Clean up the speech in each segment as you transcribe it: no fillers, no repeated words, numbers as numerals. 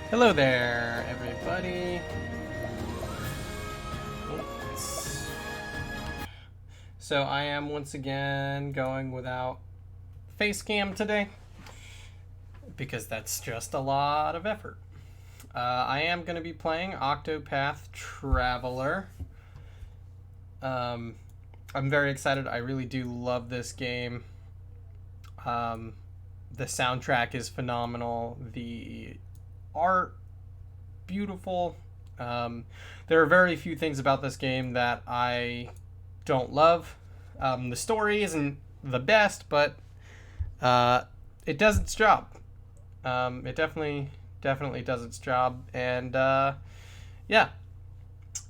Hello there, everybody. Oops. So I am once again going without face cam today because that's just a lot of effort. I am going to be playing Octopath Traveler. I'm very excited. I really do love this game. The soundtrack is phenomenal. The art, beautiful. There are very few things about this game that I don't love. The story isn't the best, but it does its job. It definitely does its job, and yeah.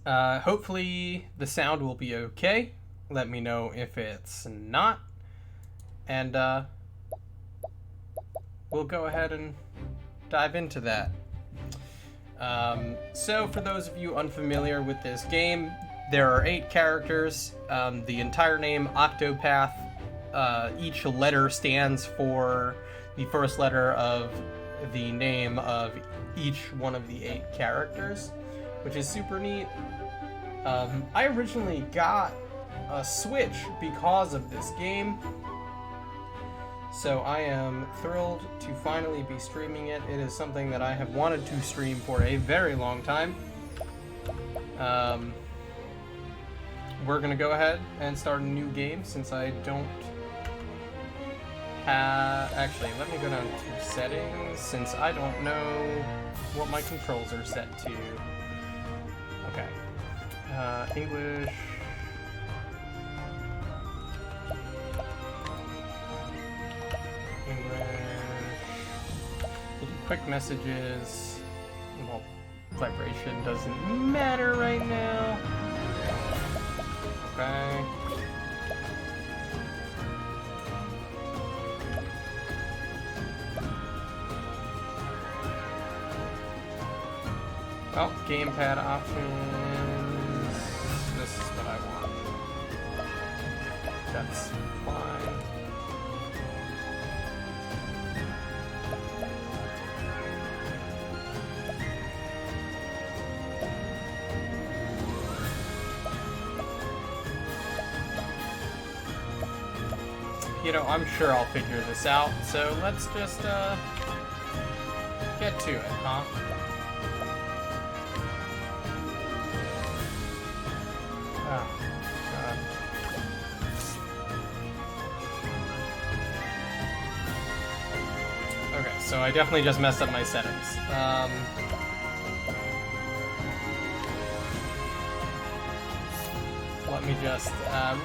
Hopefully the sound will be okay. Let me know if it's not, and we'll go ahead and dive into that. So for those of you unfamiliar with this game, there are 8 characters. The entire name Octopath, each letter stands for the first letter of the name of each one of the 8 characters, which is super neat. I originally got a Switch because of this game, so I am thrilled to finally be streaming it. It is something that I have wanted to stream for a very long time. We're gonna go ahead and start a new game since I don't have... Actually, let me go down to settings since I don't know what my controls are set to. Okay. English... We'll do quick messages. Well, vibration doesn't matter right now. Okay. Oh, gamepad options. This is what I want. That's fine. You know, I'm sure I'll figure this out, so let's just, get to it, huh? Oh, God. Okay, so I definitely just messed up my settings. Let me just,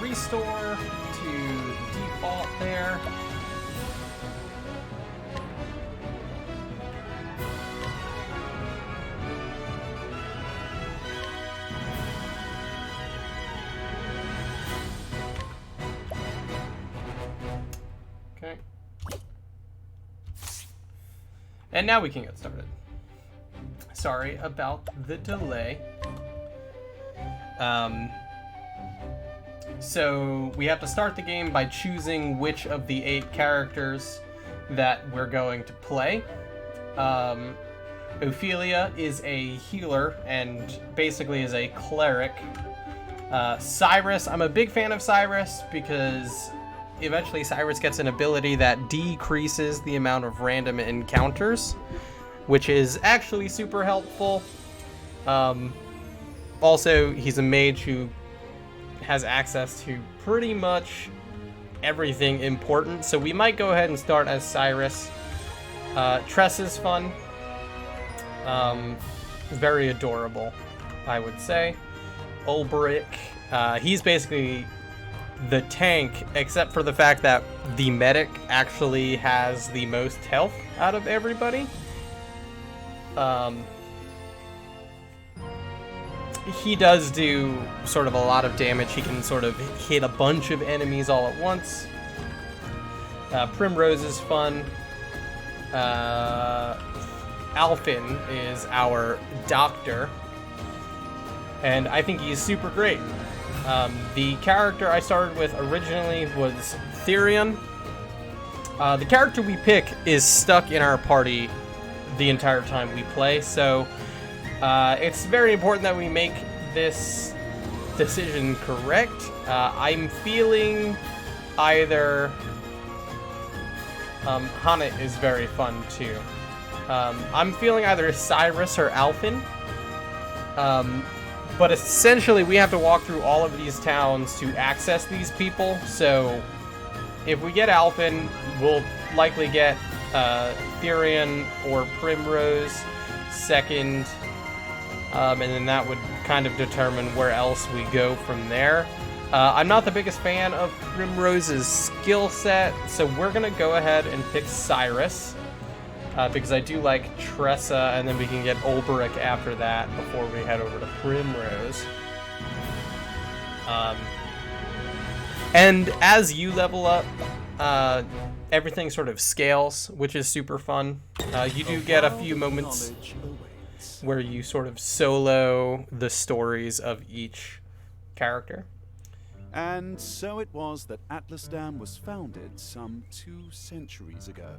restore to default there. Okay. And now we can get started. Sorry about the delay. So we have to start the game by choosing which of the 8 characters that we're going to play. Ophelia is a healer and basically is a cleric. Cyrus, I'm a big fan of Cyrus because eventually Cyrus gets an ability that decreases the amount of random encounters, which is actually super helpful. Also, he's a mage who has access to pretty much everything important, so we might go ahead and start as Cyrus. Tress is fun. Very adorable, I would say. Ulbrich, he's basically the tank, except for the fact that the medic actually has the most health out of everybody. He does do sort of a lot of damage. He can sort of hit a bunch of enemies all at once. Primrose is fun. Alphin is our doctor, and I think he's super great. The character I started with originally was Therion. The character we pick is stuck in our party the entire time we play. So it's very important that we make this decision correct. I'm feeling either Hana is very fun too. I'm feeling either Cyrus or Alphen. But essentially we have to walk through all of these towns to access these people. So if we get Alphen, we'll likely get Therian or Primrose second. And then that would kind of determine where else we go from there. I'm not the biggest fan of Primrose's skill set, so we're going to go ahead and pick Cyrus. Because I do like Tressa, and then we can get Olberic after that before we head over to Primrose. And as you level up, everything sort of scales, which is super fun. You do get a few moments where you sort of solo the stories of each character. And so it was that Atlasdam was founded some 2 centuries ago.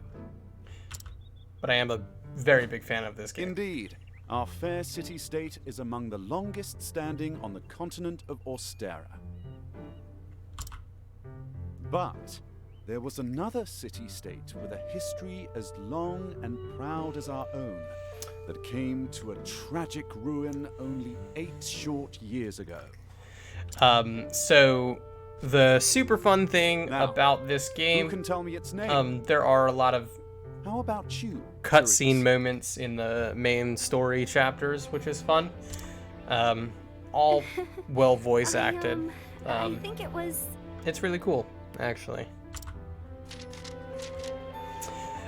But I am a very big fan of this game. Indeed. Our fair city-state is among the longest standing on the continent of Austera. But there was another city-state with a history as long and proud as our own that came to a tragic ruin only 8 short years ago. So the super fun thing about this game, who can tell me its name? There are a lot of How about you? cutscene moments in the main story chapters, which is fun. All well voice acted. I think it was... It's really cool, actually.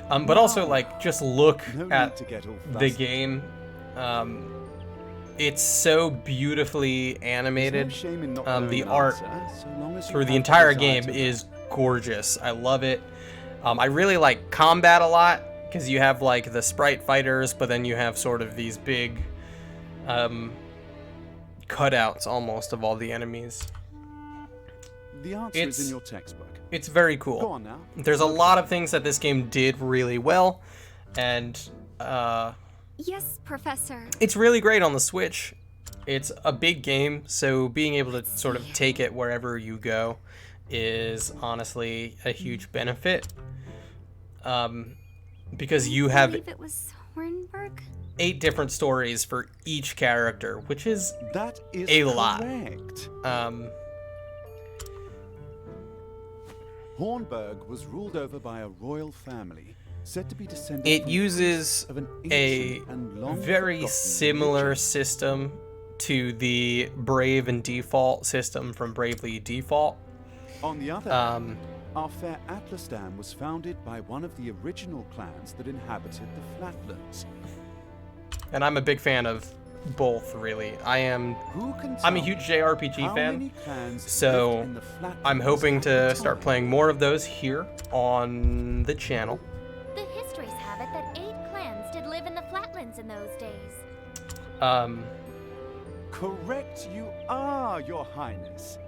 But also, like, just look at the game. It's so beautifully animated. The art through the entire game is gorgeous. I love it. I really like combat a lot, because you have, like, the sprite fighters, but then you have sort of these big cutouts, almost, of all the enemies. The answer is in your textbook. It's very cool. Go on now. There's a lot of things that this game did really well, and Yes, Professor. it's really great on the Switch. It's a big game, so being able to sort of take it wherever you go is honestly a huge benefit. Because you I have believe it was Hornburg? 8 different stories for each character, which is That is a lot. correct. Hornburg was ruled over by a royal family, said to be descended It from uses of an a ancient and long very forgotten similar religion. system to the Brave and Default system from Bravely Default. On the other hand, our fair Atlasdam was founded by one of the original clans that inhabited the Flatlands. And I'm a big fan of both, really. I'm a huge JRPG fan, so I'm hoping to start playing more of those here on the channel. The histories have it that 8 clans did live in the Flatlands in those days. Correct you are, Your Highness.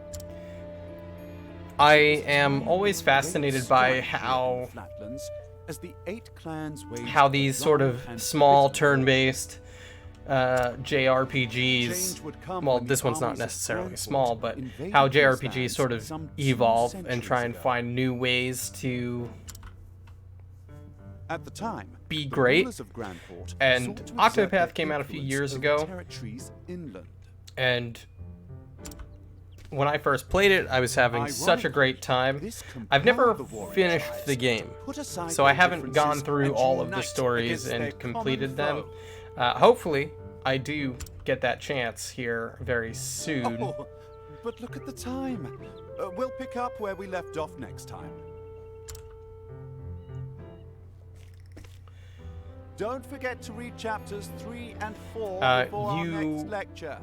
I am always fascinated by how these sort of small turn-based JRPGs, well, this one's not necessarily small, but how JRPGs sort of evolve and try and find new ways to At the time, be the great. rulers of Grandport And sought to exert Octopath their came out a few influence years over ago. territories inland. And when I first played it, I was having such a great time. This I've never compelled the warring finished tribes the to game, put aside so I their haven't gone differences through and all of the unite stories against their and completed common them. foe. Hopefully, I do get that chance here very soon. Oh, but look at the time. We'll pick up where we left off next time. Don't forget to read chapters 3 and 4 before our next lecture.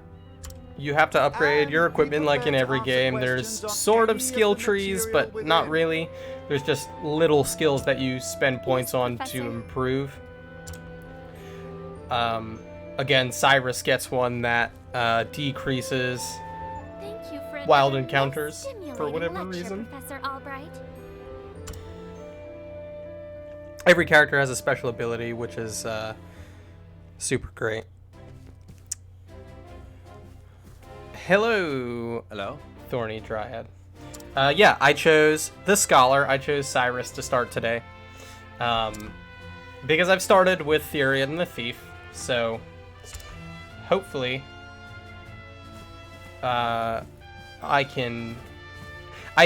You have to upgrade your equipment like in every game. There's sort of skill trees, but not really. There's just little skills that you spend points on to improve. Again, Cyrus gets one that decreases Thank you for wild another encounters for stimulating whatever lecture, reason. Professor Albright. Every character has a special ability, which is super great. Hello, Hello? Thorny Dryad. Yeah, I chose the Scholar. I chose Cyrus to start today. Because I've started with Therian and the Thief, so hopefully I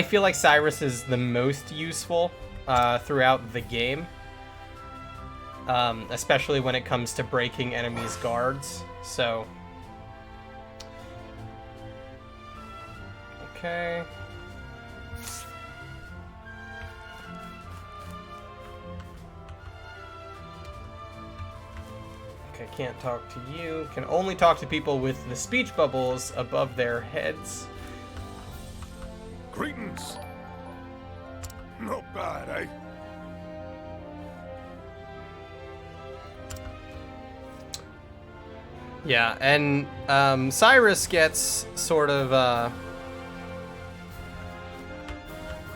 feel like Cyrus is the most useful throughout the game. Especially when it comes to breaking enemies' guards. So, okay. Okay, can't talk to you. Can only talk to people with the speech bubbles above their heads. Greetings. Not bad, eh? Yeah, and Cyrus gets sort of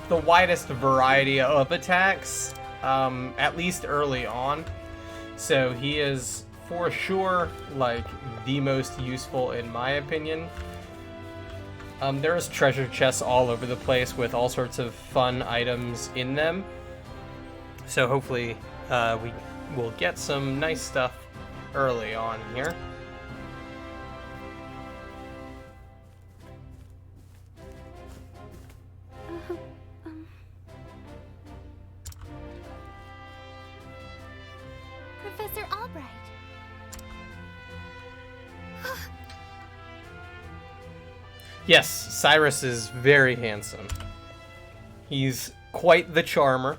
the widest variety of attacks, at least early on. So he is for sure like the most useful in my opinion. There's treasure chests all over the place with all sorts of fun items in them. So hopefully we will get some nice stuff early on here. Professor Albright. Yes, Cyrus is very handsome. He's quite the charmer.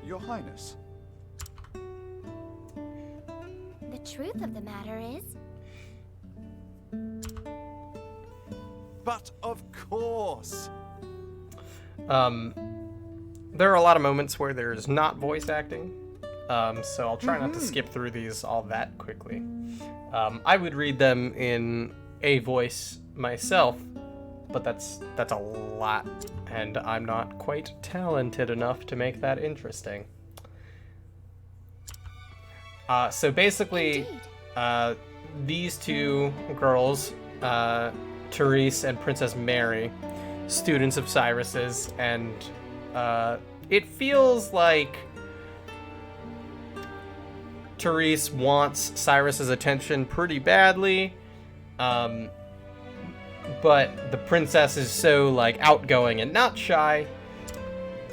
Your Highness. The truth of the matter is, But of course. There are a lot of moments where there's not voice acting, so I'll try not to skip through these all that quickly. I would read them in a voice myself, but that's a lot, and I'm not quite talented enough to make that interesting. So basically, indeed. these two girls, Therese and Princess Mary, students of Cyrus's, and it feels like Therese wants Cyrus's attention pretty badly, but the princess is so like outgoing and not shy,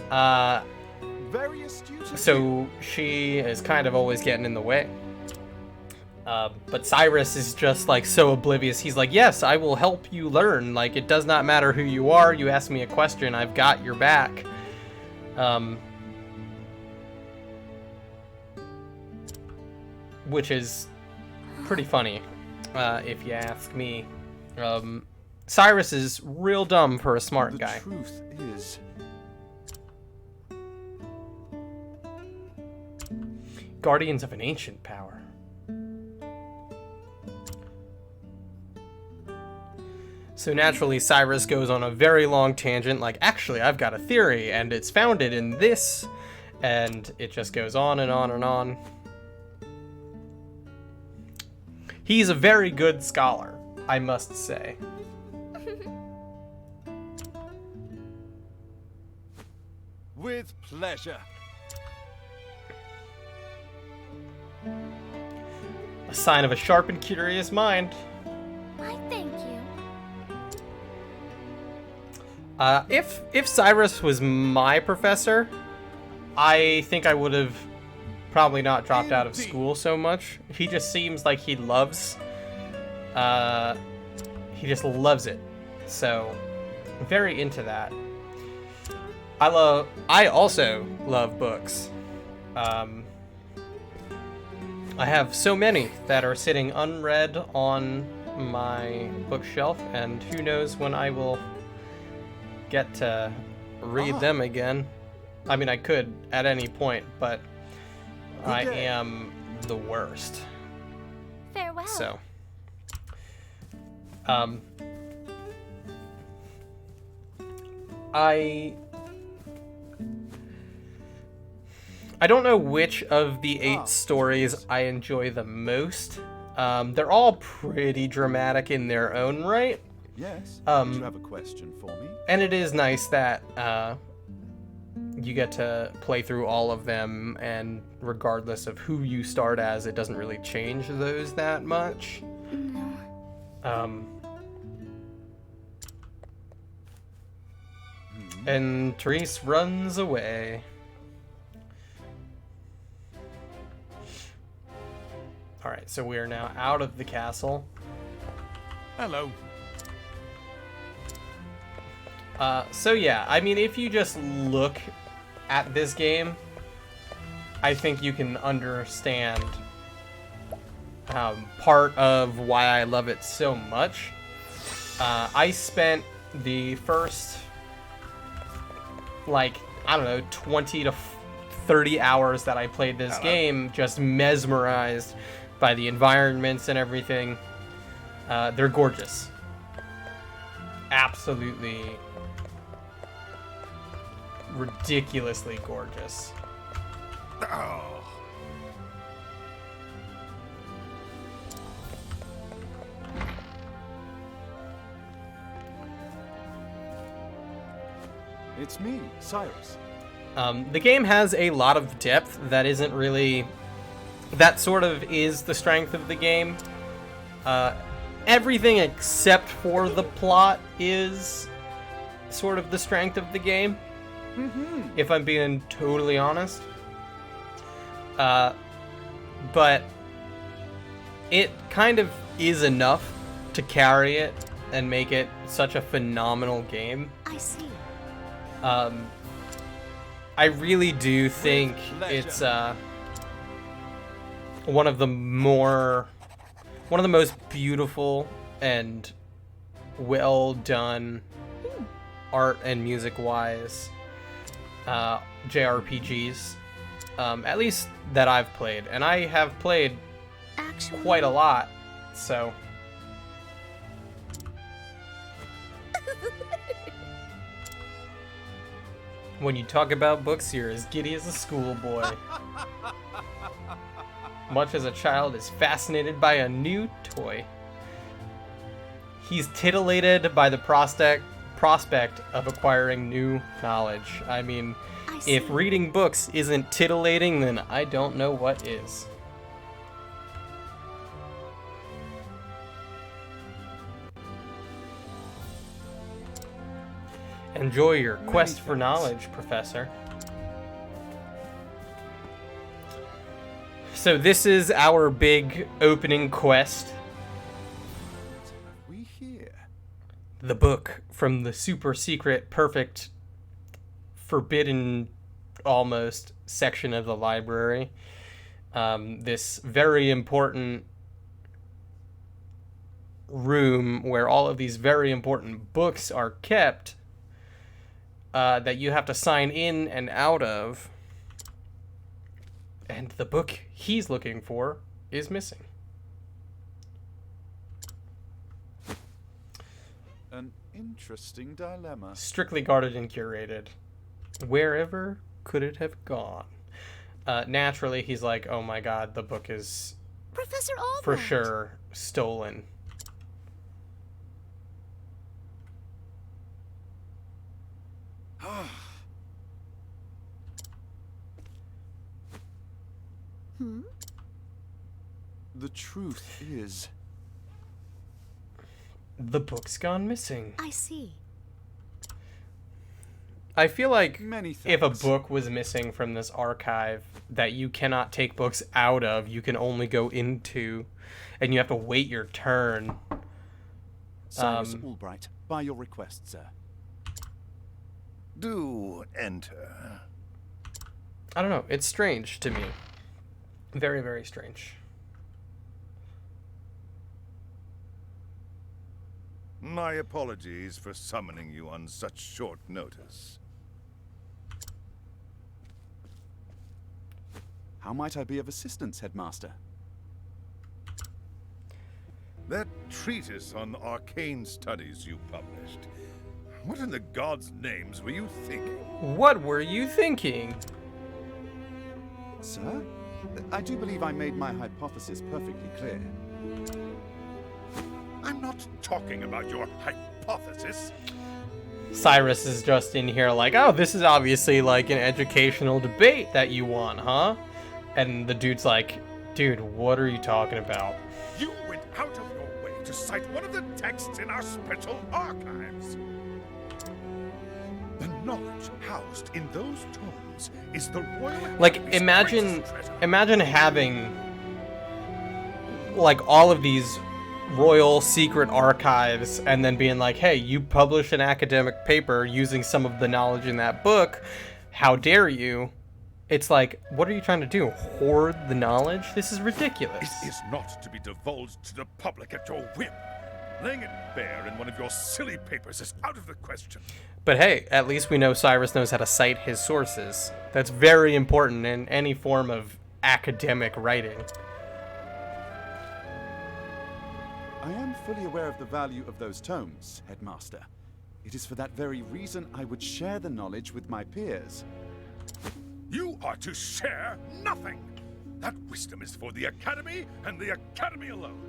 Very astute. so she is kind of always getting in the way. But Cyrus is just like so oblivious. He's like, yes, I will help you learn. Like, it does not matter who you are. You ask me a question, I've got your back. Which is pretty funny, if you ask me. Cyrus is real dumb for a smart The guy. truth is, Guardians of an ancient power. So naturally, Cyrus goes on a very long tangent, like, actually, I've got a theory, and it's founded in this, and it just goes on and on and on. He's a very good scholar, I must say. with pleasure. A sign of a sharp and curious mind. Why, thank you. If Cyrus was my professor, I think I would have probably not dropped out of school so much. He just seems like he just loves it. So, very into that. I also love books. I have so many that are sitting unread on my bookshelf, and who knows when I will get to read them again. I mean, I could at any point, but I am the worst. Farewell. So, I don't know which of the 8 stories I enjoy the most. They're all pretty dramatic in their own right. Yes. Did you have a question for me? And it is nice that you get to play through all of them, and regardless of who you start as, it doesn't really change those that much. No. And Therese runs away. Alright, so we are now out of the castle. Hello. So yeah, I mean, if you just look at this game, I think you can understand part of why I love it so much. I spent the first, like, I don't know, 20 to 30 hours that I played this game just mesmerized by the environments and everything. They're gorgeous. Absolutely ridiculously gorgeous. Oh. It's me, Cyrus. The game has a lot of depth that isn't really... That sort of is the strength of the game. Everything except for the plot is sort of the strength of the game. If I'm being totally honest. But it kind of is enough to carry it and make it such a phenomenal game. I see. I really do think it's one of the most beautiful and well done art and music wise JRPGs, at least that I've played, and I have played Actually, quite a lot, so when you talk about books, you're as giddy as a schoolboy. Much as a child is fascinated by a new toy. He's titillated by the prospect of acquiring new knowledge. I mean, I see. if reading books isn't titillating, then I don't know what is. Enjoy your quest for knowledge, Professor. So this is our big opening quest. We here. The book from the super secret, perfect, forbidden, almost, section of the library. This very important room where all of these very important books are kept, that you have to sign in and out of. And the book he's looking for is missing. An interesting dilemma. Strictly guarded and curated. Wherever could it have gone? Naturally, he's like, oh my god, the book is Professor Albert. for sure stolen. The truth is, The book's gone missing. I see. I feel like Many if a thanks. book was missing from this archive that you cannot take books out of, you can only go into, and you have to wait your turn. Cyrus Albright, by your request, sir. Do enter. I don't know. It's strange to me. Very, very strange. My apologies for summoning you on such short notice. How might I be of assistance, Headmaster? That treatise on arcane studies you published. What in the gods' names were you thinking? What were you thinking? Sir? I do believe I made my hypothesis perfectly clear. I'm not talking about your hypothesis. Cyrus is just in here like, oh, this is obviously like an educational debate that you want, huh? And the dude's like, dude, what are you talking about? You went out of your way to cite one of the texts in our special archives. The knowledge housed in those tomes is the royal Like, Academy's imagine greatest treasure. imagine having like all of these royal secret archives and then being like, hey, you published an academic paper using some of the knowledge in that book. How dare you? It's like, what are you trying to do? Hoard the knowledge? This is ridiculous. It is not to be divulged to the public at your whim. Laying it bare in one of your silly papers is out of the question. But hey, at least we know Cyrus knows how to cite his sources. That's very important in any form of academic writing. I am fully aware of the value of those tomes, Headmaster. It is for that very reason I would share the knowledge with my peers. You are to share nothing. That wisdom is for the Academy and the Academy alone.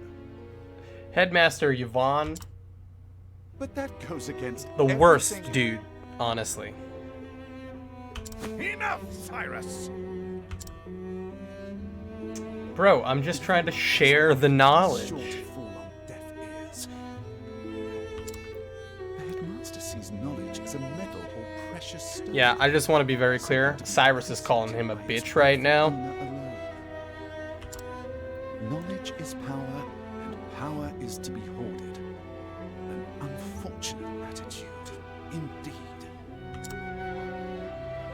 Headmaster Yvonne, But that goes against the worst everything- dude, honestly. Enough, Cyrus! Bro, I'm just trying to share the knowledge. Sure to fall on deaf ears. The Headmaster sees knowledge as a metal or precious stone. Yeah, I just want to be very clear. Cyrus is calling him a bitch right now. Knowledge is power, and power is to be hoarded. An unfortunate attitude, indeed.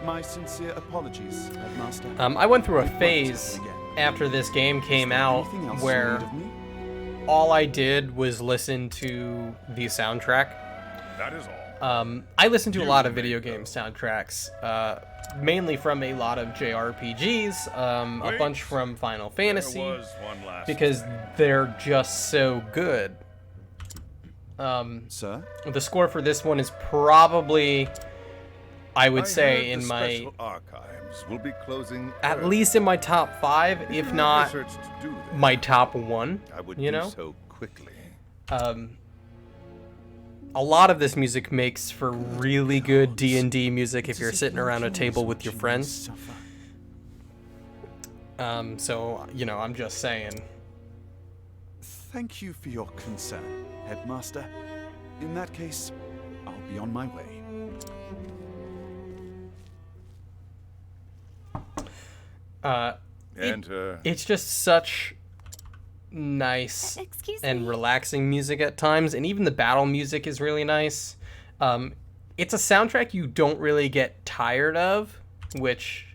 My sincere apologies, Headmaster. I went through a It won't phase happen again. after this game Is came there out anything else you where need of me? all I did was listen to the soundtrack. That is all. I listen to a lot of video game soundtracks, mainly from a lot of JRPGs, a Wait. bunch from Final Fantasy, There was one last because thing. they're just so good. Sir? The score for this one is probably, I would I say, heard in the my, special archives will be closing at early. least in my top 5, If if you have not research to do there, my top 1, I would you do know? so quickly. A lot of this music makes for really good D&D music if you're sitting around a table with your friends. So, you know, I'm just saying. Thank you for your concern, Headmaster. In that case, I'll be on my way. Enter. It's just such nice Excuse and me. relaxing music at times, and even the battle music is really nice. It's a soundtrack you don't really get tired of, which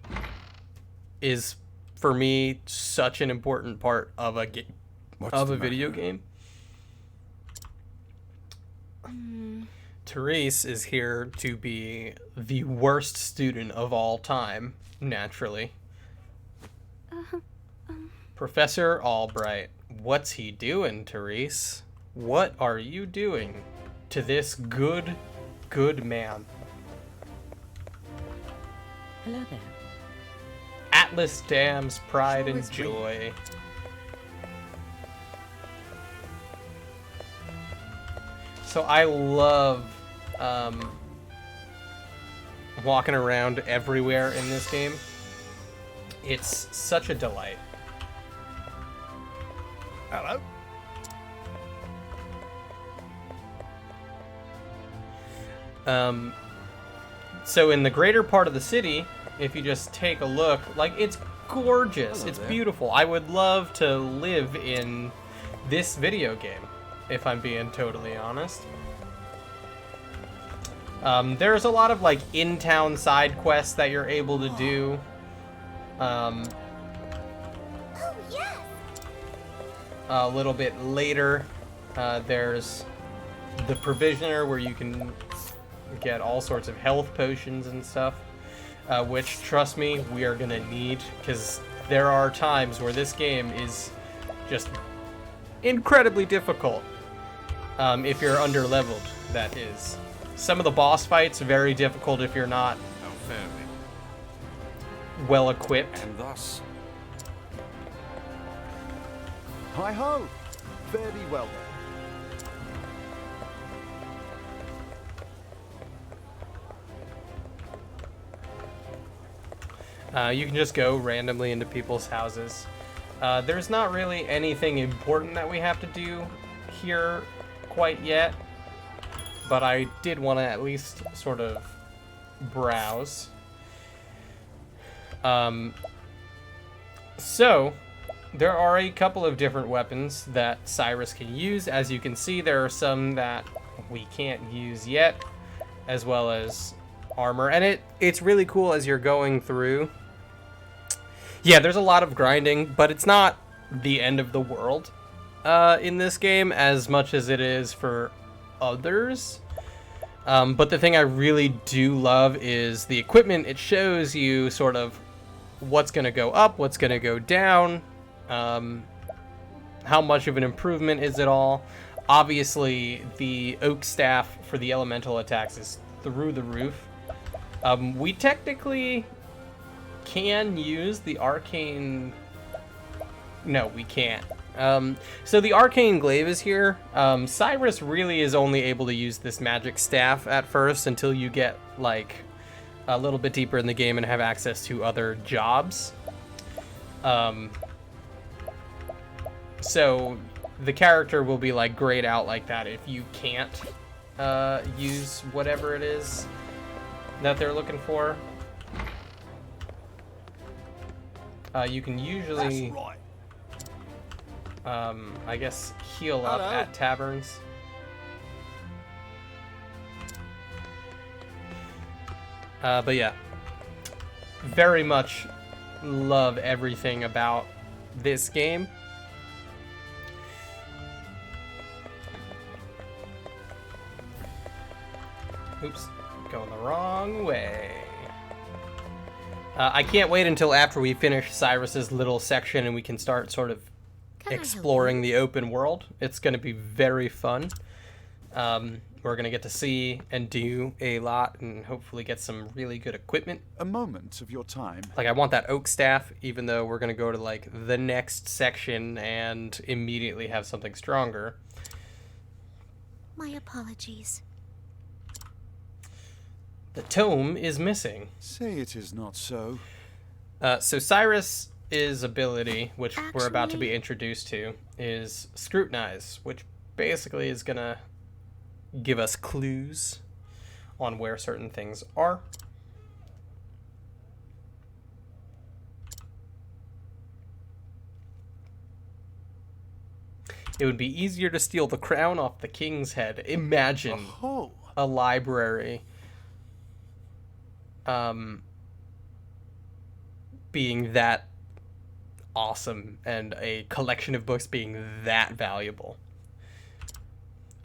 is, for me, such an important part of a video game. Therese is here to be the worst student of all time, naturally. Professor Albright, what's he doing, Therese? What are you doing to this good man? Hello there. Atlas Dam's pride and Sure is joy. So I love walking around everywhere in this game. It's such a delight. Hello? So in the greater part of the city, if you just take a look, like, it's gorgeous. Hello It's there. beautiful. I would love to live in this video game, if I'm being totally honest. There's a lot of, like, in-town side quests that you're able to do. Oh, yes! A little bit later, there's the Provisioner, where you can get all sorts of health potions and stuff, which, trust me, we are gonna need, because there are times where this game is just incredibly difficult, if you're under-leveled, that is. Some of the boss fights are very difficult if you're not How fare we? well equipped. And thus, Hi ho! Fare thee well then. You can just go randomly into people's houses. There's not really anything important that we have to do here quite yet, but I did want to at least sort of browse. So, there are a couple of different weapons that Cyrus can use. As you can see, there are some that we can't use yet, as well as armor. And it's really cool as you're going through. Yeah, there's a lot of grinding, but it's not the end of the world in this game as much as it is for others. But the thing I really do love is the equipment. It shows you sort of what's going to go up, what's going to go down, how much of an improvement is it all. Obviously, the oak staff for the elemental attacks is through the roof. We technically can use the arcane... No, we can't. So the arcane glaive is here. Cyrus really is only able to use this magic staff at first until you get like a little bit deeper in the game and have access to other jobs. So the character will be like grayed out like that if you can't use whatever it is that they're looking for. You can usually, That's right. I guess, heal up at taverns. But yeah, very much love everything about this game. Oops, going the wrong way. I can't wait until after we finish Cyrus's little section and we can start sort of exploring the open world. It's going to be very fun. We're going to get to see and do a lot and hopefully get some really good equipment. A moment of your time. Like, I want that oak staff, even though we're going to go to, like, the next section and immediately have something stronger. My apologies. The tome is missing. Say it is not so. So Cyrus's ability, which we're about to be Actually- introduced to, is Scrutinize, which basically is going to give us clues on where certain things are. It would be easier to steal the crown off the king's head. Imagine Oh, a library being that awesome and a collection of books being that valuable.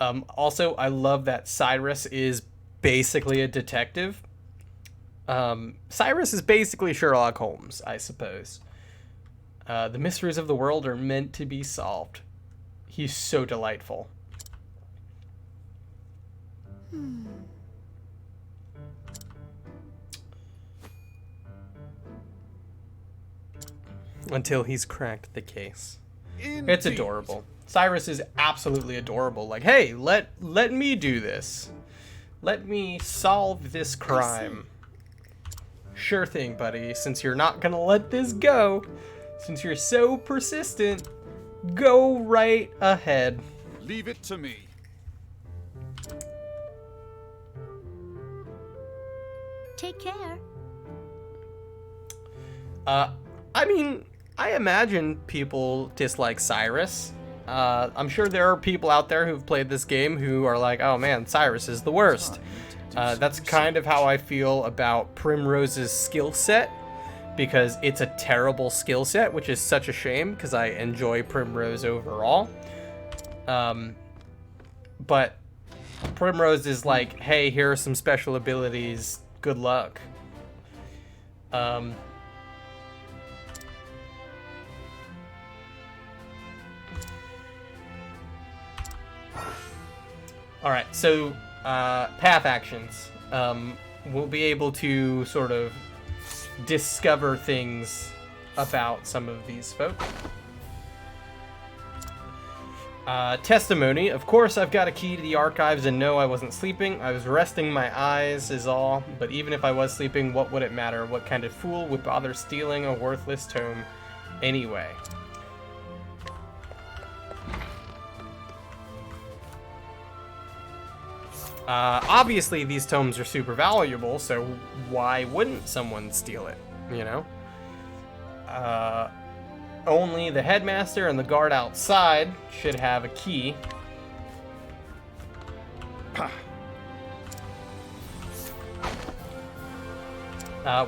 Also, I love that Cyrus is basically a detective. Cyrus is basically Sherlock Holmes, I suppose. The mysteries of the world are meant to be solved. He's so delightful. Until he's cracked the case. indeed. It's adorable. Cyrus is absolutely adorable. Like, hey, let me do this. Let me solve this crime. Sure thing, buddy. Since you're not gonna let this go, since you're so persistent, go right ahead. Leave it to me. Take care. I mean, I imagine people dislike Cyrus. I'm sure there are people out there who've played this game who are like, oh man, Cyrus is the worst. That's kind of how I feel about Primrose's skill set, because it's a terrible skill set, which is such a shame because I enjoy Primrose overall. But Primrose is like, hey, here are some special abilities, good luck. All right, so path actions, we'll be able to sort of discover things about some of these folk. Testimony. Of course, I've got a key to the archives, and no, I wasn't sleeping. I was resting my eyes is all. But even if I was sleeping, what would it matter? What kind of fool would bother stealing a worthless tome anyway? Obviously, these tomes are super valuable, so why wouldn't someone steal it, you know? Only the headmaster and the guard outside should have a key.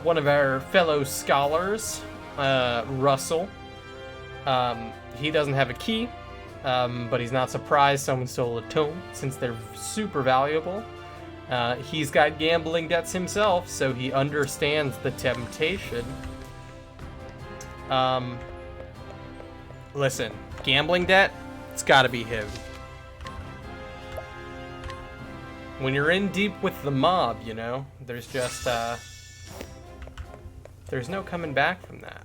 One of our fellow scholars, Russell, he doesn't have a key, but he's not surprised someone stole a tome since they're super valuable. He's got gambling debts himself, so he understands the temptation. Listen, gambling debt, it's gotta be him. When you're in deep with the mob, you know, there's just, there's no coming back from that.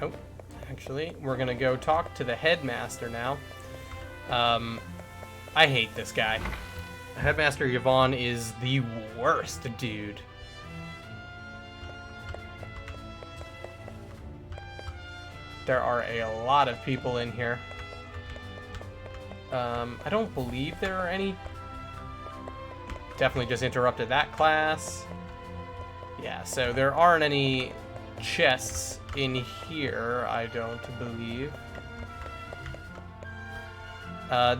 Oh, actually, we're gonna go talk to the headmaster now. I hate this guy. Headmaster Yvonne is the worst dude. There are a lot of people in here. I don't believe there are any. Definitely just interrupted that class. Yeah, so there aren't any chests in here, I don't believe.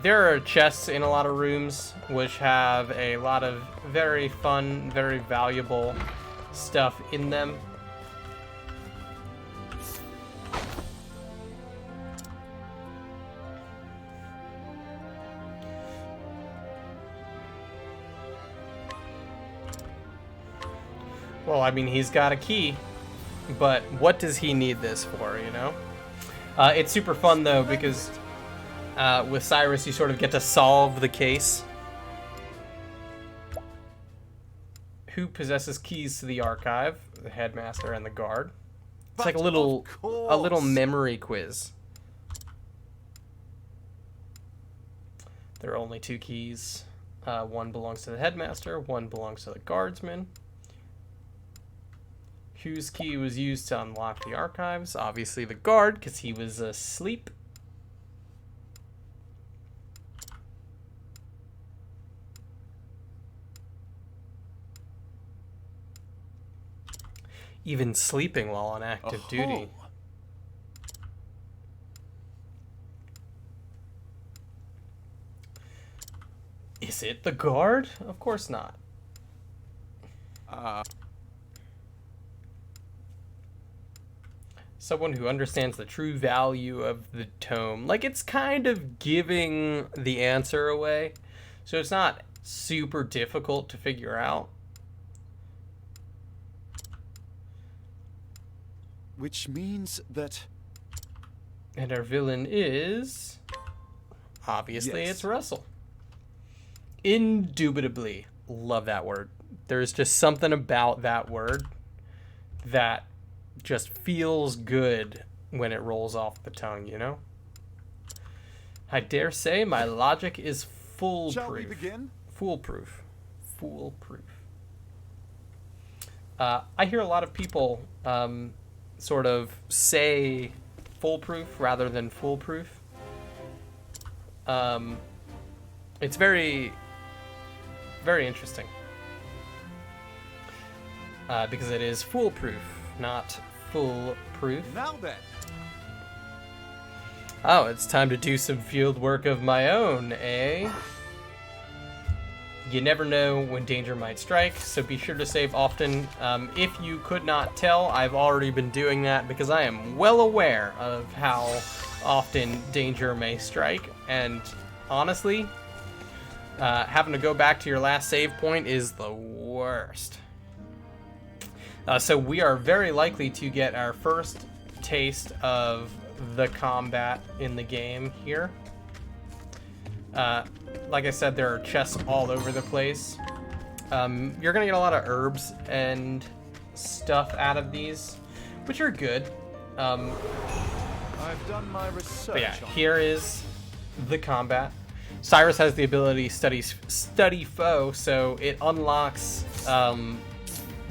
There are chests in a lot of rooms which have a lot of very fun, very valuable stuff in them. Well, I mean, he's got a key, but what does he need this for, you know? It's super fun, though, because with Cyrus, you sort of get to solve the case. Who possesses keys to the archive? The headmaster and the guard. It's like a little memory quiz. There are only 2 keys. One belongs to the headmaster, one belongs to the guardsman. Whose key was used to unlock the archives? Obviously the guard, because he was asleep. Even sleeping while on active duty. Is it the guard? Of course not. Someone who understands the true value of the tome. Like, it's kind of giving the answer away, so it's not super difficult to figure out. Which means that... And our villain is... Obviously, Yes. It's Russell. Indubitably. Love that word. There's just something about that word that just feels good when it rolls off the tongue, you know? I dare say my logic is foolproof. Shall we begin? Foolproof. Foolproof. I hear a lot of people sort of say foolproof rather than foolproof. It's very, very interesting. Because it is foolproof, not foolproof. Now then. Oh, it's time to do some field work of my own, eh? You never know when danger might strike, so be sure to save often. If you could not tell, I've already been doing that because I am well aware of how often danger may strike, and honestly, having to go back to your last save point is the worst. So we are very likely to get our first taste of the combat in the game here. like I said, there are chests all over the place. You're gonna get a lot of herbs and stuff out of these, which are good. I've done my research. But yeah, on here is the combat. Cyrus has the ability study foe, so it unlocks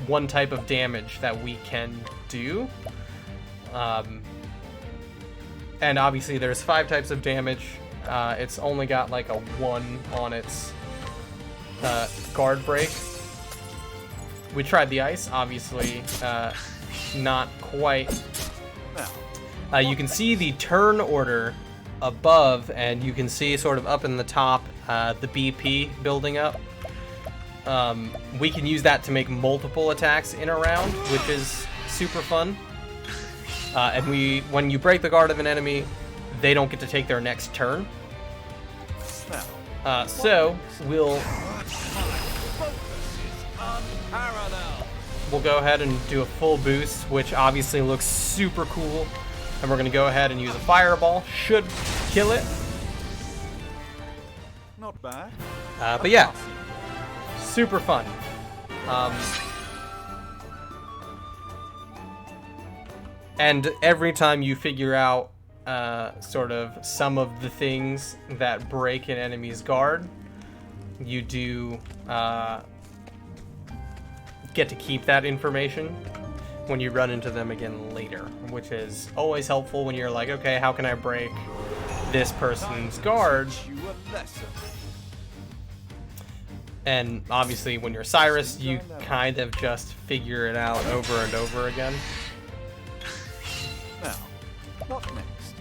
one type of damage that we can do. And obviously there's 5 types of damage. It's only got like a 1 on its guard break. We tried the ice, obviously not quite. You can see the turn order above, and you can see sort of up in the top the BP building up. We can use that to make multiple attacks in a round, which is super fun. And when you break the guard of an enemy, they don't get to take their next turn. So we'll go ahead and do a full boost, which obviously looks super cool. And we're going to go ahead and use a fireball. Should kill it. Not bad. But yeah, super fun. And every time you figure out sort of some of the things that break an enemy's guard, you do get to keep that information when you run into them again later, which is always helpful when you're like, okay, how can I break this person's guard? And obviously when you're Cyrus, you kind of just figure it out over and over again. Now, what next?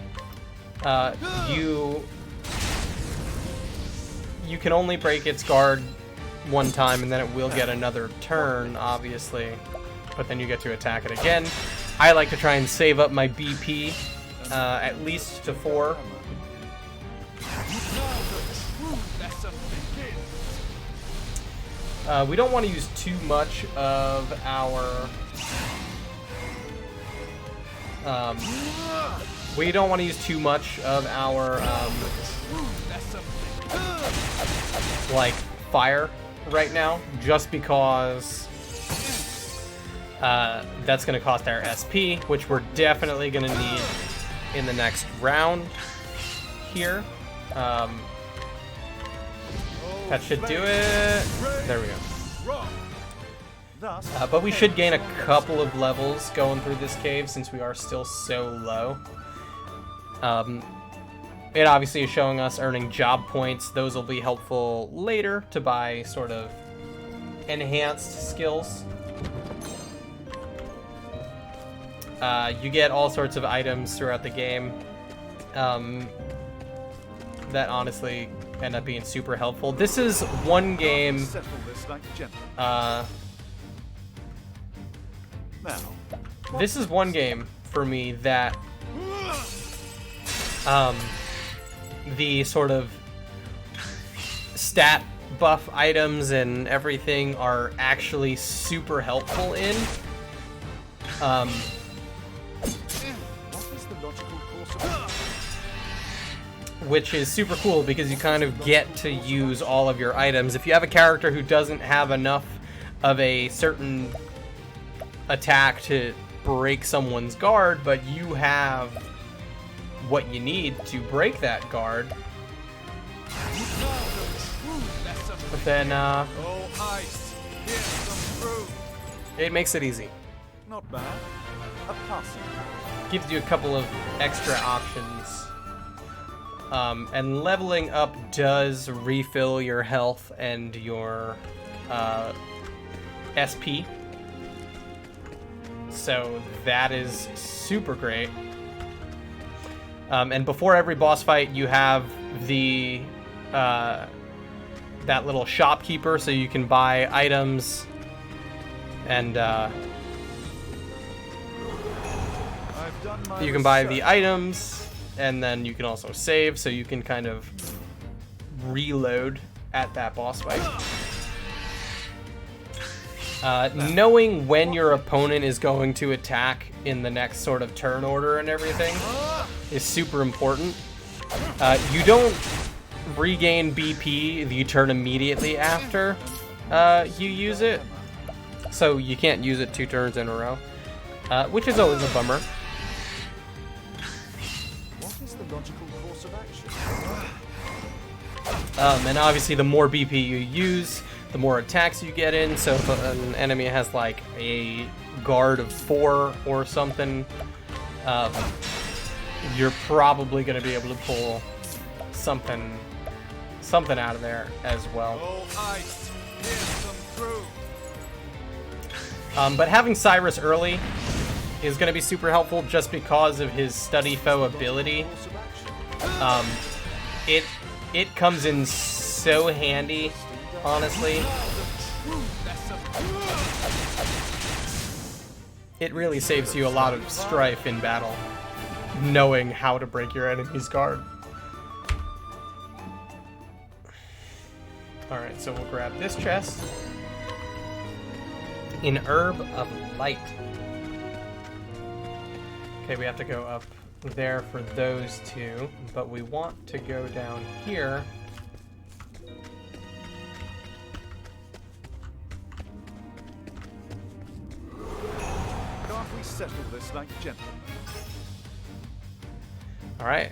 You can only break its guard one time, and then it will get another turn, obviously. But then you get to attack it again. I like to try and save up my BP at least to 4. We don't want to use too much of our like fire right now, just because that's going to cost our SP, which we're definitely going to need in the next round here. That should do it. There we go. But we should gain a couple of levels going through this cave since we are still so low. It obviously is showing us earning job points. Those will be helpful later to buy sort of enhanced skills. You get all sorts of items throughout the game that honestly end up being super helpful. This is one game this is one game for me that the sort of stat buff items and everything are actually super helpful in. Which is super cool because you kind of get to use all of your items. If you have a character who doesn't have enough of a certain attack to break someone's guard, but you have what you need to break that guard, but then it makes it easy. Not bad. A passing. Gives you a couple of extra options. And leveling up does refill your health and your SP. So that is super great. And before every boss fight, you have the that little shopkeeper, so you can buy items and you can buy the items. And then you can also save, so you can kind of reload at that boss fight. Knowing when your opponent is going to attack in the next sort of turn order and everything is super important. You don't regain BP the turn immediately after you use it. So you can't use it 2 turns in a row, which is always a bummer. What is the logical course of action? And obviously the more BP you use, the more attacks you get in. So if an enemy has like a guard of 4 or something, you're probably going to be able to pull something out of there as well. But having Cyrus early is going to be super helpful just because of his study foe ability. It comes in so handy, honestly. It really saves you a lot of strife in battle, knowing how to break your enemy's guard. Alright, so we'll grab this chest. An Herb of Light. Okay, we have to go up there for those 2, but we want to go down here. Can't we settle this like gentlemen? Alright.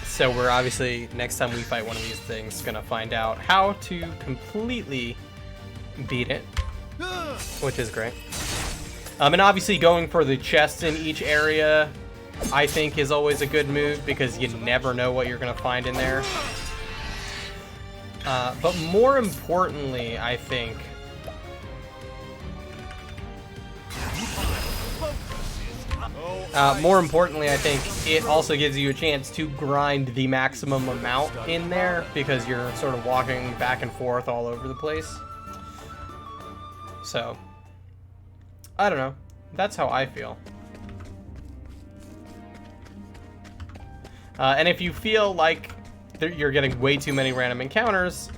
So we're obviously, next time we fight one of these things, gonna find out how to completely beat it, which is great. And obviously going for the chests in each area, I think, is always a good move because you never know what you're gonna find in there. But more importantly, I think, it also gives you a chance to grind the maximum amount in there because you're sort of walking back and forth all over the place. So, I don't know. That's how I feel. And if you feel like you're getting way too many random encounters,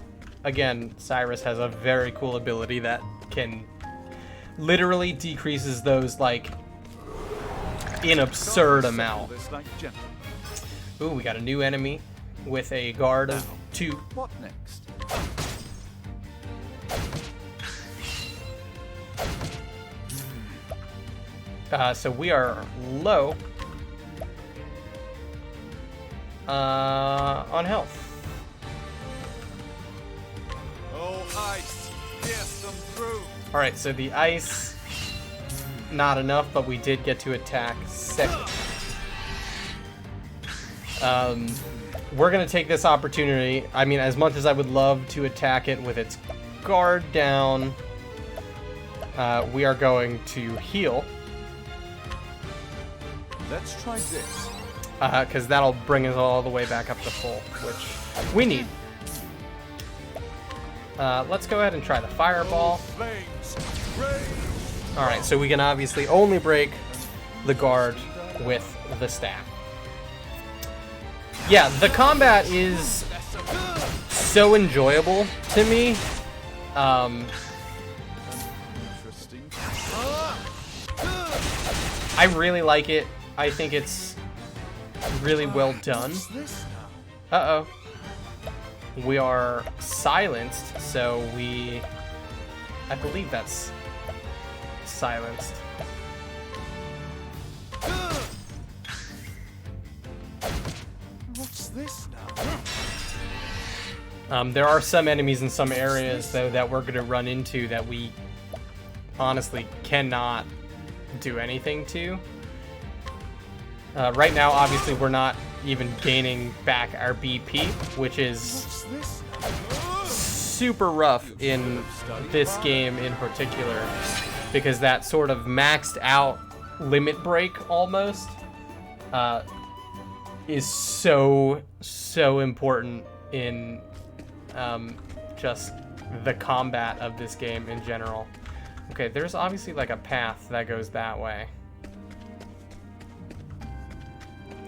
again, Cyrus has a very cool ability that can literally decreases those, like, in absurd amount. Ooh, we got a new enemy with a guard of 2. What next? So we are low on health. Oh, ice, pierce them through. All right, so the ice, not enough, but we did get to attack second. We're gonna take this opportunity. I mean, as much as I would love to attack it with its guard down, we are going to heal. Let's try this. Because that'll bring us all the way back up to full, which we need. Let's go ahead and try the fireball. Alright, so we can obviously only break the guard with the staff. Yeah, the combat is so enjoyable to me. Interesting. I really like it. I think it's really well done. Uh-oh. We are silenced, so I believe that's silenced. What's this now? There are some enemies in some areas, though, that we're going to run into that we honestly cannot do anything to. Right now, obviously, we're not even gaining back our BP, which is super rough in this game in particular, because that sort of maxed out limit break almost is so important in just the combat of this game in general. Okay, there's obviously like a path that goes that way.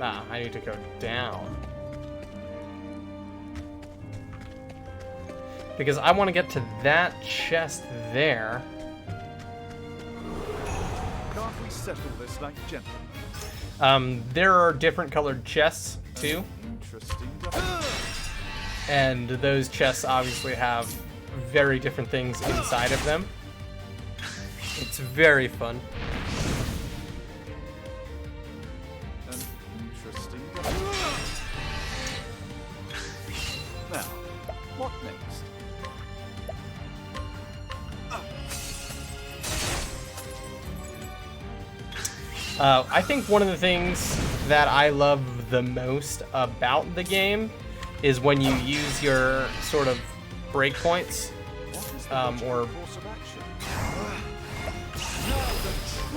Ah, I need to go down. Because I want to get to that chest there. Can't we settle this like gentlemen? There are different colored chests, too. Interesting. And those chests obviously have very different things inside of them. It's very fun. An interesting. Now, what next? I think one of the things that I love the most about the game is when you use your sort of breakpoints, What is the or course of action?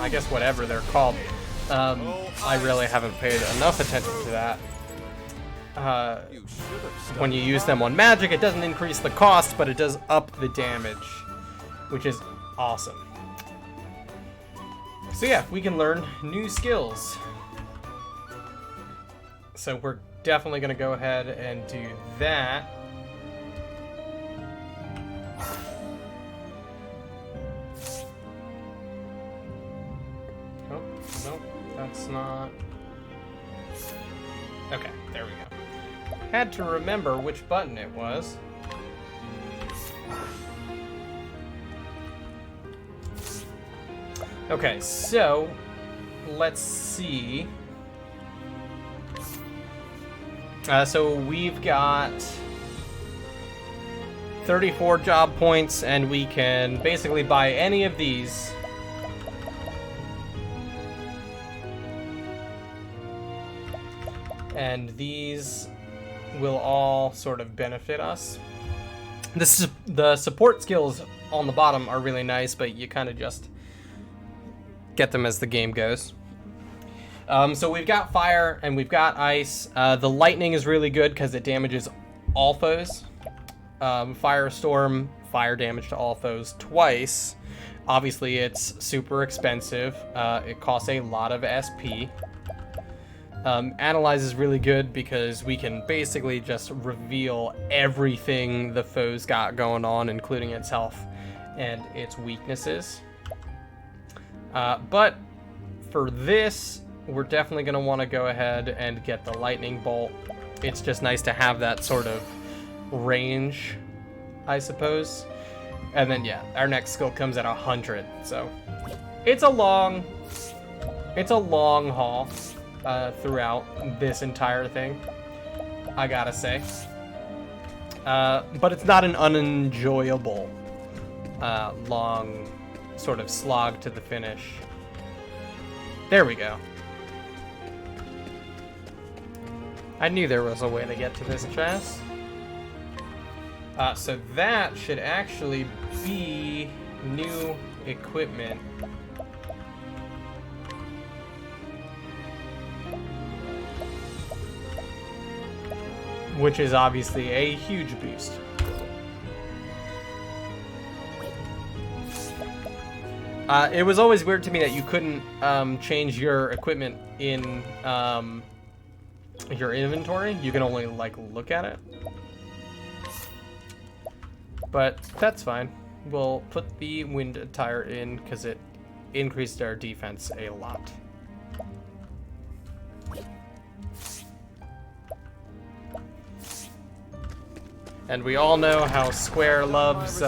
I guess whatever they're called. I really haven't paid enough attention to that. You should have When you use them on magic, it doesn't increase the cost, but it does up the damage, which is awesome. So yeah, we can learn new skills. So we're definitely going to go ahead and do that. Oh, nope, that's not... Okay, there we go. Had to remember which button it was. Okay, so let's see. So we've got 34 job points, and we can basically buy any of these. And these will all sort of benefit us. The support skills on the bottom are really nice, but you kind of just get them as the game goes. So we've got fire and we've got ice. The lightning is really good because it damages all foes. Firestorm, fire damage to all foes twice. Obviously, it's super expensive. It costs a lot of SP. Analyze is really good because we can basically just reveal everything the foe's got going on, including its health and its weaknesses. But for this, we're definitely going to want to go ahead and get the lightning bolt. It's just nice to have that sort of range, I suppose. And then, yeah, our next skill comes at 100. So it's a long haul throughout this entire thing, I gotta say. But it's not an unenjoyable long sort of slog to the finish. There we go. I knew there was a way to get to this chest. So that should actually be new equipment. Which is obviously a huge boost. It was always weird to me that you couldn't change your equipment in your inventory. You can only like look at it. But that's fine. We'll put the wind tire in because it increased our defense a lot. And we all know how Square loves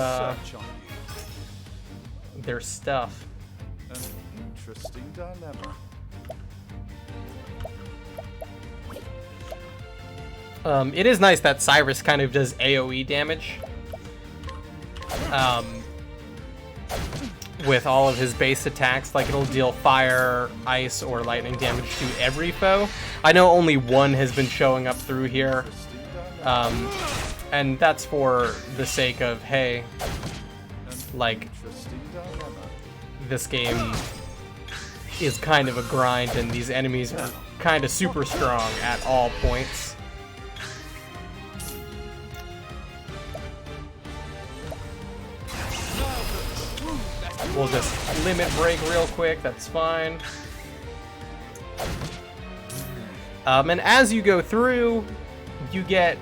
their stuff. An interesting dilemma. It is nice that Cyrus kind of does AoE damage. With all of his base attacks, like it'll deal fire, ice, or lightning damage to every foe. I know only one has been showing up through here. And that's for the sake of, hey, like, this game is kind of a grind and these enemies are kind of super strong at all points. We'll just limit break real quick, that's fine. And as you go through, you get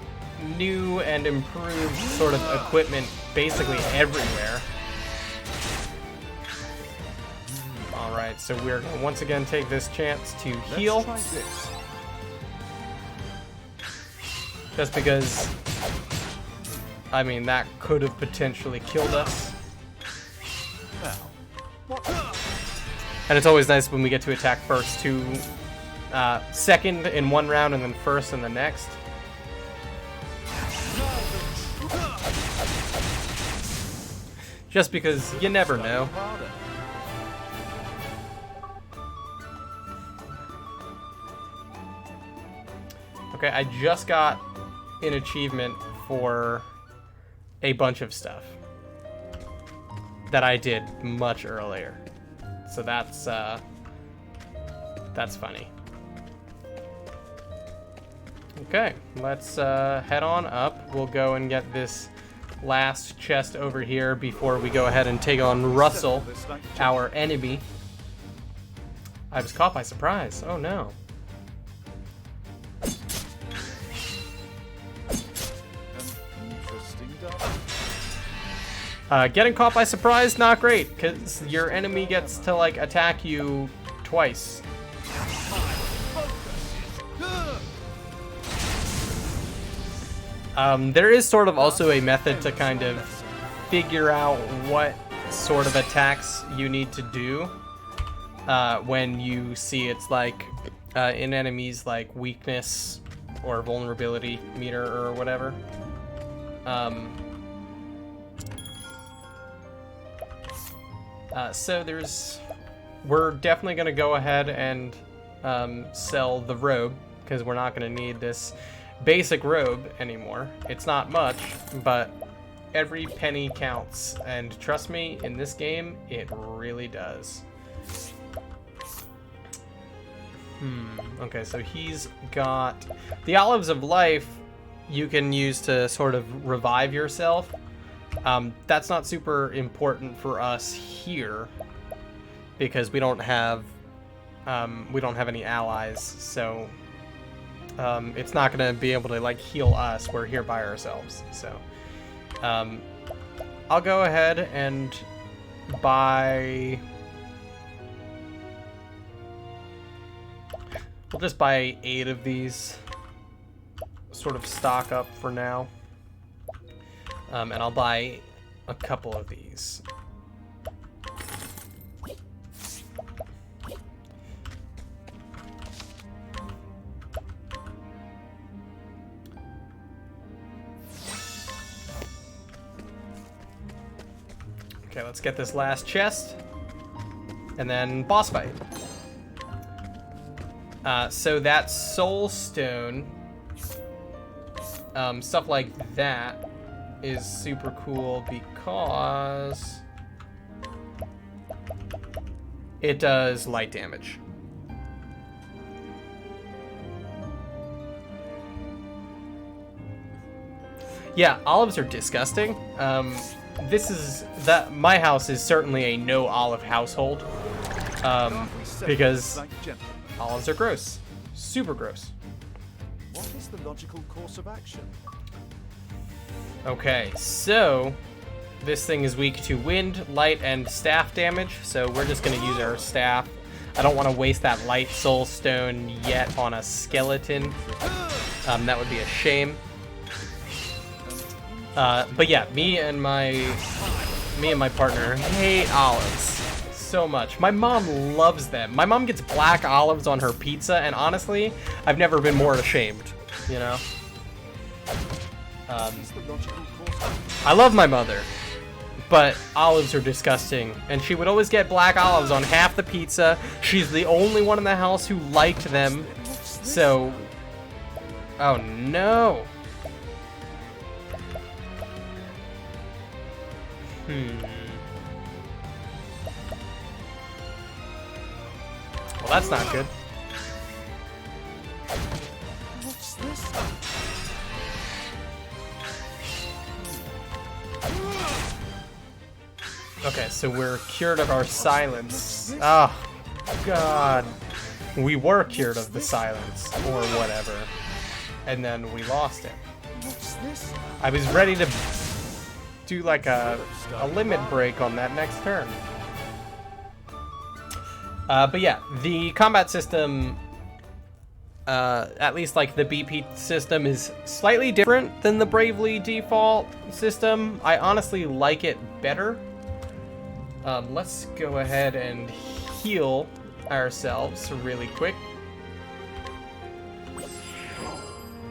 new and improved sort of equipment basically everywhere. Alright, so we're going to once again take this chance to heal. Let's try this. Just because, I mean, that could have potentially killed us. And it's always nice when we get to attack first to second in one round and then first in the next. Just because you never know. Okay, I just got an achievement for a bunch of stuff that I did much earlier. So that's funny. Okay, let's head on up. We'll go and get this last chest over here before we go ahead and take on Russell, our enemy. I was caught by surprise. Oh no. Getting caught by surprise, not great, because your enemy gets to, like, attack you twice. There is sort of also a method to kind of figure out what sort of attacks you need to do when you see it's like in enemies like weakness or vulnerability meter or whatever. So we're definitely going to go ahead and sell the robe, because we're not going to need this basic robe anymore. It's not much, but every penny counts, and trust me, in this game, it really does. Okay, so he's got the Olives of Life you can use to sort of revive yourself. That's not super important for us here because we don't have any allies, so it's not gonna be able to like heal us. We're here by ourselves, so I'll go ahead and buy. We'll just buy 8 of these, sort of stock up for now. And I'll buy a couple of these. Okay, let's get this last chest. And then boss fight. So that soul stone, stuff like that, is super cool because it does light damage. Yeah, olives are disgusting. My house is certainly a no olive household, because olives are gross, super gross. What is the logical course of action? Okay, so this thing is weak to wind, light, and staff damage, so we're just going to use our staff. I don't want to waste that light soul stone yet on a skeleton. That would be a shame. But yeah, me and my partner hate olives so much. My mom loves them. My mom gets black olives on her pizza, and honestly, I've never been more ashamed, you know? I love my mother, but olives are disgusting, and she would always get black olives on half the pizza. She's the only one in the house who liked them, so... Oh no! Well, that's not good. What's this? Okay, so we're cured of our silence. Oh, God. We were cured of the silence, or whatever. And then we lost it. What's this? I was ready to do like a limit break on that next turn. But yeah, the combat system at least like the BP system is slightly different than the Bravely default system. I honestly like it better. Let's go ahead and heal ourselves really quick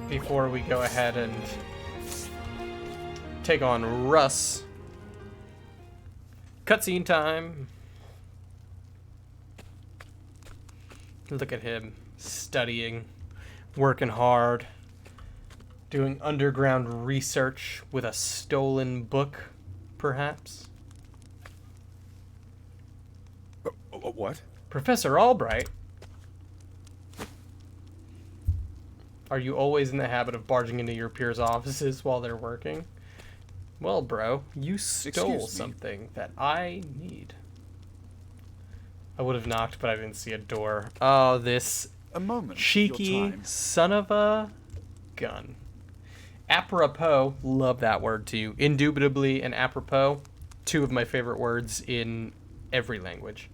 before we go ahead and take on Russ. Cutscene time. Look at him studying, working hard, doing underground research with a stolen book, perhaps. What? Professor Albright? Are you always in the habit of barging into your peers' offices while they're working? Well, bro, you stole something that I need. I would have knocked, but I didn't see a door. Oh, this A moment. cheeky Your time. son of a gun. Apropos, love that word too. Indubitably and apropos, two of my favorite words in every language.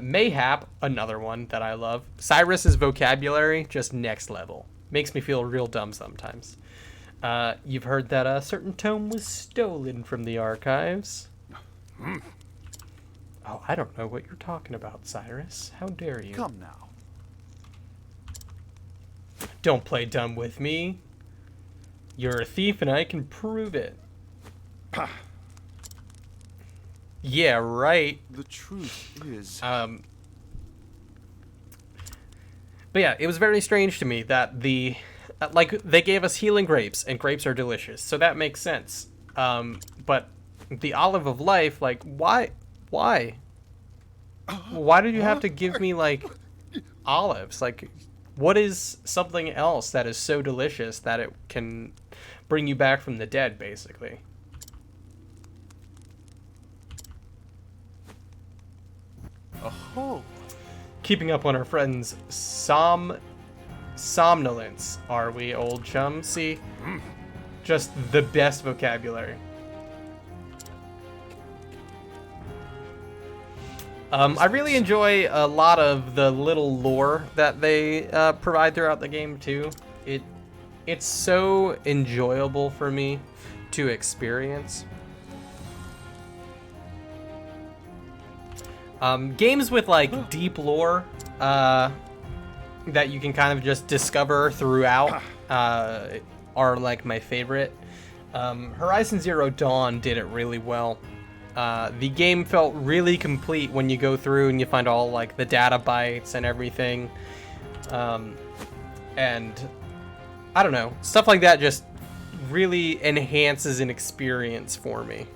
Mayhap, another one that I love. Cyrus's vocabulary, just next level. Makes me feel real dumb sometimes. You've heard that a certain tome was stolen from the archives. Oh, I don't know what you're talking about, Cyrus. How dare you? Come now. Don't play dumb with me. You're a thief and I can prove it. Yeah, right. The truth is. But yeah, it was very strange to me that like, they gave us healing grapes, and grapes are delicious, so that makes sense. But the olive of life, like, why? Why did you have to give me, like, olives? Like, what is something else that is so delicious that it can bring you back from the dead, basically? Oh. Keeping up on our friends' somnolence, are we, old chum? See? Just the best vocabulary. I really enjoy a lot of the little lore that they provide throughout the game too. It's so enjoyable for me to experience. Games with like deep lore that you can kind of just discover throughout are like my favorite. Horizon Zero Dawn did it really well. The game felt really complete when you go through and you find all like the data bytes and everything. And I don't know, stuff like that just really enhances an experience for me.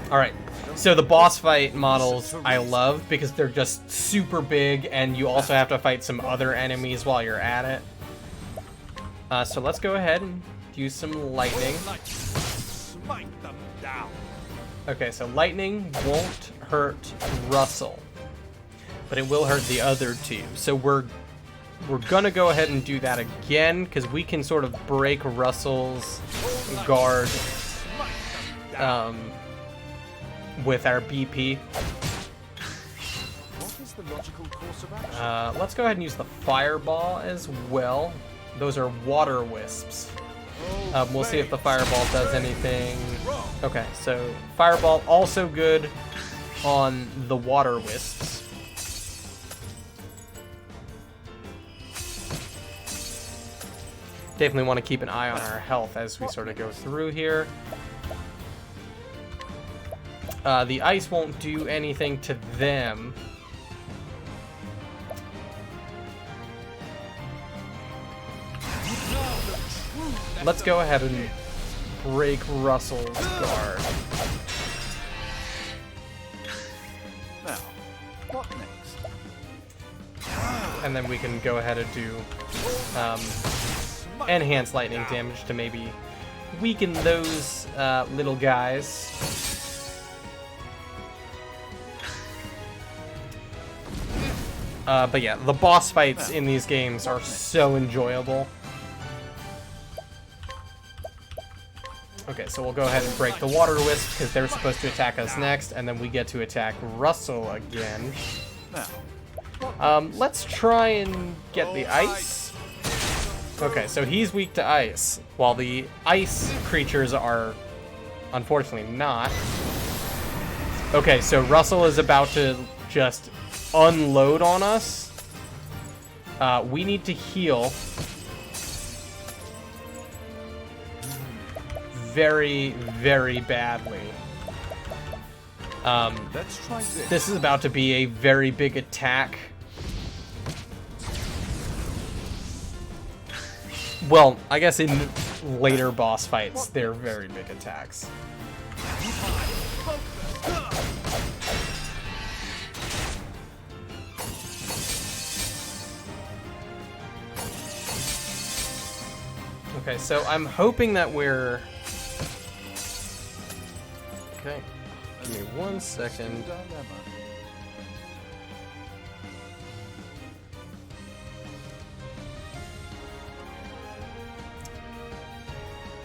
All right, so the boss fight models I love because they're just super big and you also have to fight some other enemies while you're at it. So let's go ahead and use some lightning. Smite them down. Okay, so lightning won't hurt Russell, but it will hurt the other two. So we're gonna go ahead and do that again because we can sort of break Russell's guard with our BP. What is the logical course of action? Let's go ahead and use the fireball as well. Those are water wisps. We'll see if the fireball does anything. Okay, so fireball also good on the water wisps. Definitely want to keep an eye on our health as we sort of go through here. The ice won't do anything to them. Let's go ahead and break Russell's guard. Now, what next? And then we can go ahead and do enhanced lightning damage to maybe weaken those little guys. But yeah, the boss fights in these games are so enjoyable. Okay, so we'll go ahead and break the water wisp because they're supposed to attack us next, and then we get to attack Russell again. Now, Let's try and get the ice. Okay, so he's weak to ice, while the ice creatures are unfortunately not. Okay, so Russell is about to just unload on us. We need to heal very, very badly. Let's try this. This is about to be a very big attack. Well, I guess in later boss fights, they're very big attacks. Okay, so I'm hoping that we're... Okay, give me 1 second.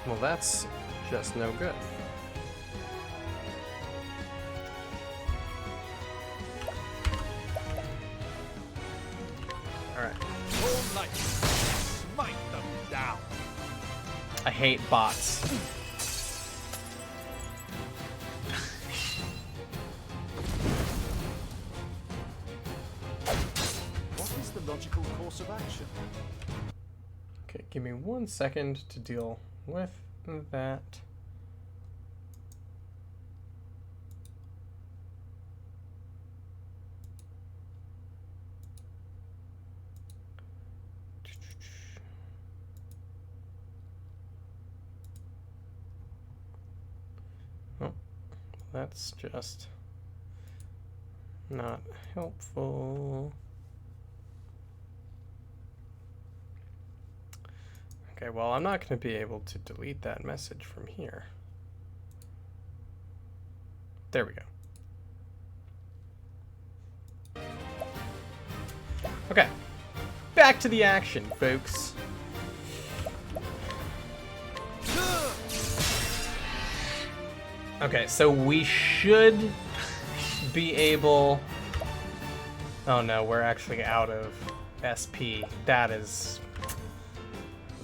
Well, that's just no good. Alright. Smite them down. I hate bots. What is the logical course of action? Okay, give me 1 second to deal with that. Oh, that's just not helpful. Okay, well, I'm not going to be able to delete that message from here. There we go. Okay, back to the action, folks. Okay, so we should be able... Oh no, we're actually out of SP. That is...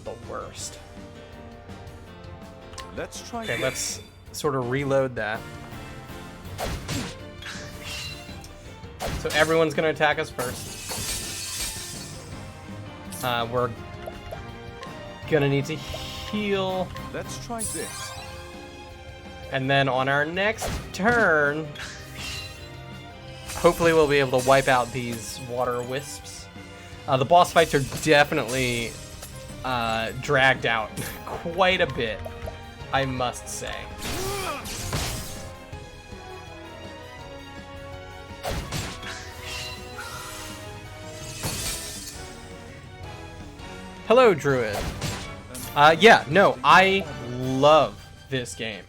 the worst. Let's try. Okay, let's sort of reload that. So everyone's gonna attack us first. We're gonna need to heal, Let's try this. and then on our next turn, hopefully we'll be able to wipe out these water wisps. The boss fights are definitely dragged out quite a bit, I must say. Hello, Druid. Yeah, no, I love this game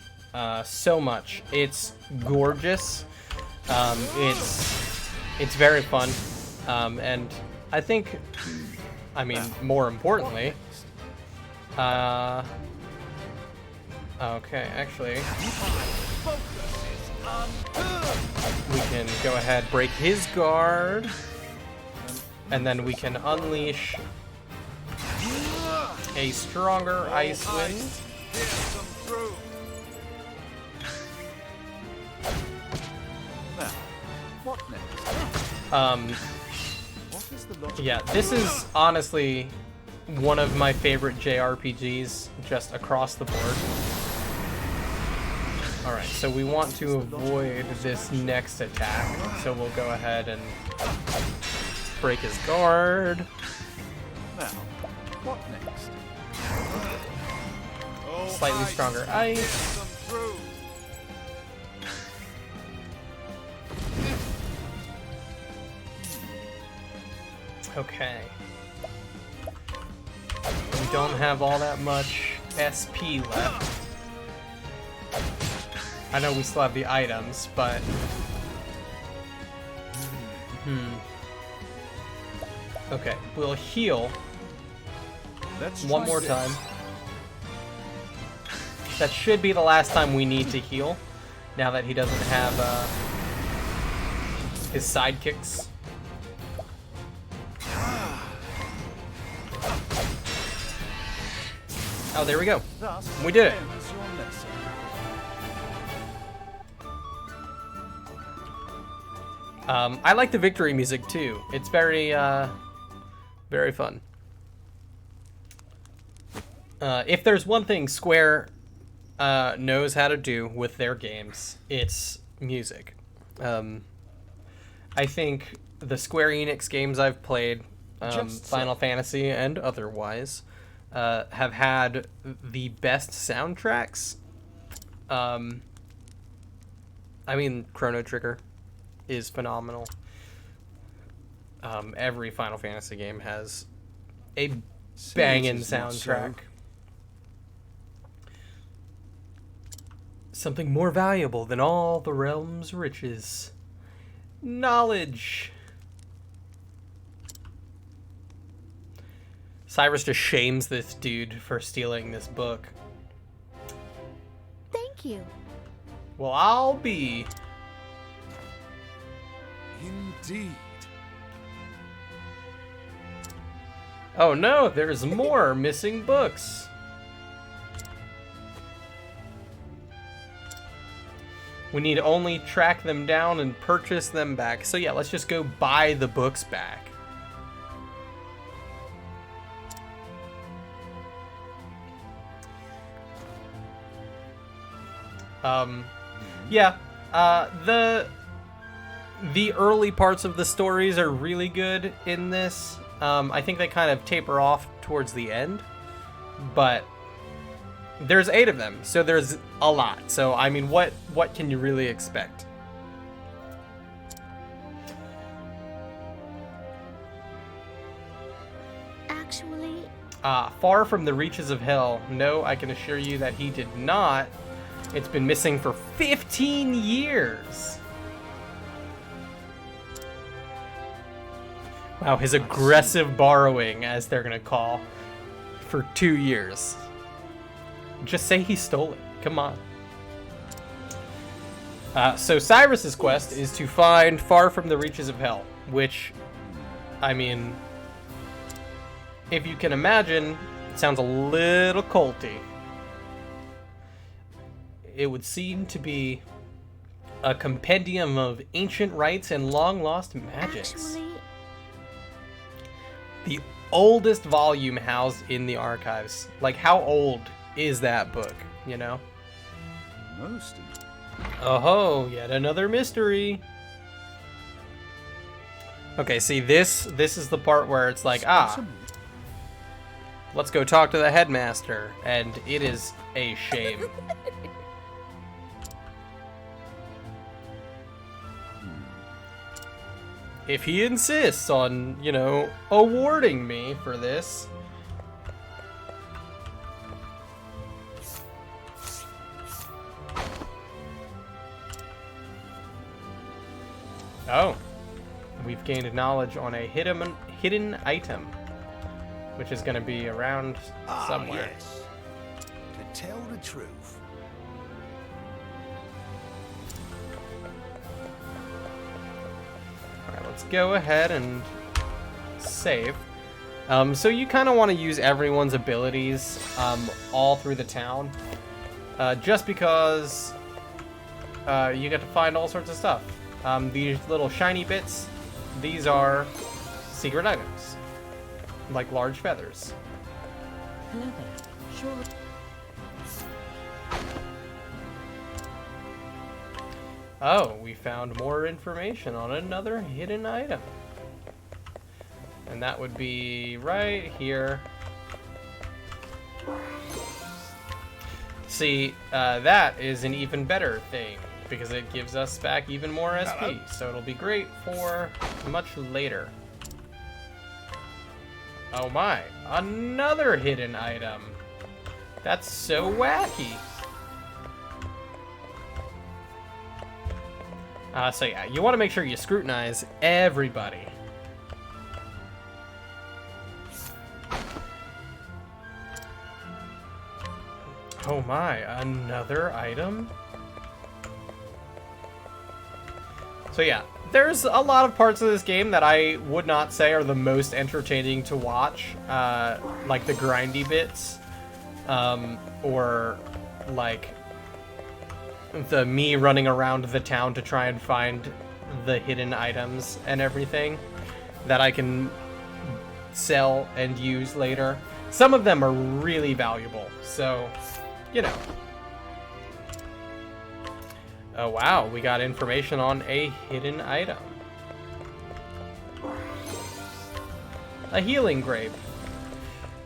so much. It's gorgeous. It's very fun, and I think, I mean, more importantly, okay, actually, we can go ahead, break his guard, and then we can unleash a stronger ice wind. Now, what next? What is the logical Yeah, this is honestly one of my favorite JRPGs just across the board. Alright, so we want to avoid this next attack, so we'll go ahead and break his guard. Now, what next? Slightly stronger ice. Okay. We don't have all that much SP left. I know we still have the items, but... Okay, we'll heal Let's one try more this. time. That should be the last time we need to heal, now that he doesn't have his sidekicks. Oh, there we go. Thus We did it. ends your lesson. I like the victory music too. It's very, very fun. If there's one thing Square knows how to do with their games, it's music. I think the Square Enix games I've played, Final Fantasy and otherwise, have had the best soundtracks. I mean, Chrono Trigger is phenomenal. Every Final Fantasy game has a banging is not soundtrack. so. Something more valuable than all the realm's riches. Knowledge. Cyrus just shames this dude for stealing this book. Thank you. Well, I'll be. Indeed. Oh no, there's more missing books. We need to only track them down and purchase them back. So yeah, let's just go buy the books back. Yeah, the early parts of the stories are really good in this. I think they kind of taper off towards the end, but there's 8 of them, so there's a lot. So I mean, what can you really expect? Actually, Far from the reaches of hell. No, I can assure you that he did not. It's been missing for 15 years. Wow, his aggressive borrowing, as they're gonna call, for 2 years. Just say he stole it. Come on. So Cyrus's quest is to find Far from the Reaches of Hell, which, I mean, if you can imagine, it sounds a little culty. It would seem to be a compendium of ancient rites and long-lost magics. actually, The oldest volume housed in the archives. Like, how old is that book, you know? Most. Oh, yet another mystery. Okay, see, this is the part where it's like, let's go talk to the headmaster, and it is a shame. If he insists on, you know, awarding me for this. Oh, we've gained knowledge on a hidden item, which is going to be around somewhere. Yes. To tell the truth, Alright, let's go ahead and save. So you kind of want to use everyone's abilities all through the town, just because you get to find all sorts of stuff. These little shiny bits, these are secret items, like large feathers. hello there. Sure. Oh, we found more information on another hidden item. And that would be right here. See, that is an even better thing, because it gives us back even more SP, so it'll be great for much later. Oh my, another hidden item. That's so wacky. So yeah, you want to make sure you scrutinize everybody. Oh my, another item? So yeah, there's a lot of parts of this game that I would not say are the most entertaining to watch, like the grindy bits. or like the me running around the town to try and find the hidden items and everything that I can sell and use later. Some of them are really valuable, so, you know. Oh wow, we got information on a hidden item. A healing grape.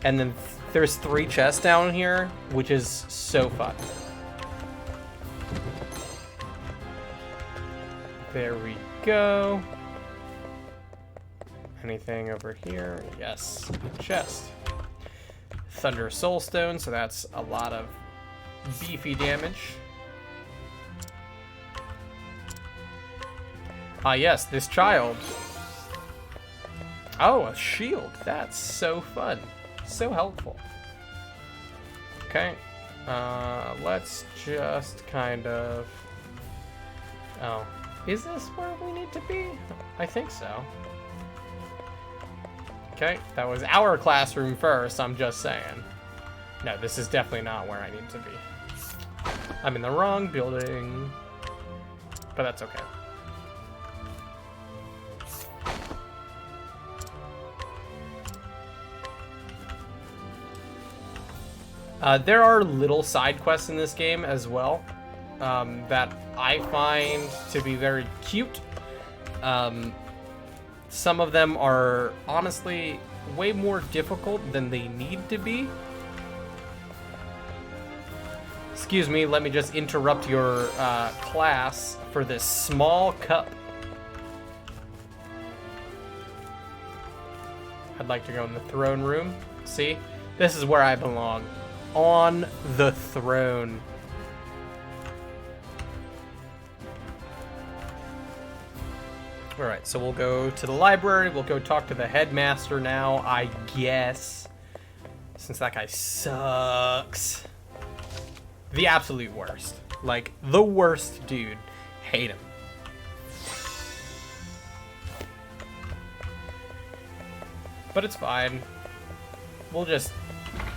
And then there's 3 chests down here, which is so fun. There we go. Anything over here? Yes, chest. Thunder Soulstone, so that's a lot of beefy damage. Ah yes, this child. Oh, a shield. That's so fun. So helpful. Okay. Let's just kind of... Oh. Is this where we need to be? I think so. Okay, that was our classroom first, I'm just saying. No, this is definitely not where I need to be. I'm in the wrong building. But that's okay. There are little side quests in this game as well that I find to be very cute. Some of them are honestly way more difficult than they need to be. Excuse me, let me just interrupt your class for this small cup. I'd like to go in the throne room. See? This is where I belong. On the throne. Alright, so we'll go to the library. We'll go talk to the headmaster now, I guess. Since that guy sucks. The absolute worst. Like, the worst dude. Hate him. But it's fine. We'll just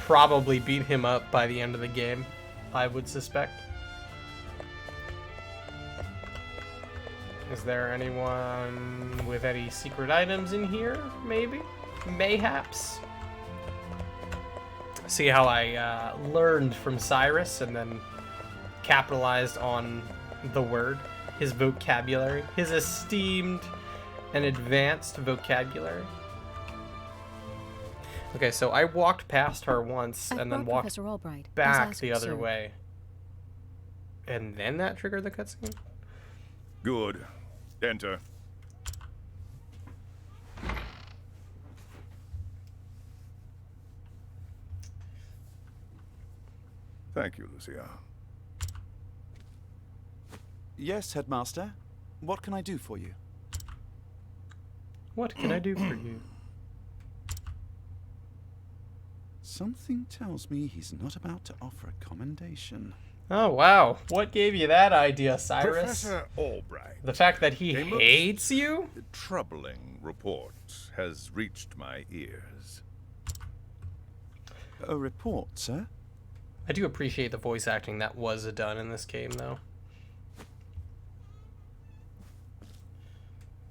probably beat him up by the end of the game, I would suspect. Is there anyone with any secret items in here? Maybe? Mayhaps? See how I learned from Cyrus and then capitalized on the word, his vocabulary, his esteemed and advanced vocabulary. Okay, so I walked past her once and then walked back the other way. And then that triggered the cutscene? Good. Enter. Thank you, Lucia. Yes, Headmaster. What can I do for you? What can I do for you? Something tells me he's not about to offer a commendation. Oh, wow. What gave you that idea, Cyrus? Professor Albright. The fact that he hates you? A troubling report has reached my ears. A report, sir? I do appreciate the voice acting that was done in this game, though.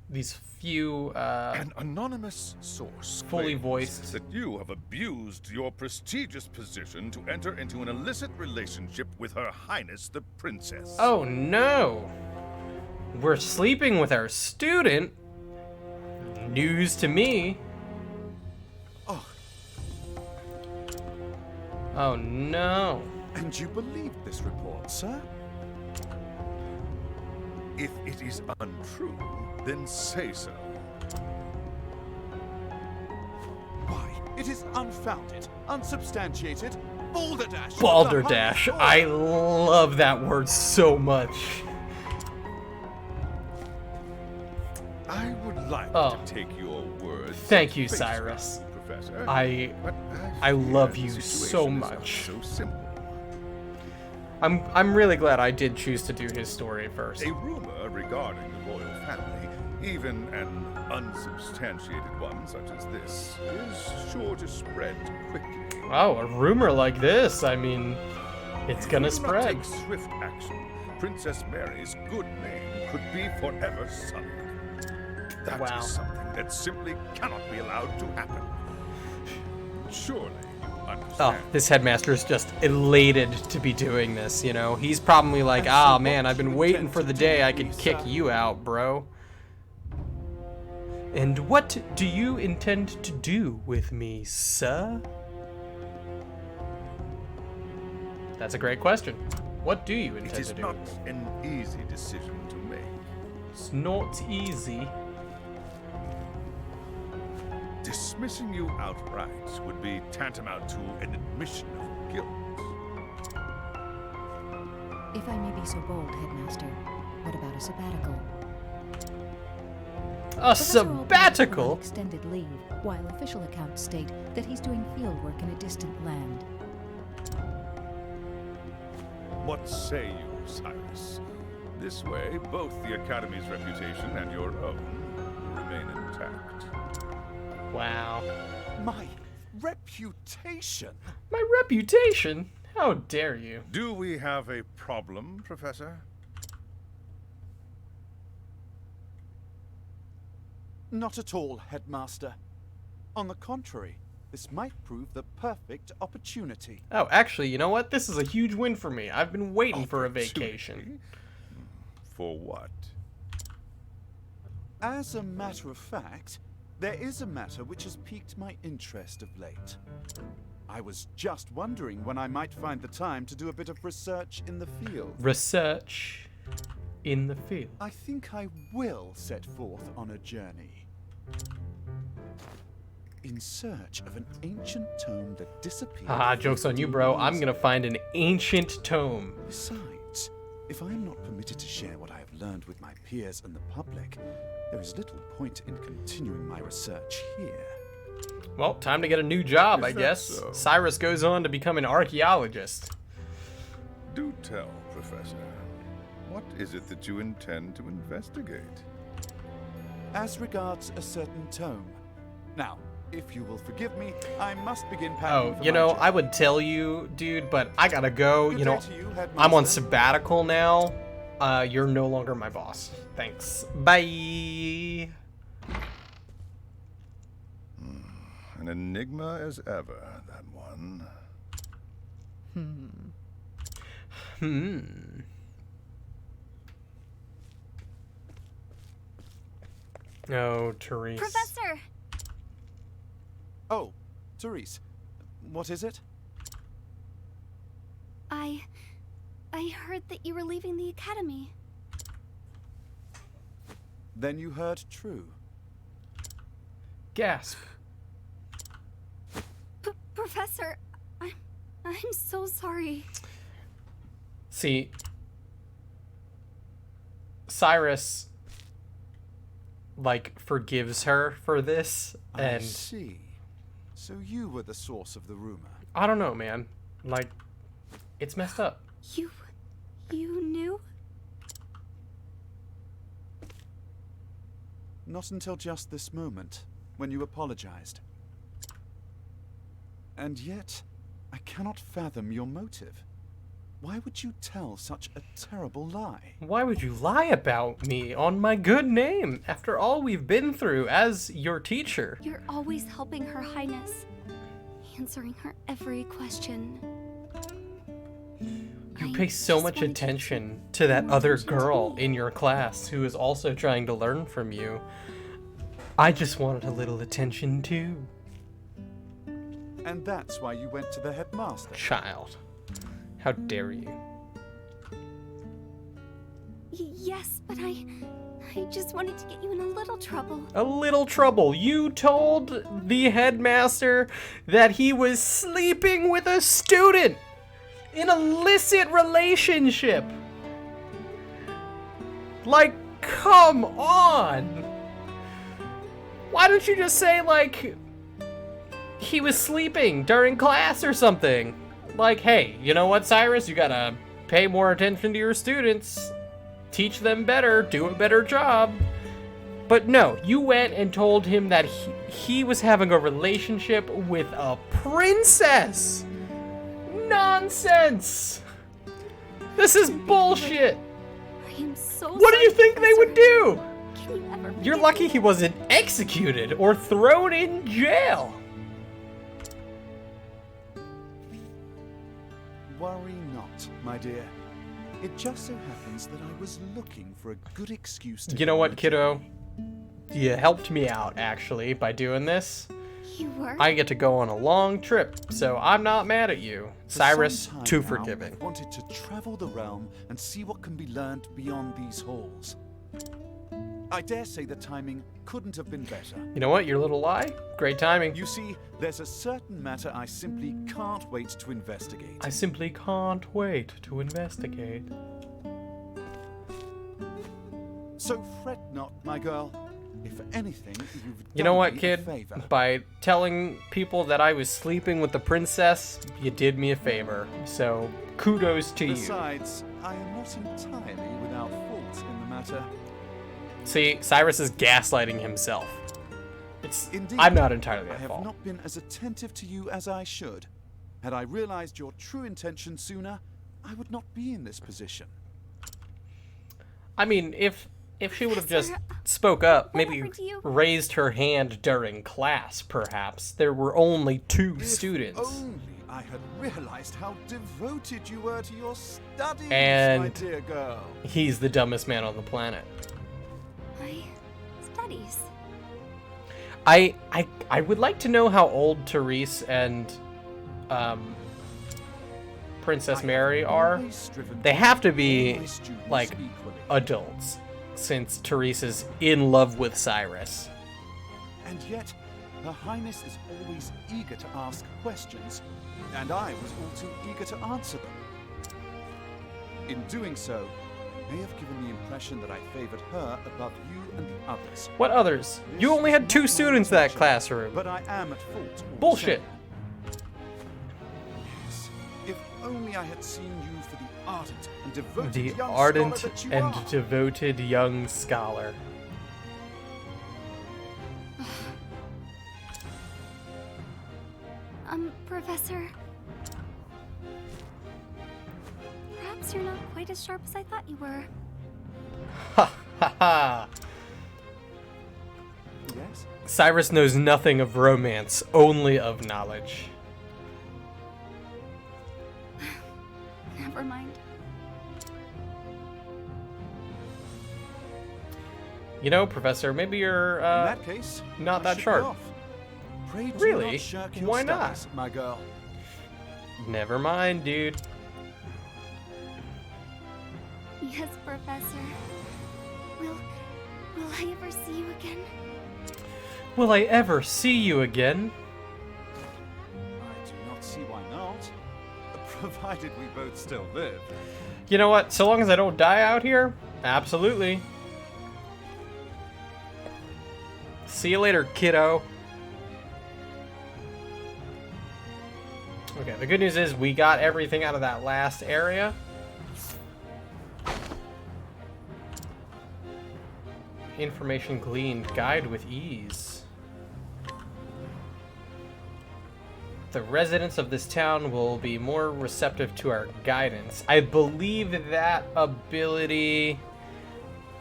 These few, An anonymous source fully claims voiced. that you have abused your prestigious position to enter into an illicit relationship with Her Highness the Princess. Oh, no! We're sleeping with our student? News to me. Oh, Oh, no. and you believe this report, sir? If it is untrue, then say so. Why, it is unfounded, unsubstantiated, balderdash. of the Balderdash. highest I order. love that word so much. I would like Oh. to take your words. Thank at you, face Cyrus. value, Professor. I But I fear love the you so situation is not much. So simple. I'm really glad I did choose to do his story first. A rumor regarding the royal family, even an unsubstantiated one such as this, is sure to spread quickly. Oh, a rumor like this, I mean, it's gonna If we do not spread. take swift action, Princess Mary's good name could be forever sullied. That Wow. is something that simply cannot be allowed to happen. Surely you Oh, understand. this headmaster is just elated to be doing this, you know? He's probably like, And so ah, what man, do I've been you waiting intend for to the do day I with could me, kick sir? you out, bro. And what do you intend to do with me, sir? That's a great question. What do you It intend is to do? not an easy decision to make. It's not easy. Dismissing you outright would be tantamount to an admission of guilt. If I may be so bold, Headmaster, what about a sabbatical? A Professor Octopath went on sabbatical? extended leave, while official accounts state that he's doing field work in a distant land. What say you, Cyrus? This way, both the Academy's reputation and your own remain intact. Wow. My reputation? My reputation? How dare you? Do we have a problem, Professor? Not at all, Headmaster. On the contrary, this might prove the perfect opportunity. Oh, actually, you know what? This is a huge win for me. I've been waiting for a vacation. Opportunity? For what? As a matter of fact, there is a matter which has piqued my interest of late. I was just wondering when I might find the time to do a bit of research in the field. Research in the field. I think I will set forth on a journey. In search of an ancient tome that disappeared. Haha, joke's on you, bro. 15 I'm years gonna find an ancient tome. Besides, if I am not permitted to share what I have learned with my peers and the public, there is little point in continuing my research here. Well, time to get a new job, I Is that guess. so? Cyrus goes on to become an archaeologist. Do tell, Professor. What is it that you intend to investigate? As regards a certain tome. Now, if you will forgive me, I must begin packing Oh, for you my know, journey. I would tell you, dude, but I gotta go. Good You know, day to you, I'm on Headmaster. sabbatical now. You're no longer my boss. Thanks. Bye. An enigma as ever, that one. Oh, Therese. Professor! Oh, Therese, what is it? I heard that you were leaving the academy. Then you heard true. Gasp. Professor, I'm so sorry. See, Cyrus, like, forgives her for this, I and see. So you were the source of the rumor. I don't know, man. Like, it's messed up. You knew? Not until just this moment, when you apologized. And yet, I cannot fathom your motive. Why would you tell such a terrible lie? Why would you lie about me on my good name after all we've been through as your teacher? You're always helping Her Highness, answering her every question. You I pay so just much wanted to attention to that other girl in your class who is also trying to learn from you. I just wanted a little attention too. And that's why you went to the headmaster. Child. How dare you? Yes, but I just wanted to get you in a little trouble. A little trouble. You told the headmaster that he was sleeping with a student in an illicit relationship. Like, come on. Why don't you just say, like, he was sleeping during class or something? Like, hey, you know what, Cyrus? You gotta pay more attention to your students. Teach them better. Do a better job. But no, you went and told him that he was having a relationship with a princess. Nonsense. This is bullshit. I am so What do you think they would do? Can you ever You're forgive lucky me? he wasn't executed or thrown in jail. Worry not, my dear. It just so happens that I was looking for a good excuse to... You know go what, on a kiddo? journey. You helped me out, actually, by doing this. You were? I get to go on a long trip, so I'm not mad at you. For Cyrus, some time too now, forgiving. I've wanted to travel the realm and see what can be learned beyond these halls. I dare say the timing couldn't have been better. You know what, your little lie? Great timing. You see, there's a certain matter I simply can't wait to investigate. I simply can't wait to investigate. So fret not, my girl. If anything, you've You know done what, me a kid? favor. By telling people that I was sleeping with the princess, you did me a favor. So, kudos to you. Besides, I am not entirely without fault in the matter. See, Cyrus is gaslighting himself. Indeed, I'm not entirely I at have fault. not been as attentive to you as I should. Had I realized your true intention sooner, I would not be in this position. I mean, if she would have just spoke up, maybe Whatever, do you- raised her hand during class, perhaps. There were only 2 students. If only I had realized how devoted you were to your studies, my And- dear girl. He's the dumbest man on the planet. My studies. I would like to know how old Therese and Princess I have Mary are. always striven They to have to treat all be my students like equally. adults, since Therese is in love with Cyrus. And yet, Her Highness is always eager to ask questions, and I was all too eager to answer them. In doing so, I may have given the impression that I favored her above you and the others. What others? You This only is had not 2 my students in that intention, classroom. But I am at fault. all the Bullshit. same. Yes, if only I had seen you for the ardent and devoted The young ardent scholar that you and are. devoted young scholar. Professor. Perhaps you're not quite as sharp as I thought you were. Ha ha ha. Yes? Cyrus knows nothing of romance, only of knowledge. Never mind. You know, Professor, maybe you're In that case, not I that should be sharp. off. Pray do Really? not shirk your Why not? studies, my girl. Never mind, dude. Yes, Professor. Will I ever see you again? Will I ever see you again? I do not see why not. Provided we both still live. You know what? So long as I don't die out here, absolutely. See you later, kiddo. Okay, the good news is we got everything out of that last area. Information gleaned. Guide with ease. The residents of this town will be more receptive to our guidance. I believe that ability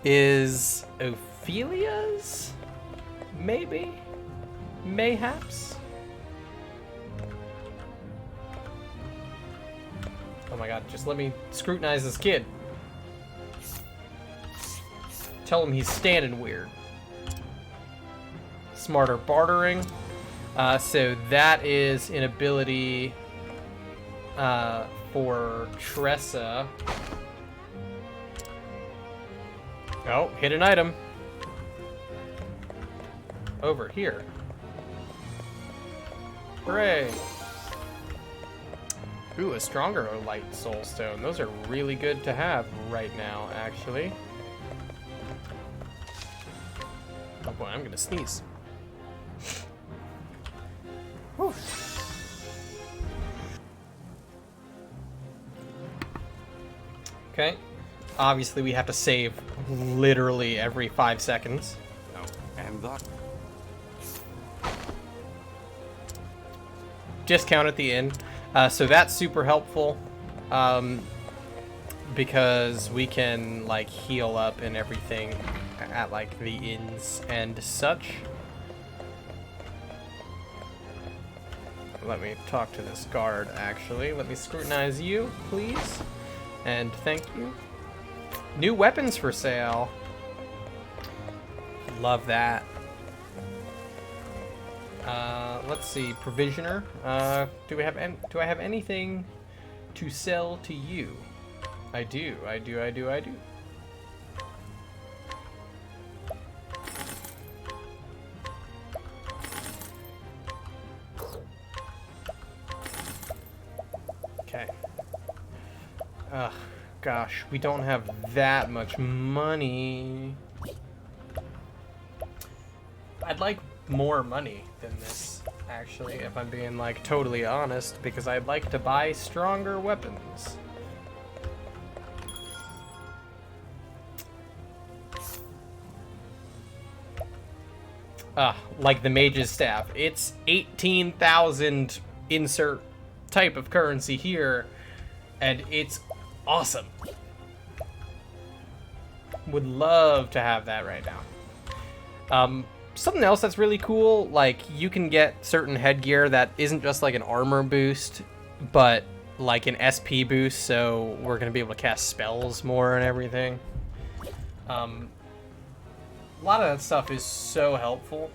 is Ophelia's? Maybe? Mayhaps? Oh my god, just let me scrutinize this kid. Tell him he's standing weird. Smarter bartering. So that is an ability for Tressa. Oh, hit an item. Over here. Hooray. Ooh, a stronger light soul stone. Those are really good to have right now, actually. Oh boy, I'm gonna sneeze. Whew. Okay. Obviously, we have to save literally every 5 seconds. That Discount at the inn. So that's super helpful. Because we can like heal up and everything at like the inns and such. Let me talk to this guard actually. Let me scrutinize you, please. And thank you. New weapons for sale. Love that. Let's see, provisioner. Do I have anything to sell to you? I do. Okay. Ugh, gosh, we don't have that much money. I'd like more money than this, actually, if I'm being, like, totally honest, because I'd like to buy stronger weapons. Like the mage's staff. It's 18,000 insert type of currency here, and it's awesome. Would love to have that right now. Something else that's really cool, like you can get certain headgear that isn't just like an armor boost, but like an SP boost, so we're gonna be able to cast spells more and everything. A lot of that stuff is so helpful.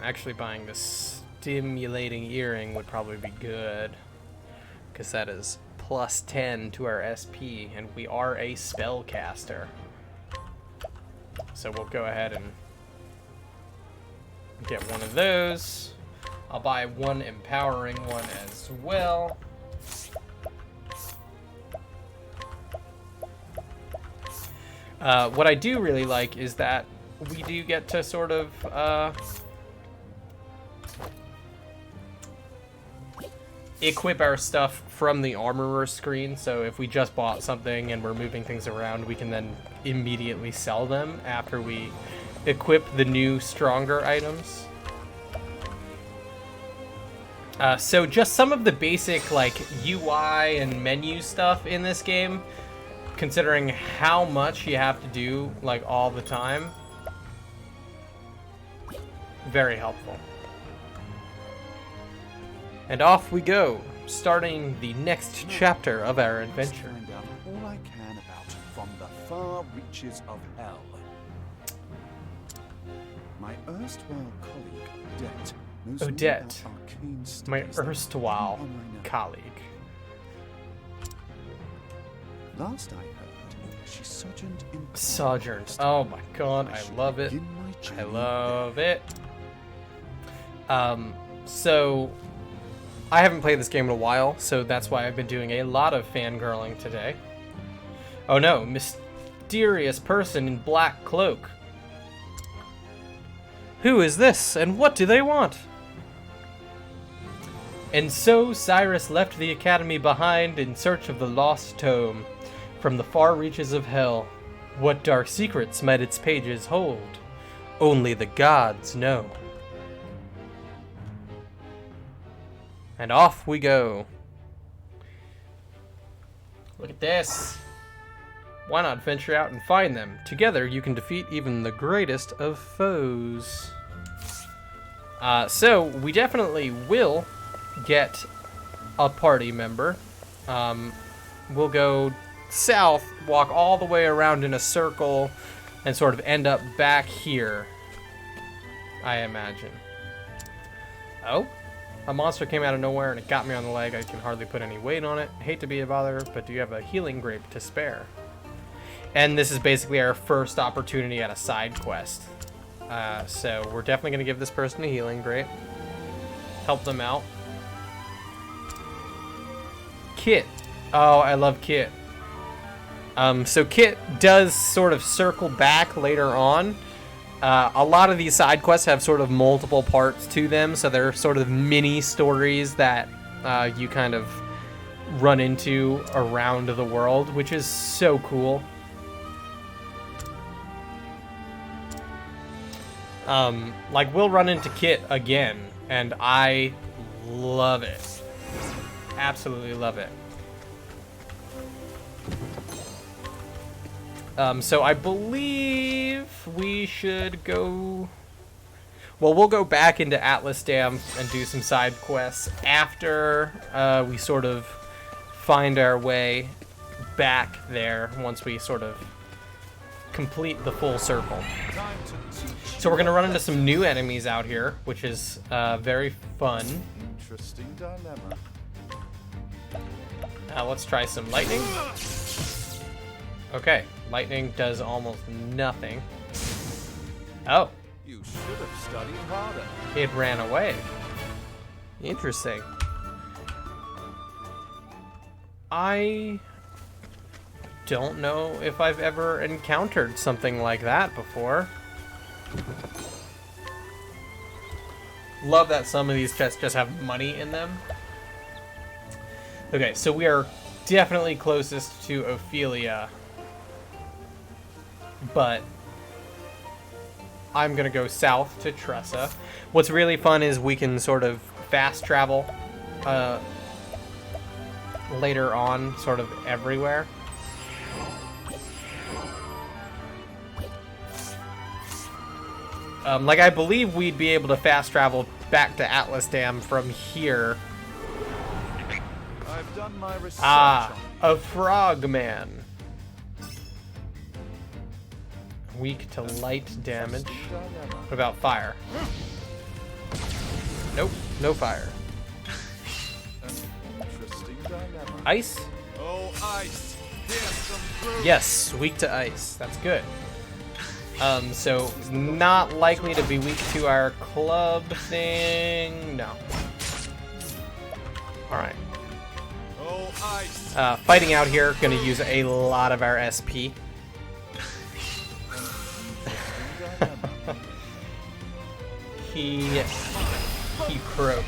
Actually buying this stimulating earring would probably be good, because that is plus 10 to our SP, and we are a spellcaster. So we'll go ahead and get one of those. I'll buy one empowering one as well. What I do really like is that we do get to sort of equip our stuff from the armorer screen. So if we just bought something and we're moving things around, we can then immediately sell them after we equip the new stronger items. So just some of the basic like UI and menu stuff in this game, considering how much you have to do like all the time, very helpful. And off we go, starting the next chapter of our adventure. Find out all I can about from the far reaches of hell. My erstwhile colleague, Odette, knows Odette, more about arcane my studies than erstwhile anyone I know. colleague. Last I heard, she sojourned in Sojourned. Oh my god, I love it. begin my I journey love it. So I haven't played this game in a while, so that's why I've been doing a lot of fangirling today. Oh no, mysterious person in black cloak. Who is this, and what do they want? And so Cyrus left the academy behind in search of the lost tome from the far reaches of hell. What dark secrets might its pages hold? Only the gods know. And off we go. Look at this. Why not venture out and find them? Together you can defeat even the greatest of foes. So we definitely will get a party member. We'll go south, walk all the way around in a circle, and sort of end up back here, I imagine. Oh, a monster came out of nowhere and it got me on the leg. I can hardly put any weight on it. Hate to be a bother, but do you have a healing grape to spare? And this is basically our first opportunity at a side quest. So we're definitely going to give this person a healing grape. Help them out. Kit. Oh, I love Kit. So Kit does sort of circle back later on. A lot of these side quests have sort of multiple parts to them, so they're sort of mini stories that you kind of run into around the world, which is so cool. Like, we'll run into Kit again, and I love it. Absolutely love it. So I believe we should go... Well, we'll go back into Atlas Dam and do some side quests after we sort of find our way back there, once we sort of complete the full circle. So we're going to run into some new enemies out here, which is very fun. Interesting dilemma. Let's try some lightning. Okay, lightning does almost nothing. Oh. You should have studied harder. It ran away. Interesting. I don't know if I've ever encountered something like that before. Love that some of these chests just have money in them. Okay, so we are definitely closest to Ophelia. But I'm gonna go south to Tressa. What's really fun is we can sort of fast travel later on, sort of everywhere. Like, I believe we'd be able to fast travel back to Atlas Dam from here. I've done my research. Ah, a frogman. Weak to light damage. What about fire? Nope, no fire. Interesting dilemma. Ice? Oh, ice. Here's some proof. Yes, weak to ice. That's good. So not likely to be weak to our club thing. No. All right. Oh, ice. Fighting out here, gonna use a lot of our SP. He croaked.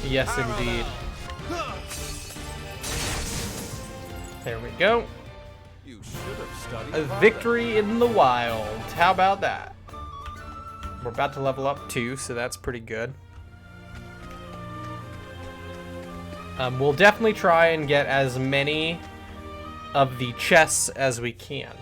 Yes, indeed. There we go. You should have studied A harder. victory in the wild. How about that? We're about to level up too, so that's pretty good. We'll definitely try and get as many of the chests as we can.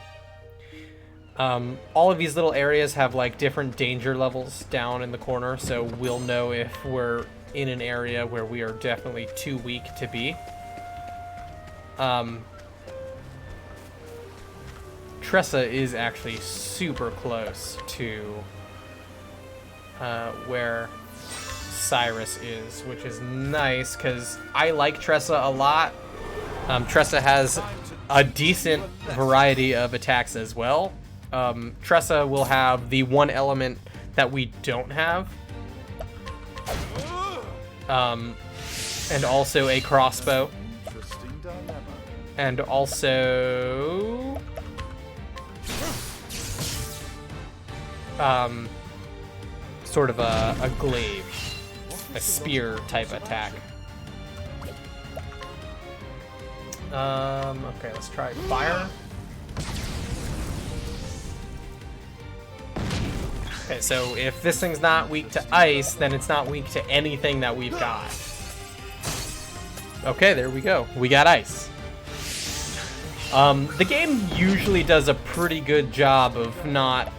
All of these little areas have like different danger levels down in the corner, so we'll know if we're in an area where we are definitely too weak to be. Tressa is actually super close to where Cyrus is, which is nice because I like Tressa a lot. Tressa has a decent variety of attacks as well. Tressa will have the one element that we don't have, and also a crossbow, Interesting dilemma. and also sort of a glaive, a spear type attack. Okay, let's try fire. Okay, so if this thing's not weak to ice, then it's not weak to anything that we've got. Okay, there we go. We got ice. The game usually does a pretty good job of not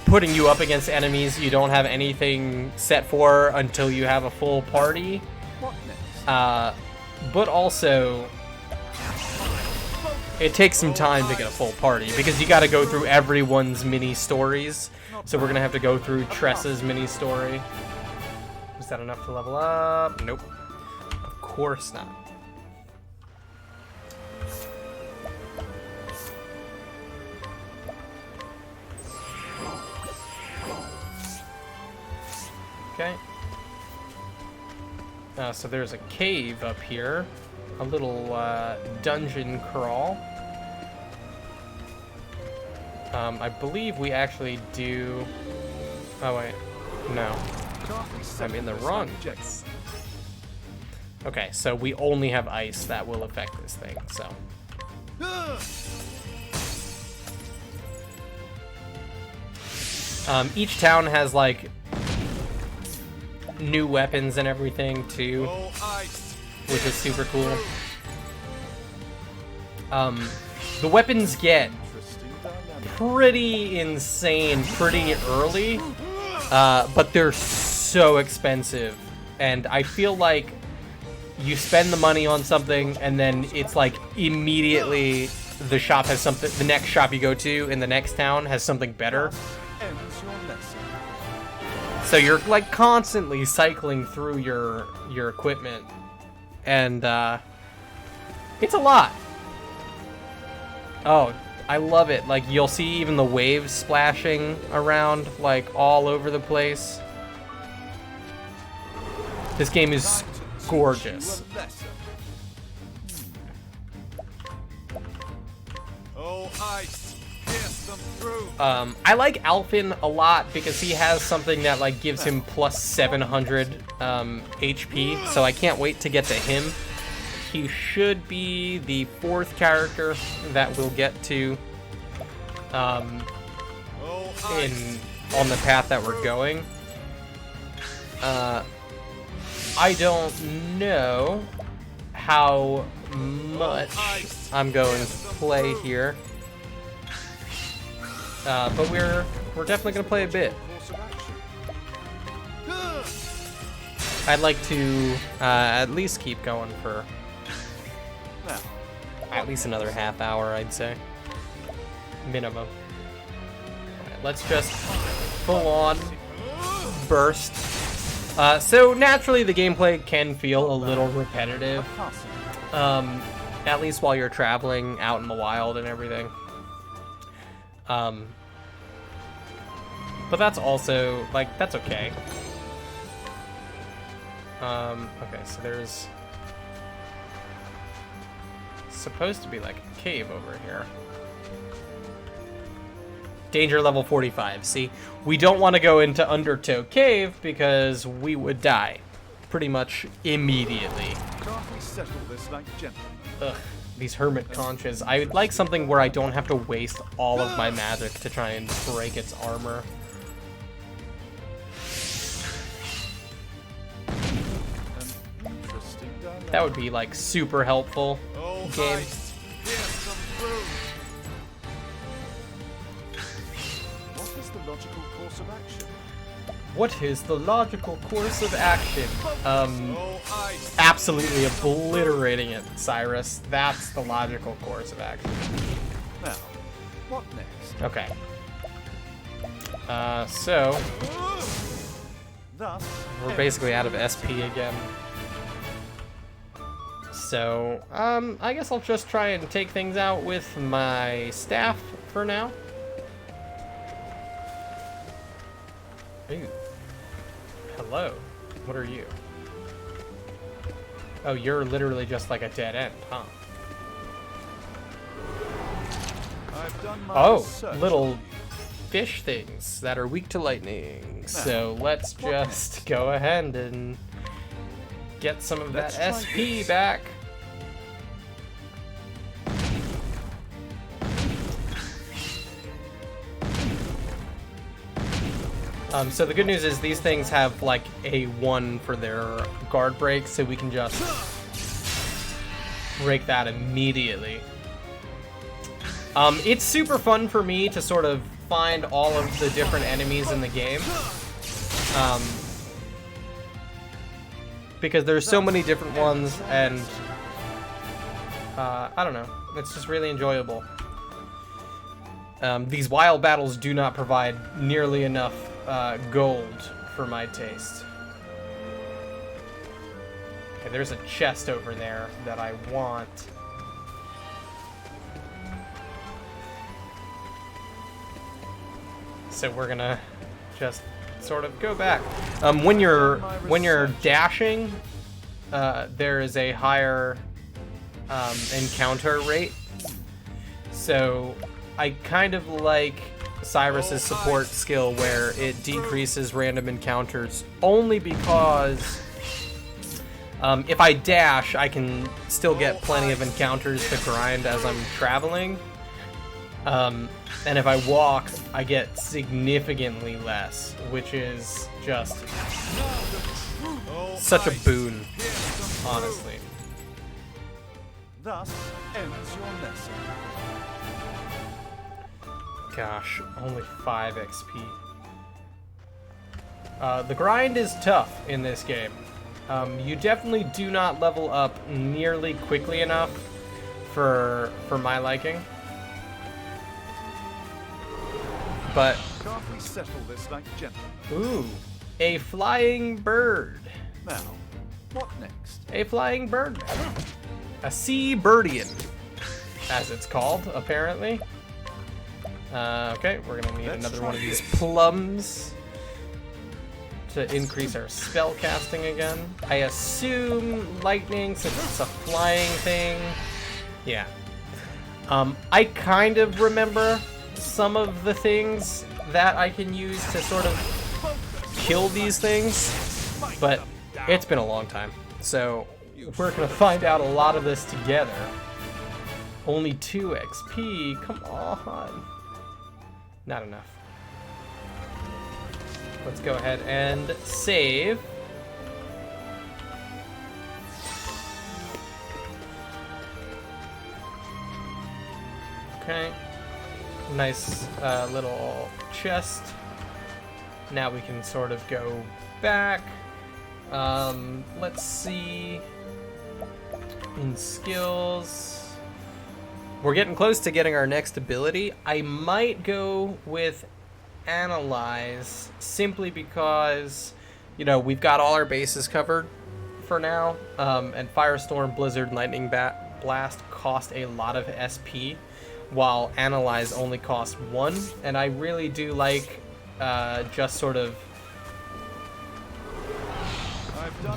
putting you up against enemies you don't have anything set for until you have a full party. What next? But also, it takes some time to get a full party because you got to go through everyone's mini stories. So we're gonna have to go through Tressa's mini story. Is that enough to level up? Nope. Of course not. Okay. So there's a cave up here. A little dungeon crawl. I believe we actually do... Oh, wait. No. I'm in the wrong place. Okay, so we only have ice that will affect this thing, so. Each town has, like, new weapons and everything, too, which is super cool. The weapons get pretty insane pretty early, but they're so expensive, and I feel like you spend the money on something and then it's like immediately the shop has something, the next shop you go to in the next town has something better, so you're like constantly cycling through your equipment, and it's a lot. Oh, I love it. Like, you'll see even the waves splashing around, like, all over the place. This game is gorgeous. I like Alphen a lot because he has something that, like, gives him plus 700 HP, so I can't wait to get to him. He should be the 4th character that we'll get to on the path that we're going. I don't know how much I'm going to play here, but we're definitely going to play a bit. I'd like to at least keep going for at least another half hour, I'd say. Minimum. Alright, let's just full on burst. So naturally the gameplay can feel a little repetitive. At least while you're traveling out in the wild and everything. But that's also, like, that's okay. Okay, so there's supposed to be like a cave over here. Danger level 45. See, we don't want to go into Undertow Cave because we would die pretty much immediately. Can't we settle this like gentlemen? Ugh, these hermit conches. I would like something where I don't have to waste all of my magic to try and break its armor. That would be like super helpful. Game. What is the logical course of action? What is the logical course of action? Absolutely obliterating it, Cyrus. That's the logical course of action. Now, what next? Okay. So Thus, we're basically out of SP again. So, I guess I'll just try and take things out with my staff for now. Ooh. Hello. What are you? Oh, you're literally just like a dead end, huh? I've done my Oh, research. little fish things that are weak to lightning. So let's just go ahead and get some of that Let's try SP this. back. So the good news is these things have like a 1 for their guard break, so we can just break that immediately. It's super fun for me to sort of find all of the different enemies in the game. Because there's so many different ones, and I don't know, it's just really enjoyable. These wild battles do not provide nearly enough gold for my taste. Okay, there's a chest over there that I want. So we're gonna just sort of go back. When you're dashing, there is a higher encounter rate. So I kind of like Cyrus's support skill where it decreases random encounters only because If I dash, I can still get plenty of encounters to grind as I'm traveling. And if I walk, I get significantly less, which is just such a boon, honestly. Thus ends your lesson. Gosh, only 5 XP. The grind is tough in this game. You definitely do not level up nearly quickly enough for my liking. But Can't we settle this like gentlemen? ooh, a flying bird. Now, what next? A flying bird. A sea birdian, as it's called, apparently. Okay, we're gonna need another one of these plums to increase our spell casting again. I assume lightning, since it's a flying thing. Yeah. I kind of remember some of the things that I can use to sort of kill these things, but it's been a long time. So we're gonna find out a lot of this together. Only 2 XP, come on. Not enough. Let's go ahead and save. Okay. Nice little chest. Now we can sort of go back. Let's see. In skills. We're getting close to getting our next ability. I might go with Analyze, simply because, you know, we've got all our bases covered for now. And Firestorm, Blizzard, Lightning Blast cost a lot of SP, while Analyze only cost 1. And I really do like just sort of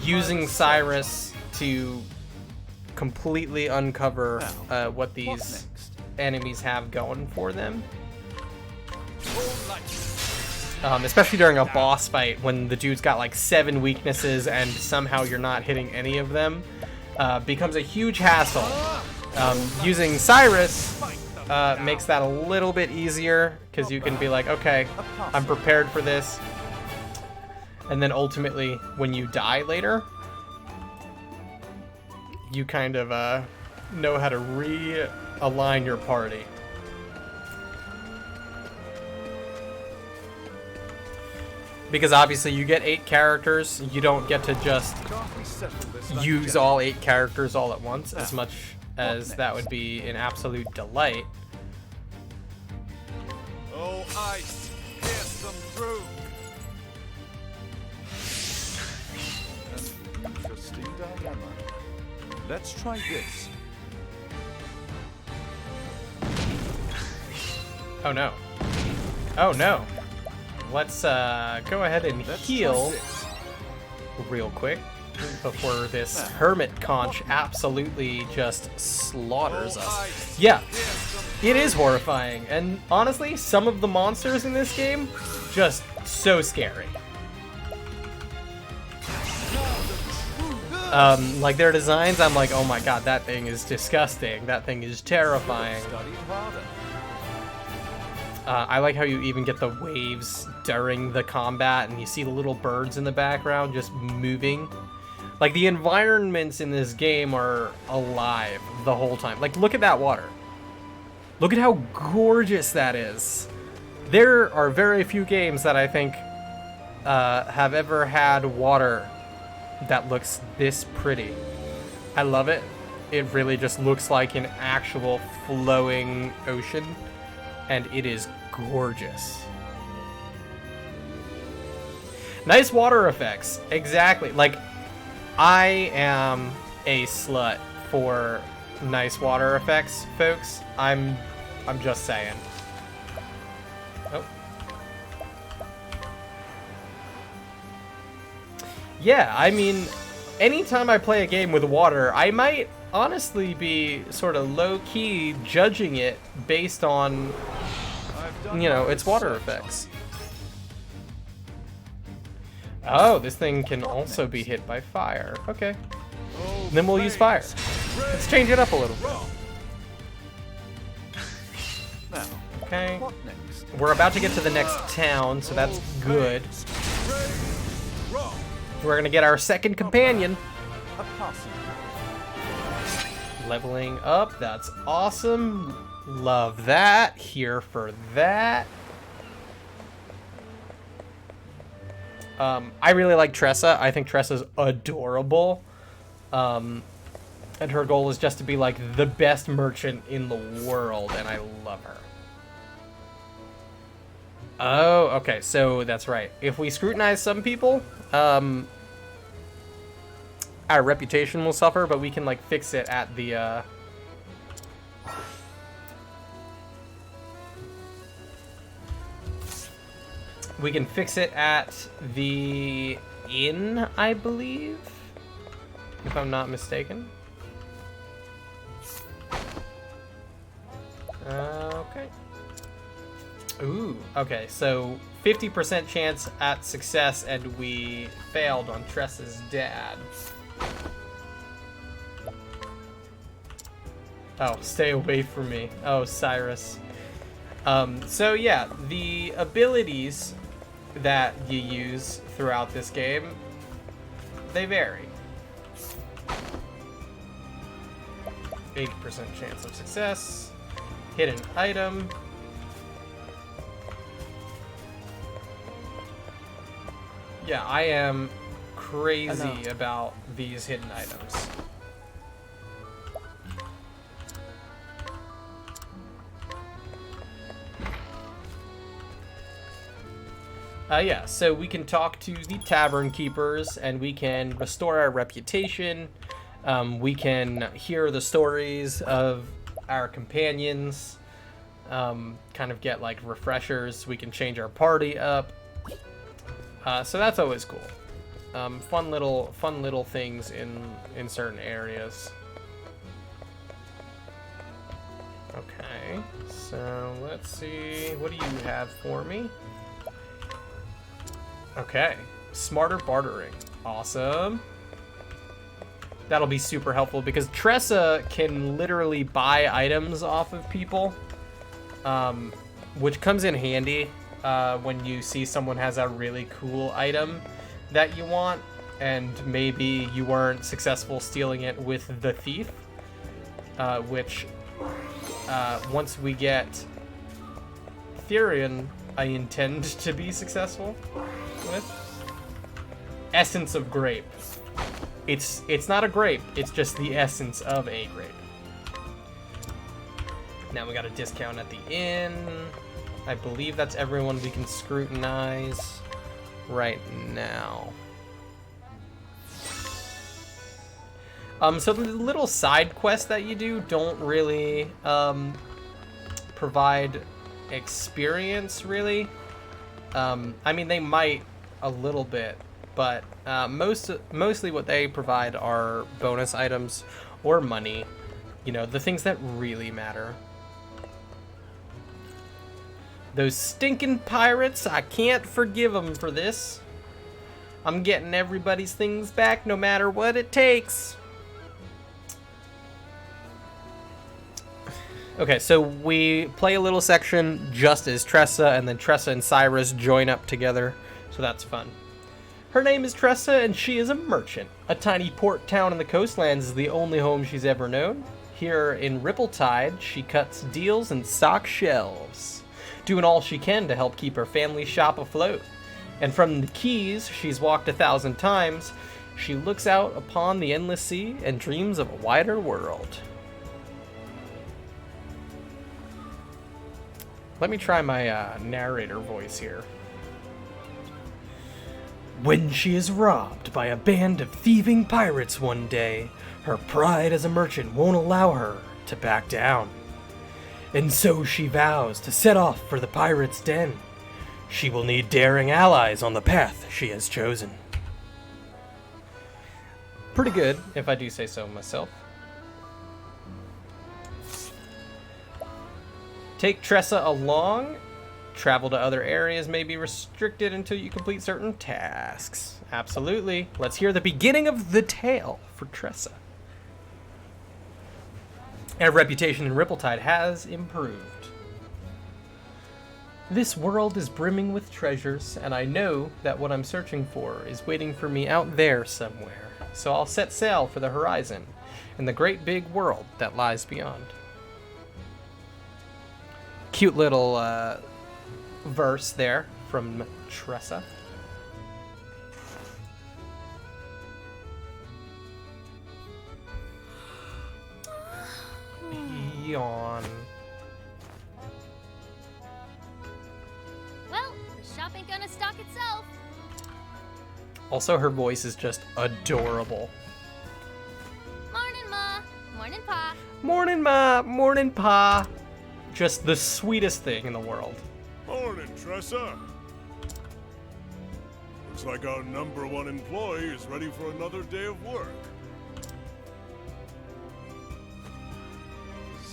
using Cyrus to completely uncover what these enemies have going for them. Especially during a boss fight when the dude's got like 7 weaknesses and somehow you're not hitting any of them, becomes a huge hassle. Using Cyrus makes that a little bit easier, because you can be like, okay, I'm prepared for this. And then ultimately, when you die later, you kind of know how to realign your party. Because obviously you get 8 characters, you don't get to just use all 8 characters all at once, as much as that would be an absolute delight. Oh, ice, pierce them through. An interesting dilemma. Let's try this. Oh no. Oh no. Let's go ahead and heal real quick before this hermit conch absolutely just slaughters us. Yeah, it is horrifying, and honestly, some of the monsters in this game, just so scary. Like their designs, I'm like, oh my god, that thing is disgusting. That thing is terrifying. I like how you even get the waves during the combat, and you see the little birds in the background just moving. Like, the environments in this game are alive the whole time. Like, look at that water. Look at how gorgeous that is. There are very few games that I think have ever had water that looks this pretty. I love it. It really just looks like an actual flowing ocean. And it is gorgeous. Nice water effects. Exactly. Like, I am a slut for nice water effects, folks. I'm just saying. Oh. Yeah, I mean, anytime I play a game with water, I might honestly be sort of low-key judging it based on, you know, its water effects. Oh, this thing can also be hit by fire. Okay. Then we'll use fire. Let's change it up a little bit. Now, Okay. what next? We're about to get to the next town, so that's good. We're gonna get our second companion. A passing. Leveling up, that's awesome. Love that. Here for that. I really like Tressa. I think Tressa's adorable. And her goal is just to be like the best merchant in the world, and I love her. Oh, okay, so that's right. If we scrutinize some people, our reputation will suffer, but we can like fix it at the we can fix it at the inn, I believe, if I'm not mistaken. Okay. Ooh, okay, so 50% chance at success, and we failed on Tressa's dad. Oh, stay away from me. Oh, Cyrus. So yeah, the abilities that you use throughout this game, they vary. 80% chance of success. Hidden item. Yeah, I am crazy about these hidden items. Yeah, so we can talk to the tavern keepers, and we can restore our reputation. We can hear the stories of our companions, kind of get like refreshers. We can change our party up. So that's always cool. Fun little things in certain areas. Okay, so let's see. What do you have for me? Okay, smarter bartering. Awesome. That'll be super helpful because Tressa can literally buy items off of people, which comes in handy when you see someone has a really cool item that you want, and maybe you weren't successful stealing it with the thief, which once we get Therion, I intend to be successful with. Essence of grape. It's not a grape, it's just the essence of a grape. Now we got a discount at the inn. I believe that's everyone we can scrutinize right now. So the little side quests that you do don't really provide experience, really. I mean, they might a little bit, but mostly what they provide are bonus items or money. You know, the things that really matter. Those stinking pirates, I can't forgive them for this. I'm getting everybody's things back no matter what it takes. Okay, so we play a little section just as Tressa, and then Tressa and Cyrus join up together, so that's fun. Her name is Tressa, and she is a merchant. A tiny port town in the coastlands is the only home she's ever known. Here in Rippletide, she cuts deals and stocks shelves, doing all she can to help keep her family shop afloat. And from the quays she's walked 1,000 times, she looks out upon the endless sea and dreams of a wider world. Let me try my narrator voice here. When she is robbed by a band of thieving pirates one day, her pride as a merchant won't allow her to back down. And so she vows to set off for the pirates' den. She will need daring allies on the path she has chosen. Pretty good, if I do say so myself. Take Tressa along. Travel to other areas may be restricted until you complete certain tasks. Absolutely. Let's hear the beginning of the tale for Tressa. Our reputation in Rippletide has improved. This world is brimming with treasures, and I know that what I'm searching for is waiting for me out there somewhere. So I'll set sail for the horizon and the great big world that lies beyond. Cute little verse there from Tressa. Yawn. Well, the shop ain't gonna stock itself. Also, her voice is just adorable. Morning, Ma. Morning, Pa. Morning, Ma. Morning, Pa. Just the sweetest thing in the world. Morning, Tressa. Looks like our #1 employee is ready for another day of work.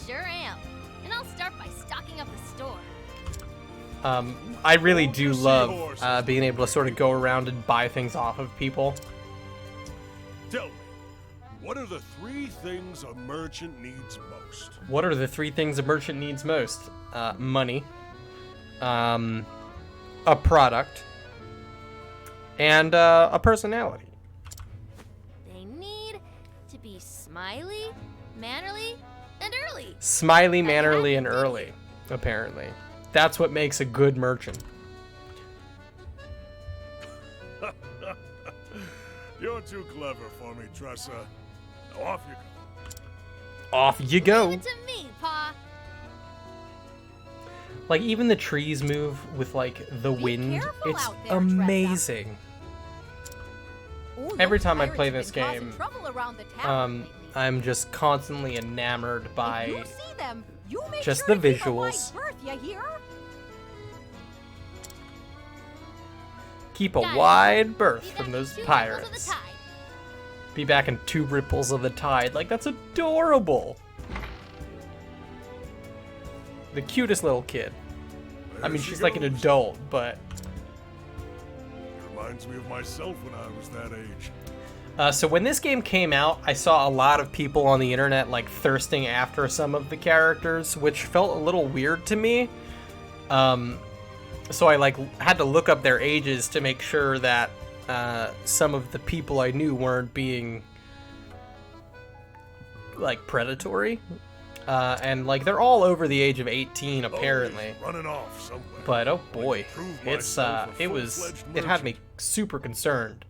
Sure am. And I'll start by stocking up the store. I really do love being able to sort of go around and buy things off of people. Tell me, what are the 3 things a merchant needs most? What are the 3 things a merchant needs most? Money, a product, and a personality. They need to be smiley, mannerly, and early. Smiley, mannerly, and early, apparently. That's what makes a good merchant. You're too clever for me, Tressa. Now off you go. Off you go. Leave it to me, Pa. Like, even the trees move with, like, the wind. careful It's out there, amazing. Ooh, Every those time I pirates play have this been causing game, trouble around the town lately. I'm just constantly enamored If by you see them, you make just sure the to keep a wide visuals. berth, you hear? keep a Guys, wide berth Be back from in those 2 ripples of the pirates. tide. Be back in 2 ripples of the tide. Like, that's adorable. The cutest little kid. I mean, There she she's like an goes. adult, but... Reminds me of myself when I was that age. So when this game came out, I saw a lot of people on the internet, like, thirsting after some of the characters, which felt a little weird to me. So I, like, had to look up their ages to make sure that some of the people I knew weren't being, like, predatory. And, like, they're all over the age of 18, apparently. Always running off somewhere. But, oh boy, Prove it's, myself a it was, full-fledged it had me merchant. super concerned,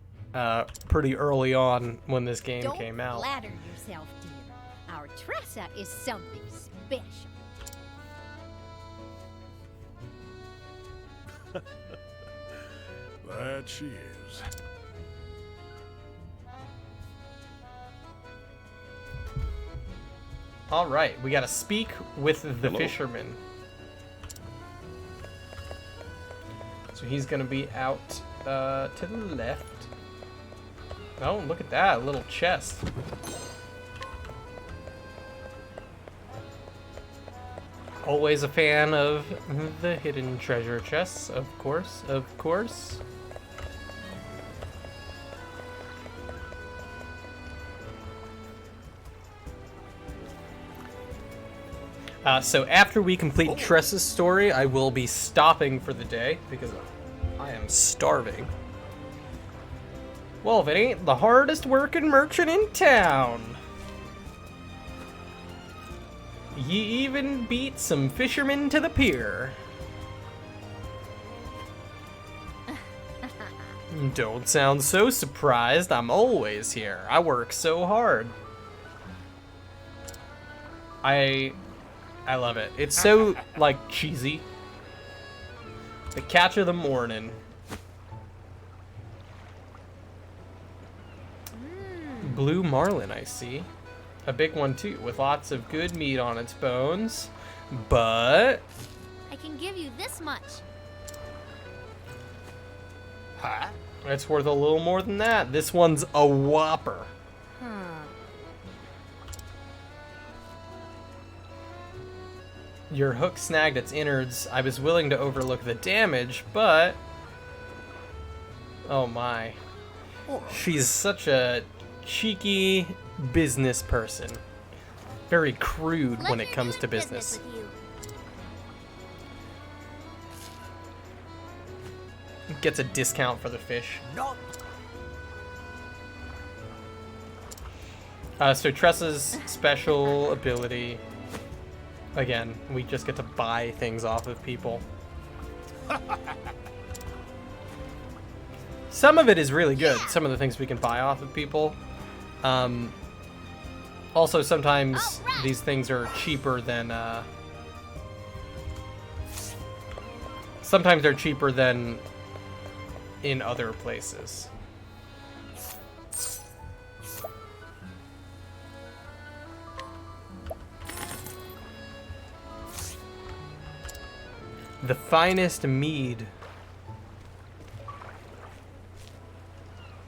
pretty early on when this game Don't came out. flatter yourself, dear. Our Tressa is something special. That she is. All right, we gotta speak with the Hello. fisherman. So he's gonna be out to the left. Oh, look at that, a little chest. Always a fan of the hidden treasure chests, of course, of course. So after we complete Tressa's story, I will be stopping for the day because I am starving. Well, if it ain't the hardest working merchant in town. Ye even beat some fishermen to the pier. Don't sound so surprised. I'm always here. I work so hard. I love it. It's so, like, cheesy. The catch of the morning. Blue marlin, I see. A big one, too, with lots of good meat on its bones. But... I can give you this much. Huh? It's worth a little more than that. This one's a whopper. Your hook snagged its innards. I was willing to overlook the damage, but... Oh my. She's such a cheeky business person. very crude when it Pleasure comes to doing business. with you. Gets a discount for the fish. Not So Tressa's special ability, again, we just get to buy things off of people. Some of it is really good. Some of the things we can buy off of people. Also, sometimes these things are cheaper than. Sometimes they're cheaper than in other places. The finest mead.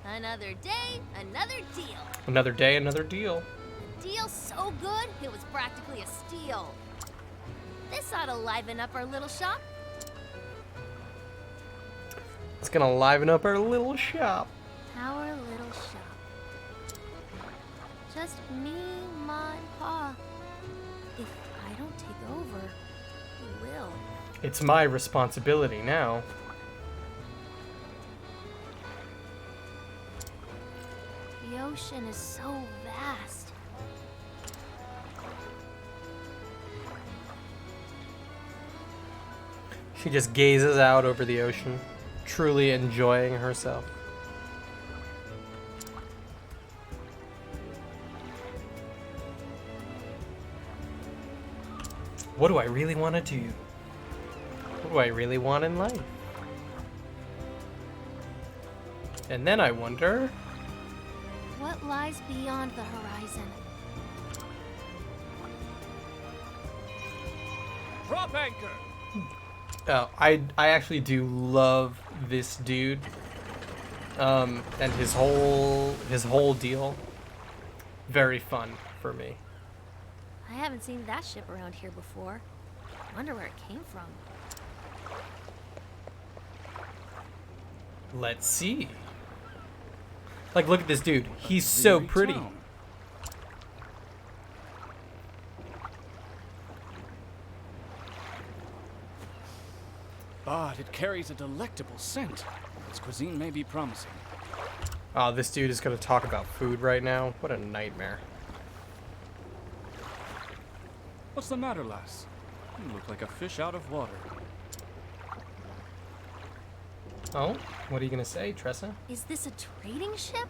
Another day, another deal. Another day, another deal. Deal so good, it was practically a steal. This ought to liven up our little shop. It's gonna liven up our little shop. Our little shop. Just me, Ma, and Pa. If I don't take over, who will? It's my responsibility now. The ocean is so vast. She just gazes out over the ocean, truly enjoying herself. What do I really want to do? What do I really want in life? And then I wonder, What lies beyond the horizon? Drop anchor! oh, I actually do love this dude, and his whole deal. Very fun for me. I haven't seen that ship around here before. Wonder where it came from. Let's see. Like, look at this dude. He's so pretty. But it carries a delectable scent. Its cuisine may be promising. Oh, this dude is gonna talk about food right now. What a nightmare. What's the matter, lass? You look like a fish out of water. Oh, what are you gonna say, Tressa? Is this a trading ship?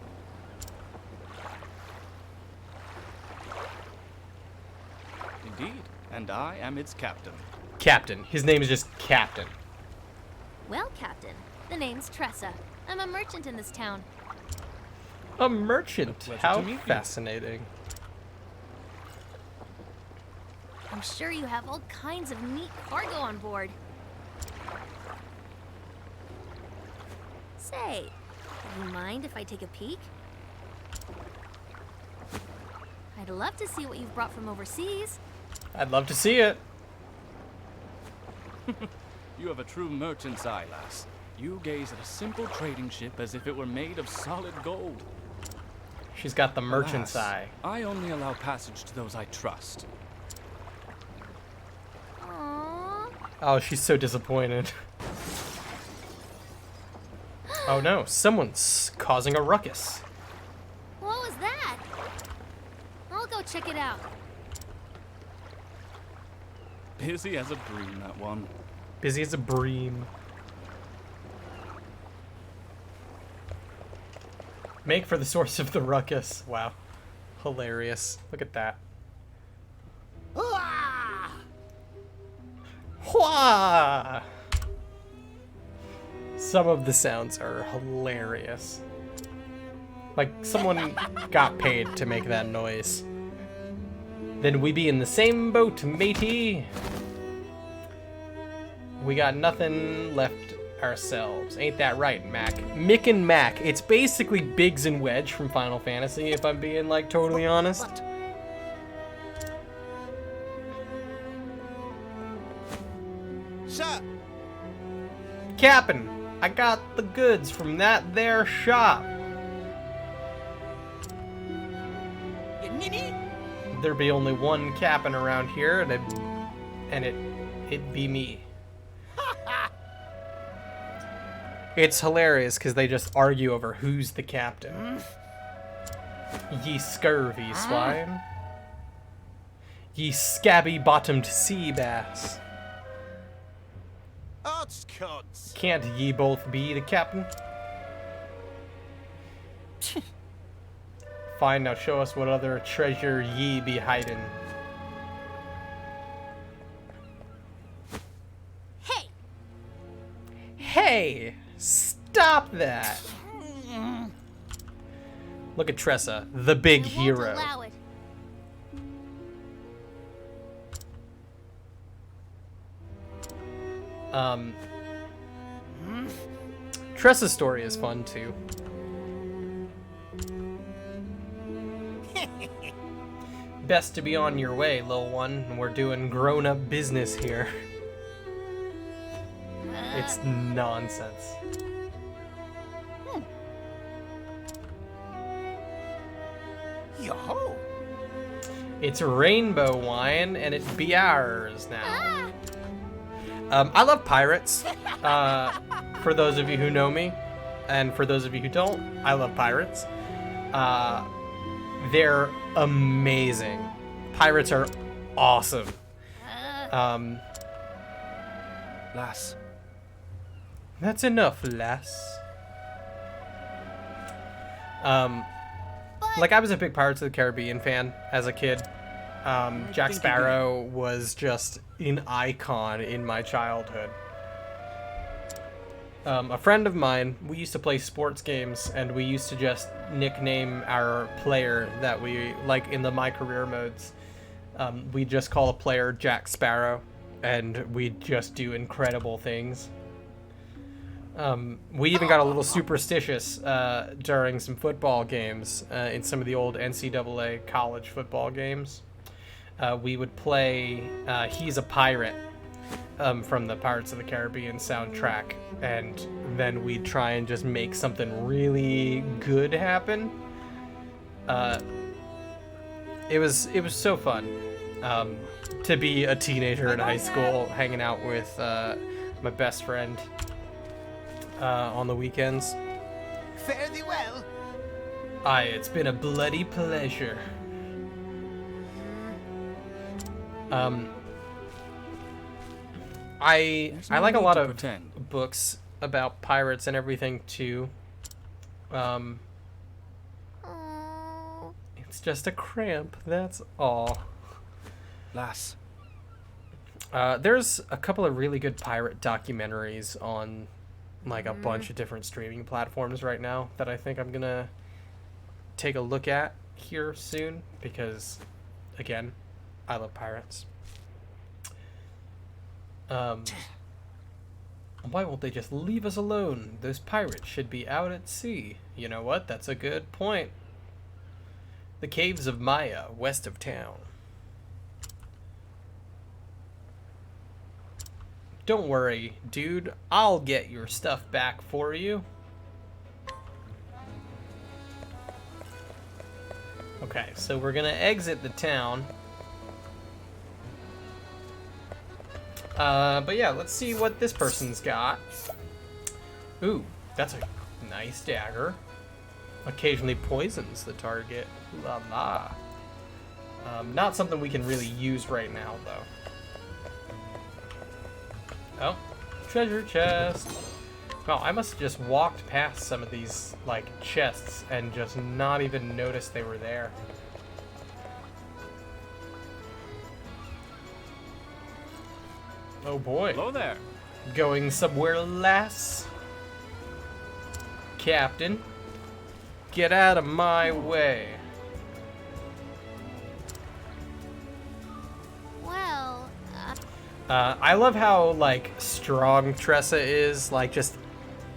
Indeed, and I am its captain. Captain. His name is just Captain. Well, Captain, the name's Tressa. I'm a merchant in this town. A merchant. pleasure How to meet you. fascinating. I'm sure you have all kinds of neat cargo on board. Say, do you mind if I take a peek? I'd love to see what you've brought from overseas. I'd love to see it. You have a true merchant's eye, lass. You gaze at a simple trading ship as if it were made of solid gold. She's got the merchant's Alas, eye. I only allow passage to those I trust. Aww. Oh, she's so disappointed. Oh no, someone's causing a ruckus. What was that? I'll go check it out. Busy as a bream, that one. Busy as a bream. Make for the source of the ruckus. Wow. Hilarious. Look at that. Hua! Some of the sounds are hilarious. Like someone got paid to make that noise. Then we be in the same boat, matey. We got nothing left ourselves. Ain't that right, Mac? Mick and Mac. It's basically Biggs and Wedge from Final Fantasy, if I'm being, like, totally honest. Sir, Cap'n, I got the goods from that there shop. you ninny? there be only one captain around here, and it'd be me. It's hilarious because they just argue over who's the captain. Ye scurvy swine. Ye scabby-bottomed sea bass. Oddscots! Can't ye both be the captain? Fine, now show us what other treasure ye be hiding. Hey! Hey! Stop that! Look at Tressa, the big I won't hero. allow it. Tressa's story is fun too. Best to be on your way, lil one. We're doing grown-up business here. It's nonsense. Yo-ho! It's rainbow wine, and it be ours now. I love pirates. For those of you who know me, and for those of you who don't, I love pirates. They're amazing. Pirates are awesome. Lass, That's enough, lass. Like, I was a big Pirates of the Caribbean fan as a kid. Jack Sparrow was just an icon in my childhood. A friend of mine, we used to play sports games, and we used to just nickname our player that we, like in the My Career modes, we just call a player Jack Sparrow, and we'd just do incredible things. We even got a little superstitious during some football games, in some of the old NCAA college football games. We would play He's a Pirate from the Pirates of the Caribbean soundtrack, and then we'd try and just make something really good happen. It was so fun to be a teenager in high school, hanging out with my best friend on the weekends. Fare thee well. Aye, it's been a bloody pleasure. I no like a need lot to of pretend. books about pirates and everything too. Oh. It's just a cramp, that's all. Lass, There's a couple of really good pirate documentaries on like a bunch of different streaming platforms right now that I think I'm gonna take a look at here soon because, again, I love pirates. Why won't they just leave us alone? Those pirates should be out at sea. You know what? That's a good point. The caves of Maya, west of town. Don't worry, dude. I'll get your stuff back for you. Okay, so we're gonna exit the town. But yeah, let's see what this person's got. Ooh, that's a nice dagger. Occasionally poisons the target. La la. Not something we can really use right now, though. Oh, treasure chest. Well, I must have just walked past some of these, like, chests and just not even noticed they were there. Oh boy. hello there. Going somewhere, lass? Captain, get out of my way. Well, I love how, like, strong Tressa is, like, just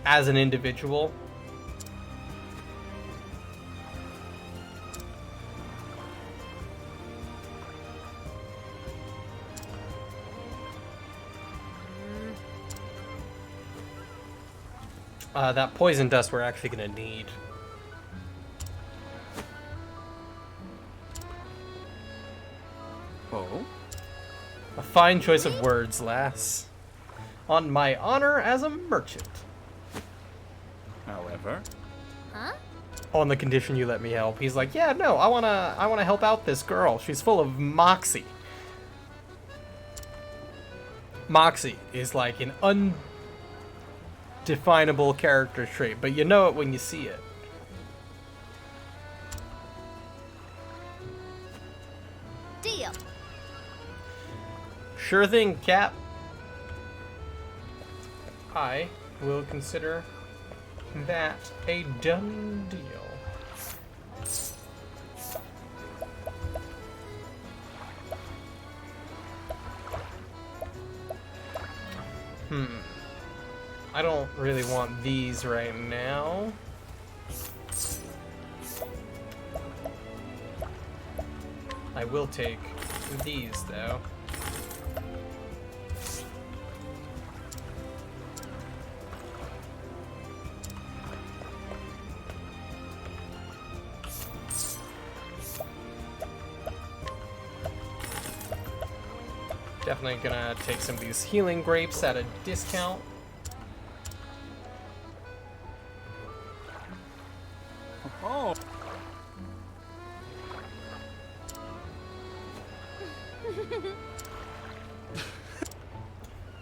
as an individual. That poison dust we're actually gonna need. Oh? A fine choice of words, lass. On my honor as a merchant. However, Huh? On the condition you let me help. He's like, yeah, no, I wanna help out this girl. She's full of moxie. Moxie is like an undefinable character trait, but you know it when you see it. Deal. Sure thing, Cap. I will consider that a done deal. I don't really want these right now. I will take these, though. Definitely gonna take some of these healing grapes at a discount. oh,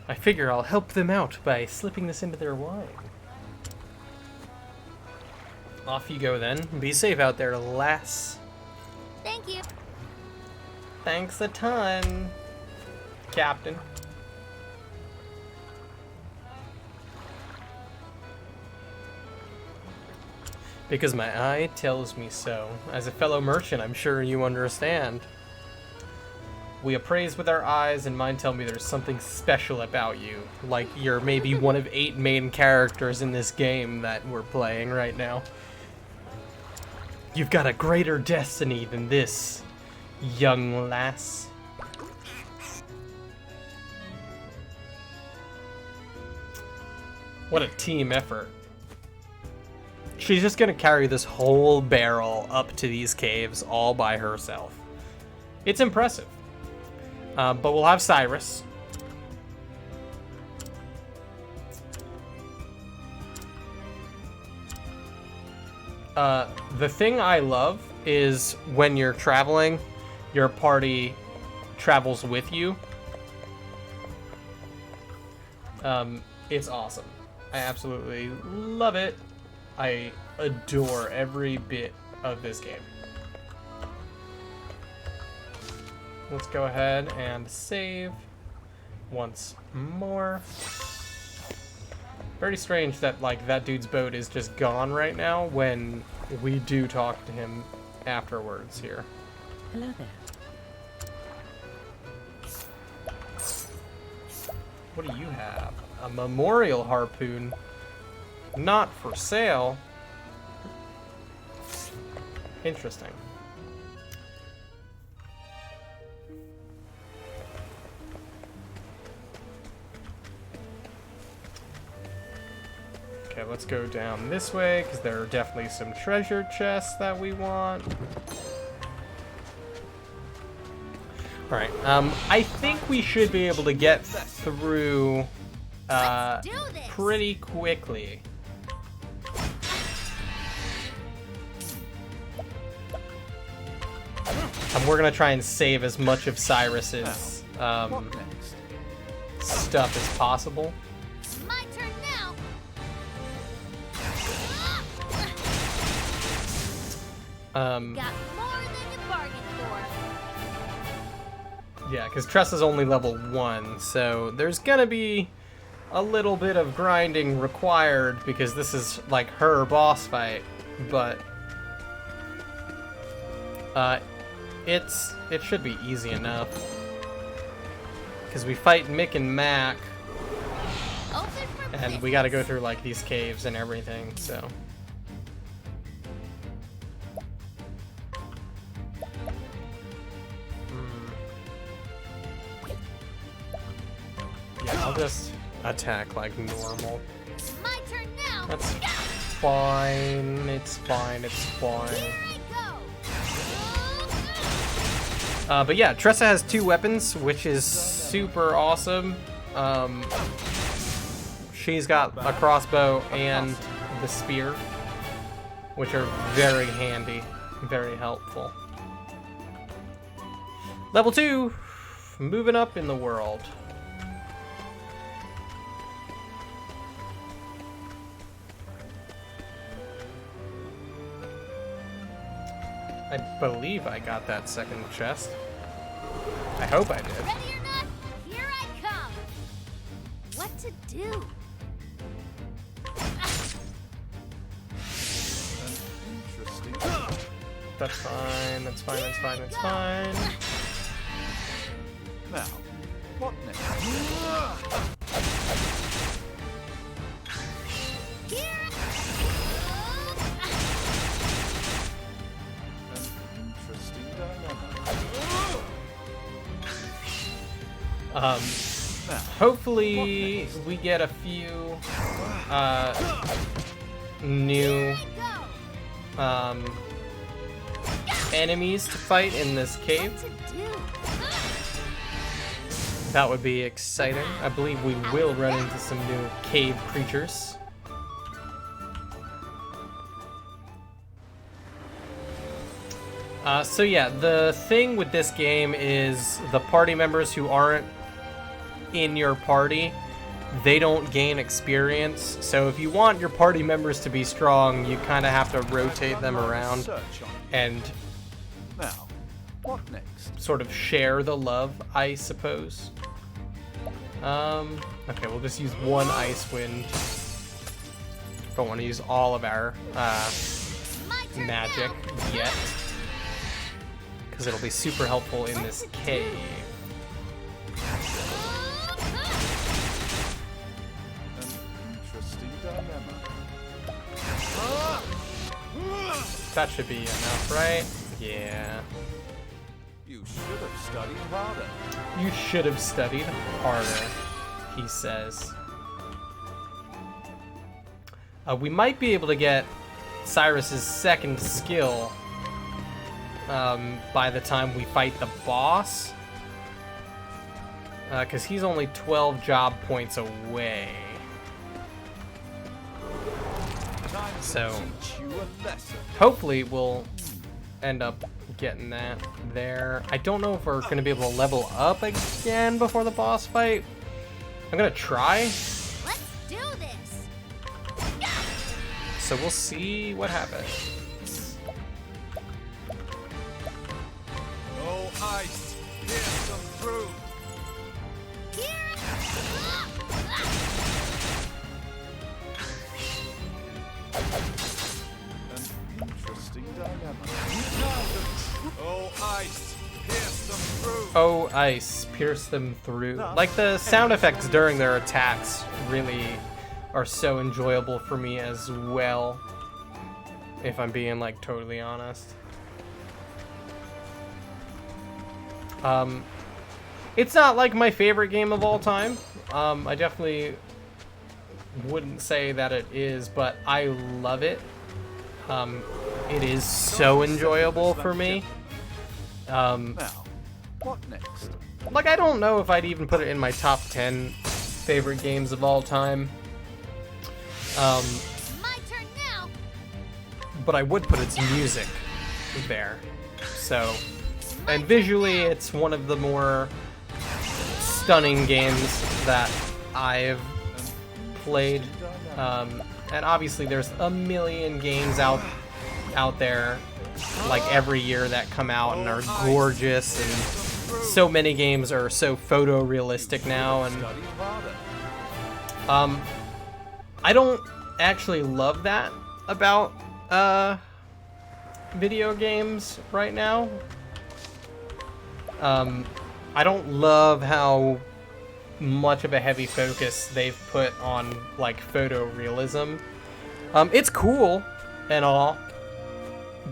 I figure I'll help them out by slipping this into their wine. Off you go then. Be safe out there, lass. Thank you. Thanks a ton, Captain. Because my eye tells me so. As a fellow merchant, I'm sure you understand. We appraise with our eyes, and mine tell me there's something special about you. Like you're maybe one of 8 main characters in this game that we're playing right now. You've got a greater destiny than this, young lass. What a team effort. She's just gonna carry this whole barrel up to these caves all by herself. It's impressive. But we'll have Cyrus. The thing I love is when you're traveling, your party travels with you. It's awesome. I absolutely love it. I adore every bit of this game. Let's go ahead and save once more. Very strange that that dude's boat is just gone right now when we do talk to him afterwards here. Hello there. What do you have? A memorial harpoon. Not for sale. Interesting. Okay, let's go down this way, because there are definitely some treasure chests that we want. Alright, I think we should be able to get through Let's do this. pretty quickly. And we're gonna try and save as much of Cyrus's stuff as possible. My turn now. Got more than you bargained for. Yeah, because Tressa's only level 1, so there's gonna be a little bit of grinding required because this is like her boss fight, but it should be easy enough because we fight Mick and Mac, Open for and we got to go through like these caves and everything. So yeah, I'll just attack like normal. My turn now. That's fine. It's fine. It's fine. Here I go. But yeah, Tressa has 2 weapons, which is super awesome. She's got a crossbow and the spear, which are very handy, very helpful. Level 2, moving up in the world. I believe I got that second chest. I hope I did. Ready or not, here I come. What to do? Interesting. That's fine, that's fine, that's fine, that's fine. Now, what next? Here. An interesting dilemma. Now, Hopefully we get a few new enemies to fight in this cave. What to do? That would be exciting. I believe we will run into some new cave creatures. So yeah, the thing with this game is the party members who aren't in your party, they don't gain experience. So if you want your party members to be strong, you kind of have to rotate them around search on it. and Now, what next? sort of share the love, I suppose. Okay, we'll just use 1 ice wind. Don't want to use all of our My turn magic now. yet, because it'll be super helpful in this cave. An interesting dilemma. That should be enough, right? Yeah. You should have studied harder. You should have studied harder, he says. We might be able to get Cyrus's second skill by the time we fight the boss. Because he's only 12 job points away. Time to So, teach you a lesson. hopefully we'll end up getting that there. I don't know if we're going to be able to level up again before the boss fight. I'm going to try. Let's do this. So we'll see what happens. Oh, ice, pierce them through. Here. An interesting dilemma. Oh, ice, pierce them through. Oh, ice, pierce them through. Like the sound effects during their attacks really are so enjoyable for me as well, if I'm being like totally honest. It's not like my favorite game of all time. I definitely wouldn't say that it is, but I love it. It is so enjoyable for me. Now, what next? Like, I don't know if I'd even put it in my top 10 favorite games of all time. My turn now. But I would put its music there. So, and visually, it's one of the more stunning games that I've played. And obviously, there's a million games out there, like every year, that come out and are gorgeous, and so many games are so photorealistic now. And Study harder. I don't actually love that about video games right now. I don't love how much of a heavy focus they've put on like photorealism. It's cool and all,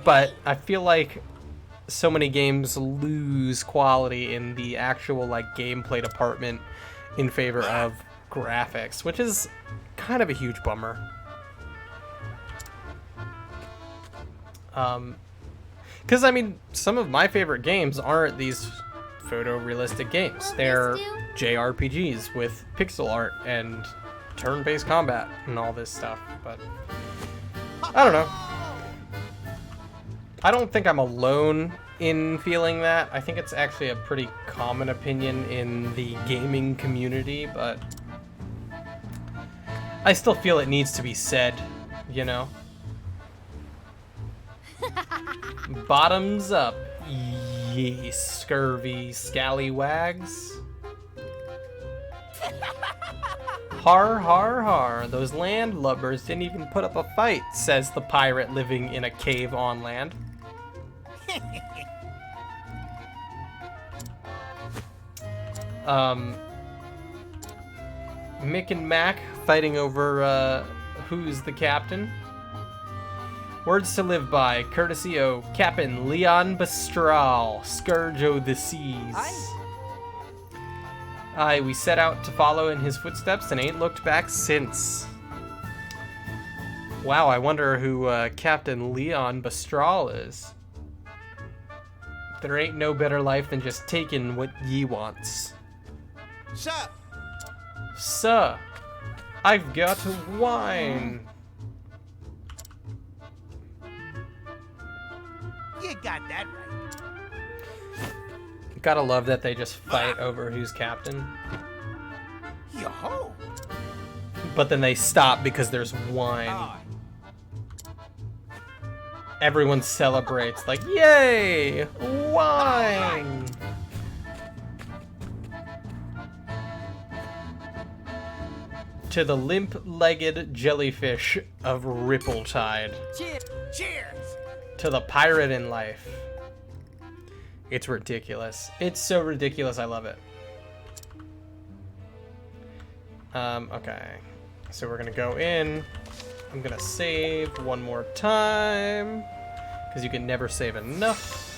but I feel like so many games lose quality in the actual like gameplay department in favor of graphics, which is kind of a huge bummer. Because, I mean, some of my favorite games aren't these photorealistic games. They're JRPGs with pixel art and turn-based combat and all this stuff, but I don't know. I don't think I'm alone in feeling that. I think it's actually a pretty common opinion in the gaming community, but I still feel it needs to be said, you know? Bottoms up, ye scurvy scallywags. Har har har, those landlubbers didn't even put up a fight, says the pirate living in a cave on land. Mick and Mac fighting over who's the captain. Words to live by, courtesy o' Captain Leon Bastral, Scourge o' the Seas. Aye, we set out to follow in his footsteps and ain't looked back since. Wow, I wonder who Captain Leon Bastral is. There ain't no better life than just taking what ye wants. Sir, Sir, I've got wine. you got that right. Gotta love that they just fight over who's captain. Yo-ho! But then they stop because there's wine. Aye. Everyone celebrates, like, yay! Wine! To the limp-legged jellyfish of Rippletide. Cheers! Cheers! To the pirate in life. It's ridiculous. It's so ridiculous, I love it. Okay. So we're gonna go in. I'm gonna save one more time. Because you can never save enough.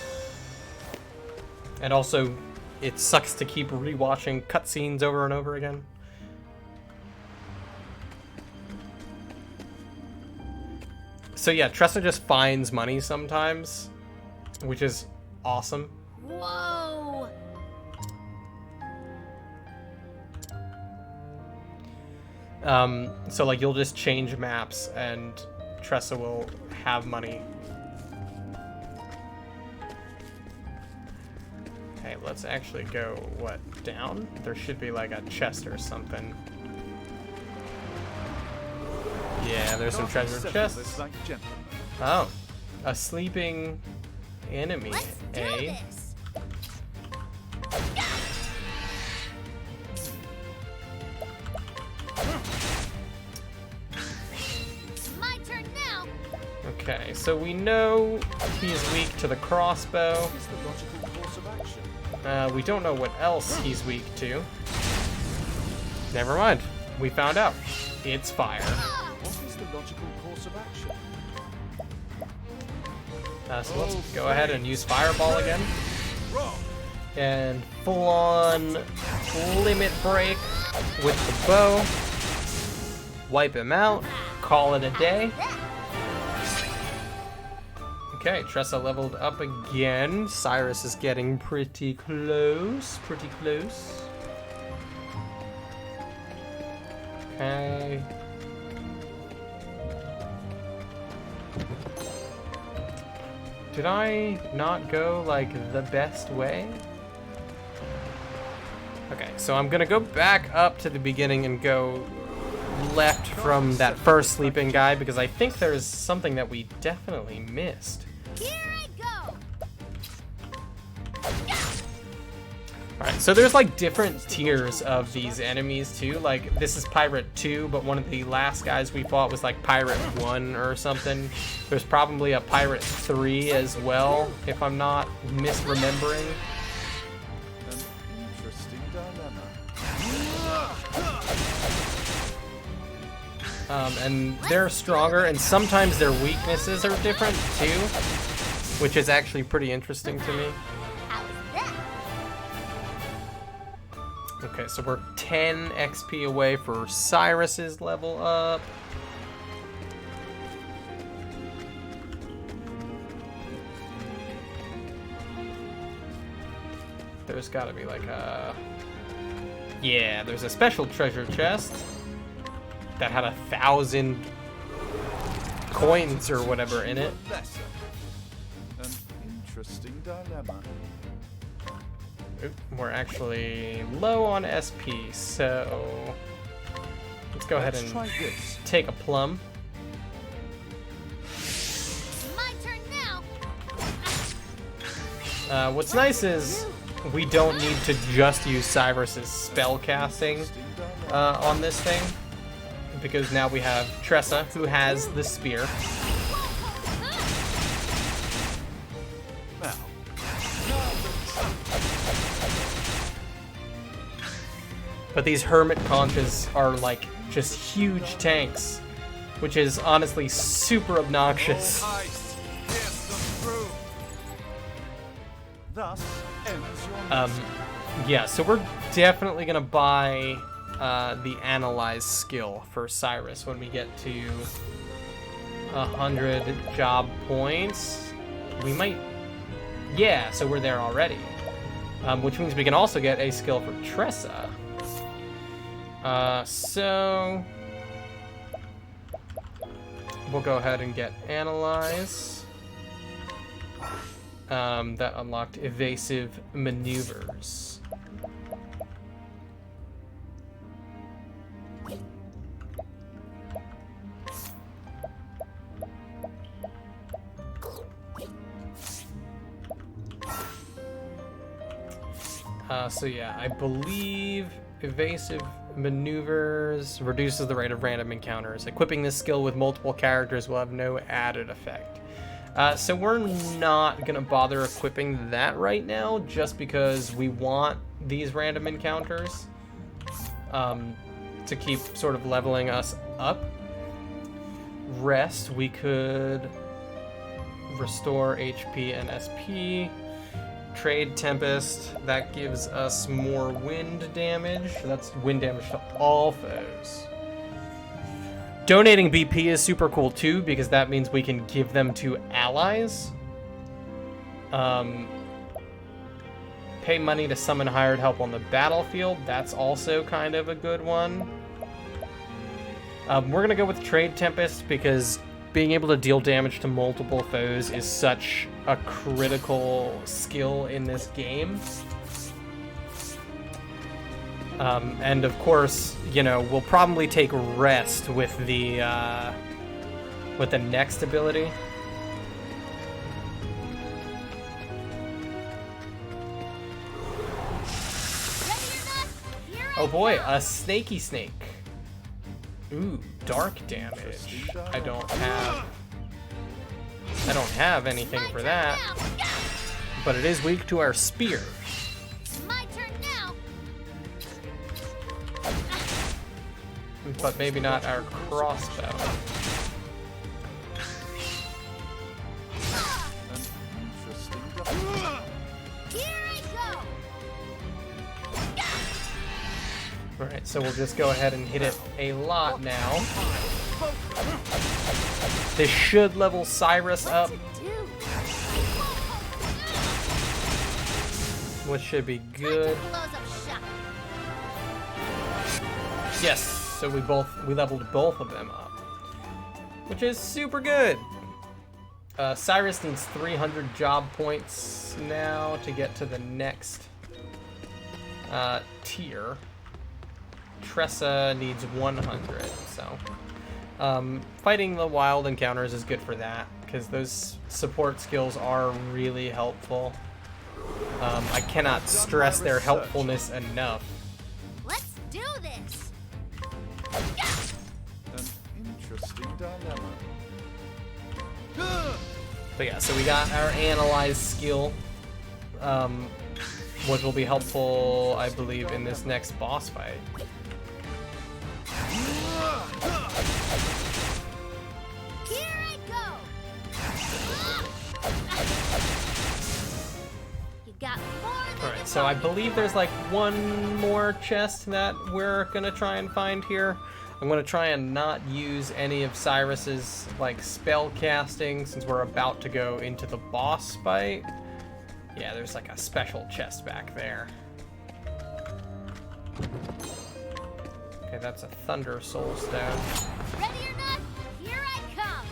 And also, it sucks to keep rewatching cutscenes over and over again. So yeah, Tressa just finds money sometimes, which is awesome. Whoa! So like you'll just change maps and Tressa will have money. Okay, let's actually go, what, down? There should be like a chest or something. Yeah, there's some treasure chests. Oh, a sleeping enemy, Let's do eh? this! My turn now! Okay, so we know he's weak to the crossbow. We don't know what else he's weak to. Never mind. We found out. It's fire. So let's go ahead and use Fireball again. And full-on limit break with the bow. Wipe him out. Call it a day. Okay, Tressa leveled up again. Cyrus is getting pretty close. Pretty close. Okay. Did I not go, like, the best way? Okay, so I'm gonna go back up to the beginning and go left from that first sleeping guy because I think there's something that we definitely missed. Here I go! Alright, so there's like different tiers of these enemies too. Like this is Pirate 2, but one of the last guys we fought was like Pirate 1 or something. There's probably a Pirate 3 as well, if I'm not misremembering. An interesting dilemma. And they're stronger, and sometimes their weaknesses are different too, which is actually pretty interesting to me. How's that? Okay, so we're 10 XP away for Cyrus's level up. there's gotta be like a... Yeah, there's a special treasure chest that had 1,000 coins or whatever in it. Lesser. An interesting dilemma. Oop, we're actually low on SP, so let's go ahead and try this. take a plum. My turn now. What's nice is we don't need to just use Cyrus's spell casting on this thing, because now we have Tressa, who has the spear. But these hermit conches are like just huge tanks, which is honestly super obnoxious. Thus ends your Yeah, so we're definitely gonna buy the Analyze skill for Cyrus when we get to 100 job points. We might, yeah, so we're there already. Which means we can also get a skill for Tressa. So we'll go ahead and get Analyze. That unlocked evasive maneuvers. So yeah, I believe evasive maneuvers reduces the rate of random encounters. Equipping this skill with multiple characters will have no added effect. So we're not gonna bother equipping that right now, just because we want these random encounters to keep sort of leveling us up. Rest, we could restore HP and SP. Trade Tempest, that gives us more wind damage. That's wind damage to all foes. Donating BP is super cool too, because that means we can give them to allies. Pay money to summon hired help on the battlefield. That's also kind of a good one. We're gonna go with Trade Tempest because being able to deal damage to multiple foes is such a critical skill in this game. And of course, you know, we'll probably take rest with the next ability. Oh boy, a snaky snake. Ooh, dark damage. I don't have anything for that. But it is weak to our spear. My turn now. But maybe not our crossbow. Here I go. Alright, so we'll just go ahead and hit it a lot now. This should level Cyrus up, which should be good. Yes, so we leveled both of them up, which is super good. Cyrus needs 300 job points now to get to the next tier. Tressa needs 100, so fighting the wild encounters is good for that, because those support skills are really helpful. I cannot stress their helpfulness enough. Let's do this. An interesting dilemma. But yeah, so we got our Analyze skill, which will be helpful, I believe, in this next boss fight. Here I go. You got more than Alright, so I believe there's like one more chest that we're gonna try and find here. I'm gonna try and not use any of Cyrus's like spell casting since we're about to go into the boss fight. Yeah, there's like a special chest back there. Okay, that's a Thunder Soul Stone. Ready or not, here I come.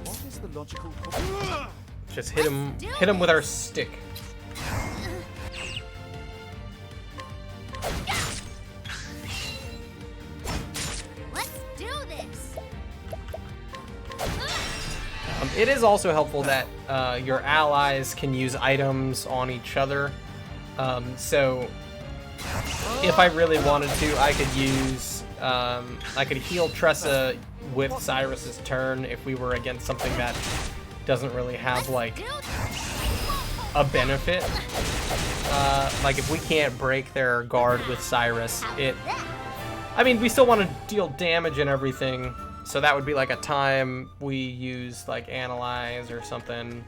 What is the logical Just hit him with our stick. Let's do this. It is also helpful that your allies can use items on each other. So if I really wanted to, I could use, I could heal Tressa with Cyrus's turn if we were against something that doesn't really have like a benefit. Like if we can't break their guard with Cyrus, I mean, we still want to deal damage and everything, so that would be like a time we use like Analyze or something.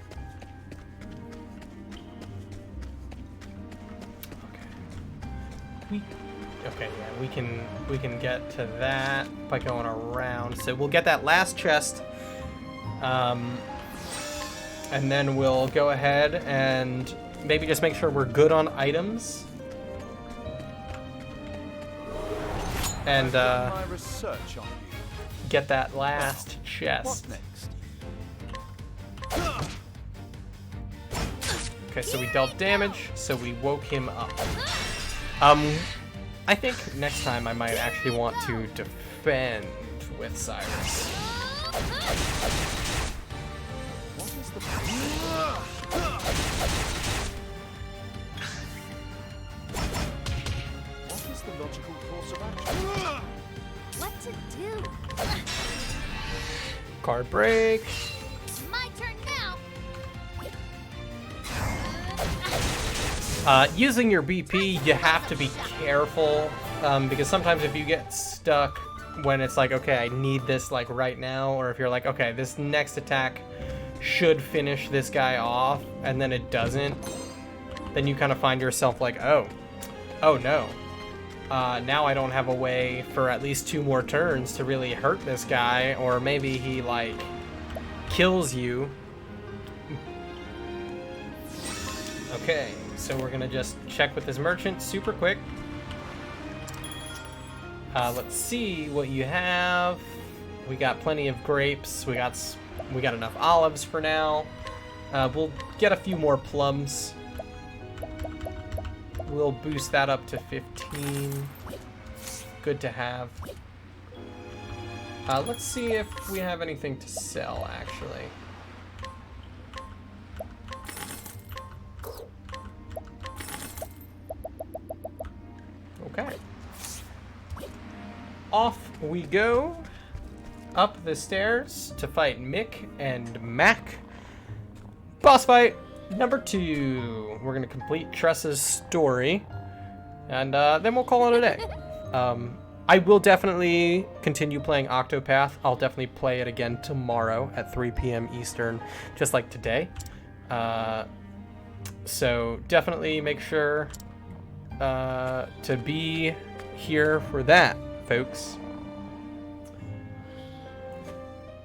Okay, yeah, we can get to that by going around. So we'll get that last chest, and then we'll go ahead and maybe just make sure we're good on items. And my research on you? get that last chest. What next? Okay, so we dealt damage, so we woke him up. I think next time I might actually want to defend with Cyrus. What is the What is the logical course of action? What to do? Card break. My turn now. Using your BP, you have to be careful, because sometimes if you get stuck when it's like, okay, I need this like right now, or if you're like, okay, this next attack should finish this guy off, and then it doesn't, then you kind of find yourself like, oh no. Now I don't have a way for at least 2 more turns to really hurt this guy, or maybe he like kills you. Okay, so we're gonna just check with this merchant super quick. Let's see what you have. We got plenty of grapes. We got enough olives for now. We'll get a few more plums. We'll boost that up to 15. Good to have. Let's see if we have anything to sell, actually. Okay. Off we go. Up the stairs to fight Mick and Mac. Boss fight number 2. We're gonna complete Tressa's story, and then we'll call it a day. I will definitely continue playing Octopath. I'll definitely play it again tomorrow at 3 p.m. Eastern, just like today. So definitely make sure to be here for that, folks.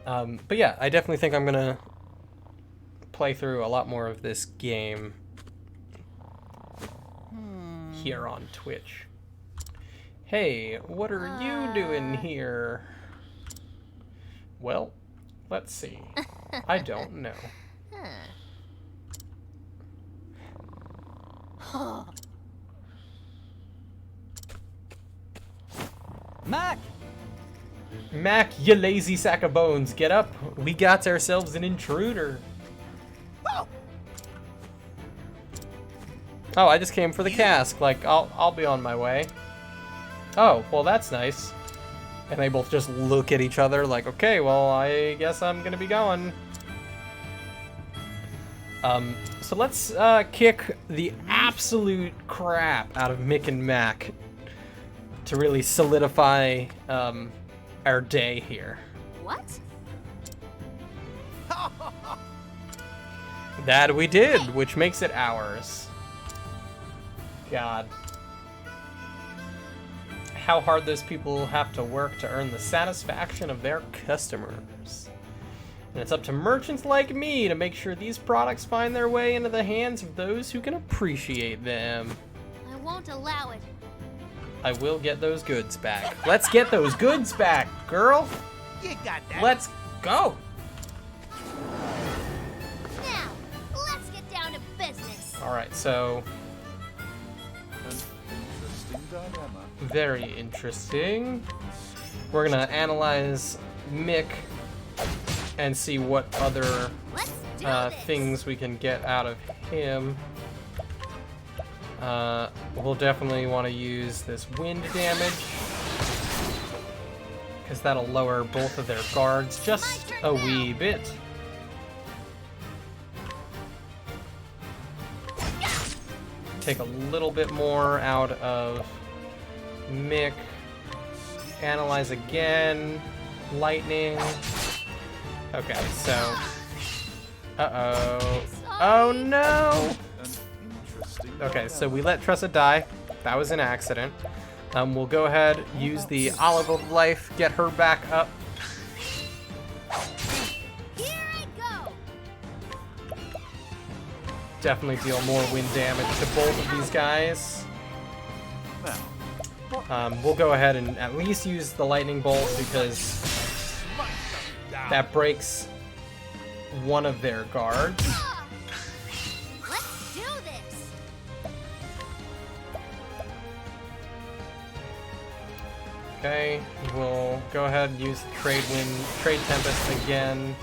But yeah, I definitely think I'm gonna play through a lot more of this game here on Twitch. Hey, what are you doing here? Well, let's see. I don't know. Mac! Mac, you lazy sack of bones, get up. We got ourselves an intruder. Oh, I just came for the cask. Like, I'll be on my way. Oh, well, that's nice. And they both just look at each other like, okay, well, I guess I'm gonna be going. So let's kick the absolute crap out of Mick and Mac to really solidify our day here. What? That we did, which makes it ours. God. How hard those people have to work to earn the satisfaction of their customers. And it's up to merchants like me to make sure these products find their way into the hands of those who can appreciate them. I won't allow it. I will get those goods back. Let's get those goods back, girl. You got that. Let's go. Now, let's get down to business. All right, so An interesting dilemma. very interesting. We're gonna analyze Mick and see what other Let's do this. things we can get out of him. We'll definitely want to use this wind damage, because that'll lower both of their guards just a wee bit. Take a little bit more out of Mick. Analyze again. Lightning. Okay, so... Uh-oh. Oh no! An interesting Okay, so dilemma. we let Tressa die. That was an accident. We'll go ahead, use the Olive of Life, get her back up. Here I go. Definitely deal more wind damage to both of these guys. Now, We'll go ahead and at least use the lightning bolt because that breaks one of their guards. Ah! Let's do this. Okay, we'll go ahead and use the Trade Tempest again.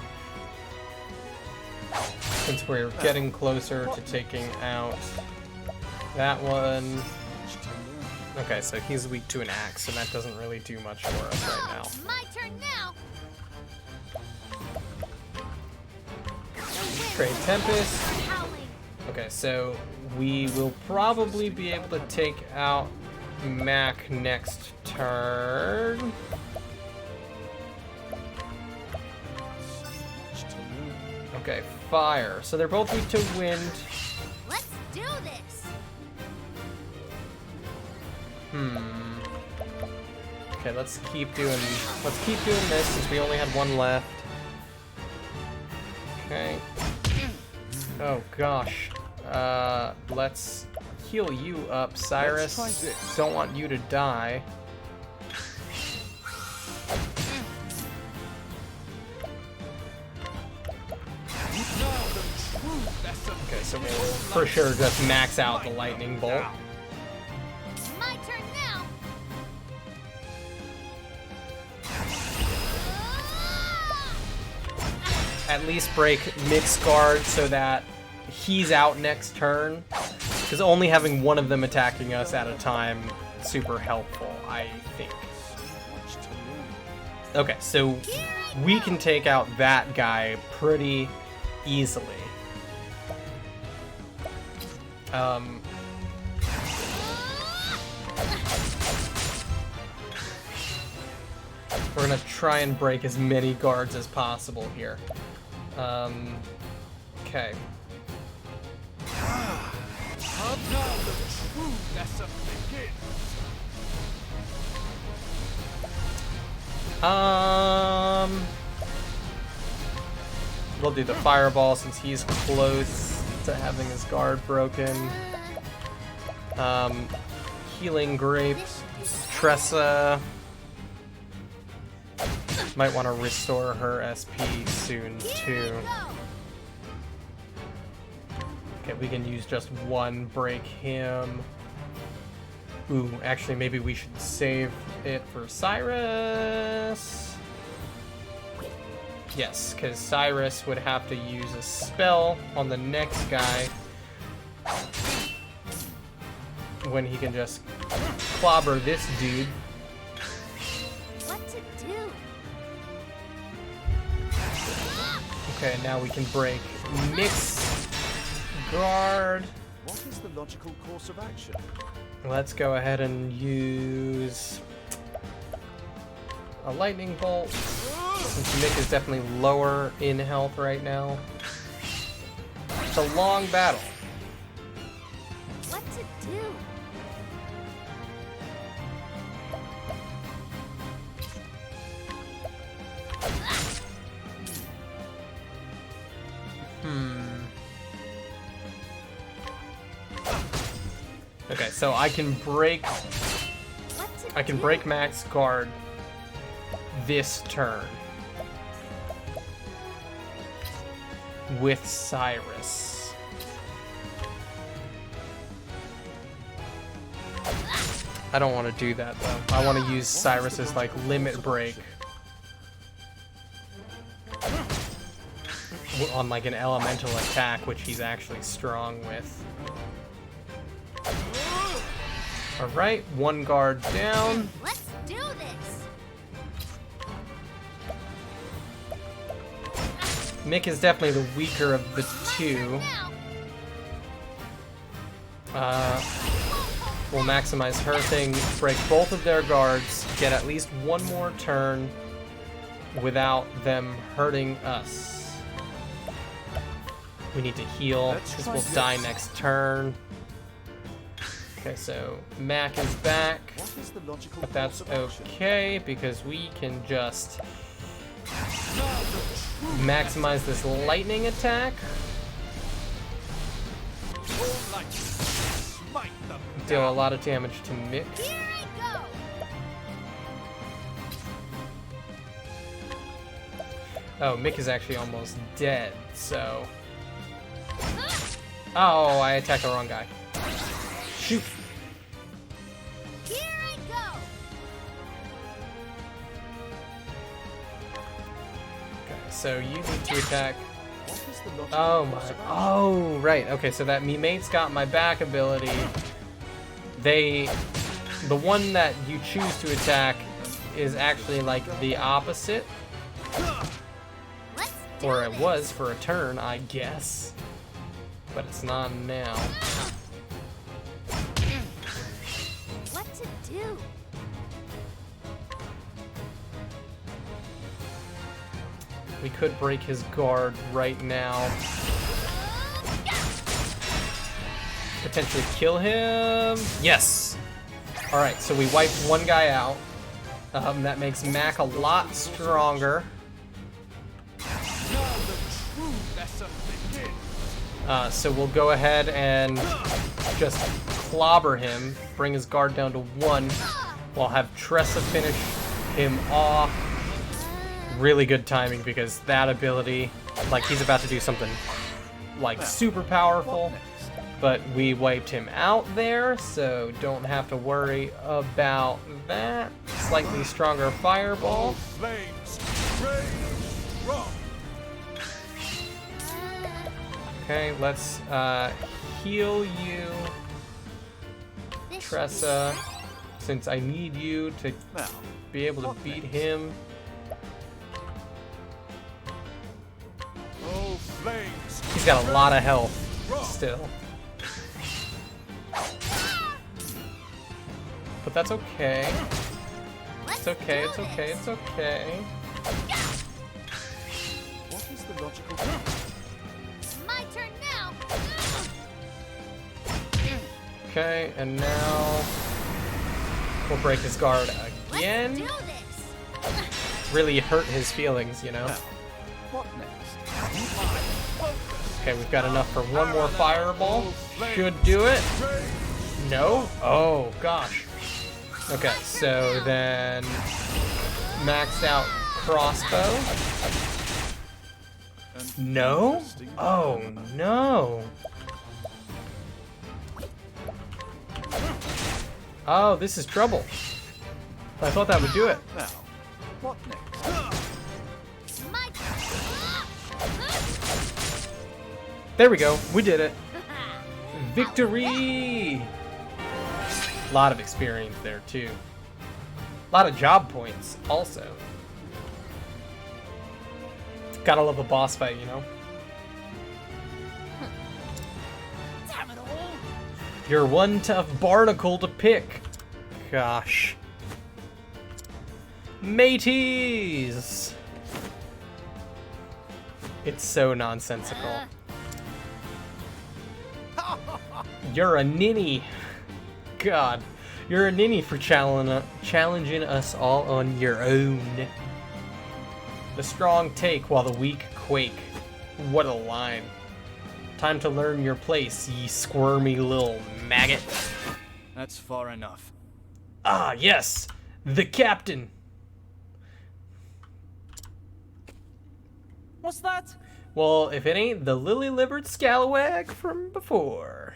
Since we're getting closer to taking out that one. Okay, so he's weak to an axe, and that doesn't really do much for us right now. My turn now. Trade Tempest. Howling. Okay, so we will probably be able to take out Mac next turn. Okay, fire. So they're both weak to wind. Let's do this. Okay, let's keep doing this since we only had one left. Okay. Oh gosh. Let's heal you up, Cyrus. Let's try this. Don't want you to die. Okay, so we'll for sure just max out the lightning bolt. My turn now. At least break Mick's guard so that he's out next turn. Because only having one of them attacking us at a time super helpful, I think. Okay, so we can take out that guy pretty easily. We're gonna try and break as many guards as possible here. Okay. We'll do the fireball since he's close to having his guard broken. Healing grape. Tressa might want to restore her SP soon too. Okay, we can use just one, break him. Ooh, actually maybe we should save it for Cyrus. Yes, because Cyrus would have to use a spell on the next guy when he can just clobber this dude. What to do? Okay, now we can break Nick's guard. What is the logical course of action? Let's go ahead and use a lightning bolt, since Mick is definitely lower in health right now. It's a long battle. What to do? Okay, so I can break Mac's guard this turn with Cyrus. I don't want to do that though. I want to use Cyrus's like limit break on like an elemental attack, which he's actually strong with. Alright, one guard down. Let's do this. Mick is definitely the weaker of the two. We'll maximize her thing, break both of their guards, get at least one more turn without them hurting us. We need to heal because we'll die next turn. Okay, so Mac is back, but that's okay because we can just maximize this lightning attack. Deal a lot of damage to Mick. Here I go. Oh, Mick is actually almost dead, so... Oh, I attacked the wrong guy. Shoot! Here I go. Okay, so you need to attack... Oh my... Oh, right. Okay, so that me mate's got my back ability. The one that you choose to attack is actually like the opposite. Or it was for a turn, I guess. But it's not now. What to do? We could break his guard right now. Potentially kill him. Yes! Alright, so we wiped one guy out. That makes Mac a lot stronger. So we'll go ahead and just clobber him, bring his guard down to 1. We'll have Tressa finish him off. Really good timing because that ability, like he's about to do something like super powerful, but we wiped him out there, so don't have to worry about that. Slightly stronger fireball. Okay, let's heal you, Tressa, since I need you to be able to beat him. He's got a lot of health still. But that's okay. It's okay, it's okay, it's okay. What is the logical... My turn now. Okay, and now we'll break his guard again. Let's do this. Really hurt his feelings, you know? What next? Okay, we've got enough for one more fireball. Should do it. No? Oh, gosh. Okay, so then maxed out crossbow. No? Oh, no. Oh, this is trouble. I thought that would do it. Now, what next? My turn. There we go. We did it. Victory! A lot of experience there, too. A lot of job points, also. Gotta love a boss fight, you know? You're one tough barnacle to pick. Gosh. Mateys! It's so nonsensical. You're a ninny. God. You're a ninny for challenging us all on your own. The strong take while the weak quake. What a line. Time to learn your place, ye squirmy little maggot. That's far enough. Ah, yes! The captain! What's that? Well, if it ain't the lily-livered scalawag from before.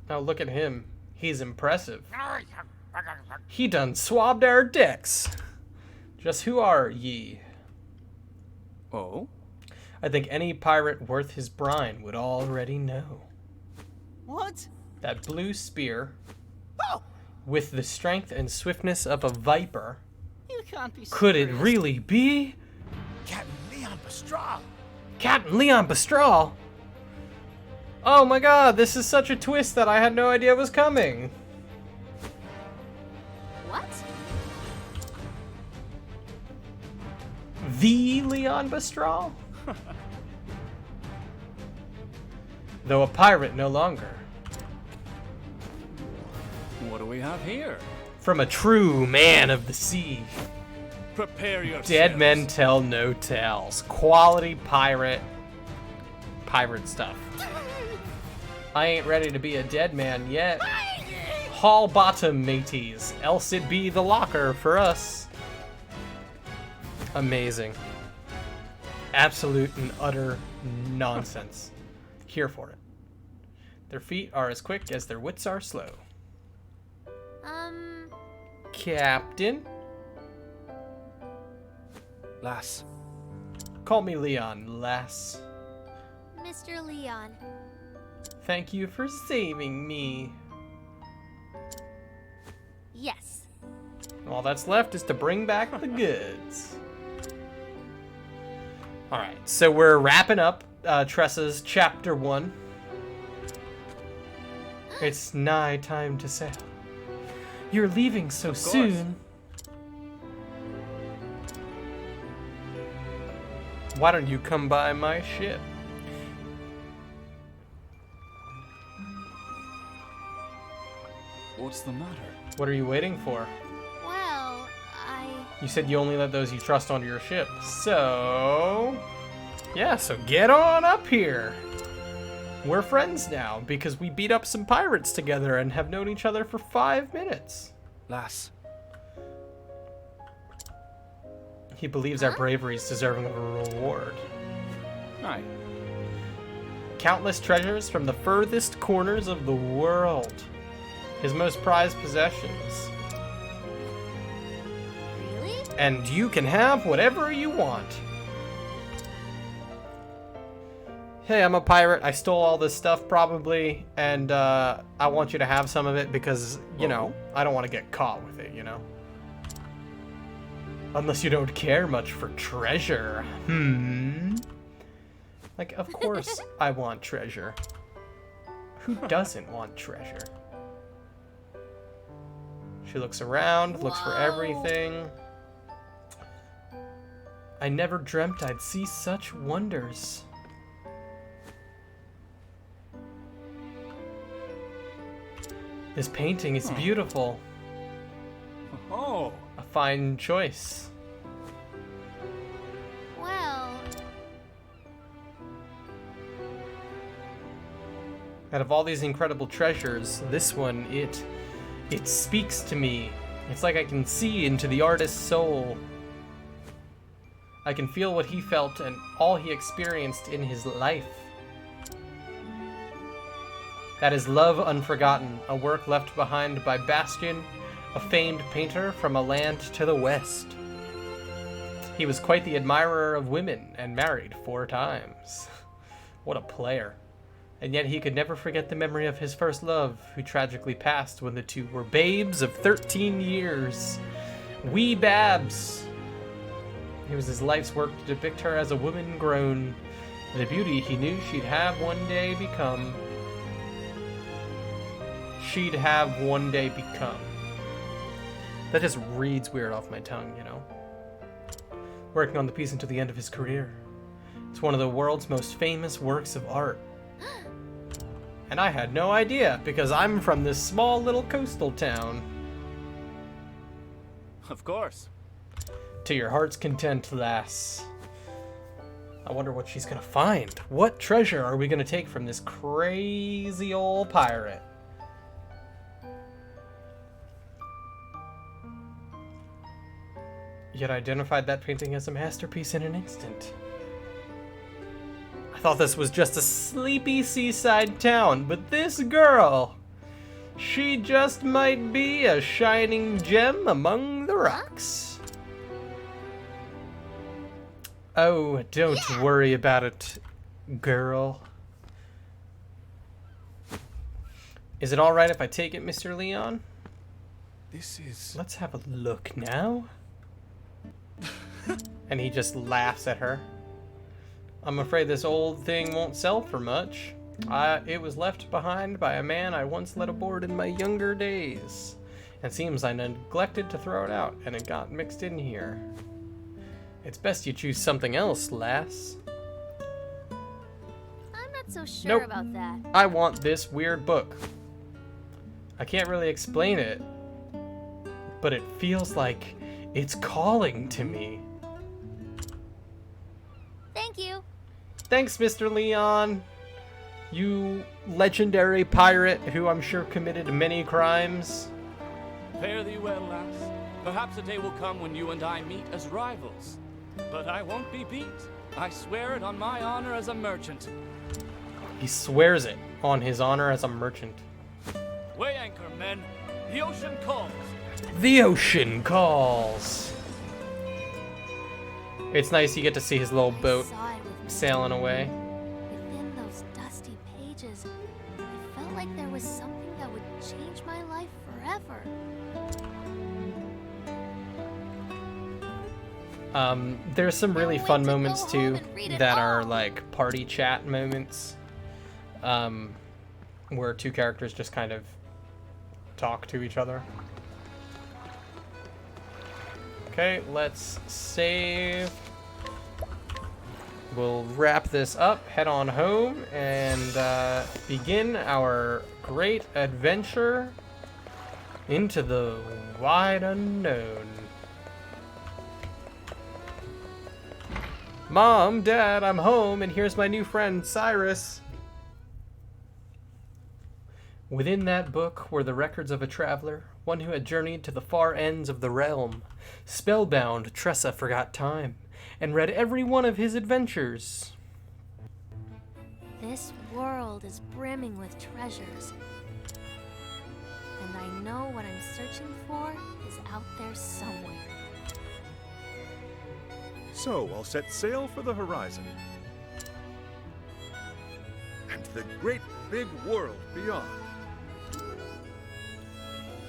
Now look at him. He's impressive. He done swabbed our decks. Just who are ye? Oh? I think any pirate worth his brine would already know. What? That blue spear, Oh, with the strength and swiftness of a viper, you can't be could it serious. really be Captain Leon Pastrol. Captain Leon Pastrol? Oh my god, this is such a twist that I had no idea was coming. What? The Leon Pastrol? Though a pirate no longer. What do we have here? From a true man of the sea. Prepare yourselves. Dead men tell no tales. Quality pirate stuff. I ain't ready to be a dead man yet. Haul bottom, mateys, else it be the locker for us. Amazing. Absolute and utter nonsense. Here for it. Their feet are as quick as their wits are slow. Captain? Lass. Call me Leon, lass. Mr. Leon. Thank you for saving me. Yes. All that's left is to bring back the goods. Alright, so we're wrapping up Tressa's chapter 1. It's nigh time to sail. You're leaving so soon. Why don't you come by my ship? What's the matter? What are you waiting for? Well, You said you only let those you trust onto your ship. So... yeah, so get on up here. We're friends now because we beat up some pirates together and have known each other for 5 minutes. Lass. He believes our bravery is deserving of a reward. Aye. Countless treasures from the furthest corners of the world. His most prized possessions. really? And you can have whatever you want. Hey, I'm a pirate. I stole all this stuff probably, and I want you to have some of it because, you know, I don't want to get caught with it, you know? Unless you don't care much for treasure. Like, of course I want treasure. Who doesn't want treasure? She looks around, looks for everything. I never dreamt I'd see such wonders. This painting is beautiful. Oh. A fine choice. Well, Out of all these incredible treasures, this one, it speaks to me. It's like I can see into the artist's soul. I can feel what he felt and all he experienced in his life. That is Love Unforgotten, a work left behind by Bastian, a famed painter from a land to the west. He was quite the admirer of women and married 4 times. What a player. And yet he could never forget the memory of his first love, who tragically passed when the two were babes of 13 years. Wee Babs. It was his life's work to depict her as a woman grown, the beauty he knew she'd have one day become. She'd have one day become. That just reads weird off my tongue, you know? Working on the piece until the end of his career. It's one of the world's most famous works of art. And I had no idea, because I'm from this small little coastal town. Of course. To your heart's content, lass. I wonder what she's gonna find. What treasure are we gonna take from this crazy old pirate? Yet identified that painting as a masterpiece in an instant. I thought this was just a sleepy seaside town, but this girl, she just might be a shining gem among the rocks. Oh, don't worry about it, girl. Is it alright if I take it, Mr. Leon? This is... Let's have a look now. And he just laughs at her. I'm afraid this old thing won't sell for much. It was left behind by a man I once led aboard in my younger days. It seems I neglected to throw it out, and it got mixed in here. It's best you choose something else, lass. I'm not so sure about that. I want this weird book. I can't really explain it, but it feels like it's calling to me. Thank you. Thanks, Mr. Leon. You legendary pirate who I'm sure committed many crimes. Fare thee well, lass. Perhaps a day will come when you and I meet as rivals. But I won't be beat. I swear it on my honor as a merchant. He swears it on his honor as a merchant. Weigh anchor, men. The ocean calls. The ocean calls. It's nice you get to see his little boat sailing away. Within those dusty pages, it felt like there was something that would change my life forever. There's some really Can't fun wait to go moments home too and read it that are all. like party chat moments, where two characters just kind of talk to each other. Okay, let's save. We'll wrap this up, head on home, and begin our great adventure into the wide unknown. Mom, Dad, I'm home, and here's my new friend, Cyrus. Within that book were the records of a traveler, one who had journeyed to the far ends of the realm. Spellbound, Tressa forgot time, and read every one of his adventures. This world is brimming with treasures. And I know what I'm searching for is out there somewhere. So I'll set sail for the horizon. And the great big world beyond.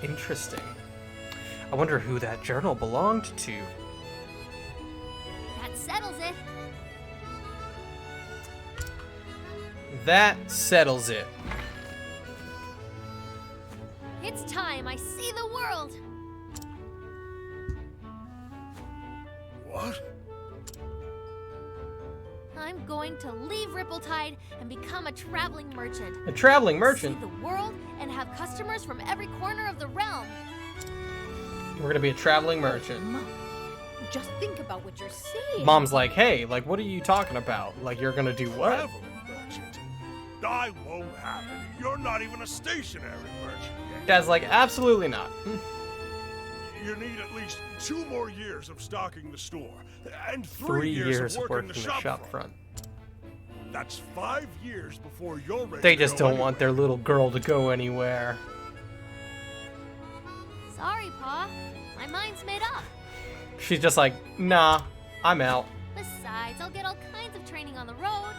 Interesting. I wonder who that journal belonged to. That settles it. That settles it. It's time I see the world. What? I'm going to leave Rippletide and become a traveling merchant. A traveling merchant? See the world and have customers from every corner of the realm. We're gonna be a traveling merchant. Mom, just think about what you're saying. Mom's like, hey, like, what are you talking about? Like, you're gonna do what? Traveling merchant? I won't have it. You're not even a stationary merchant yet. Dad's like, absolutely not. You need at least 2 more years of stocking the store, and 3 years of of working working the shop front. That's 5 years before you're ready. They to just go don't want their anywhere. little girl to go anywhere. Sorry, Pa. My mind's made up. She's just like, nah, I'm out. Besides, I'll get all kinds of training on the road.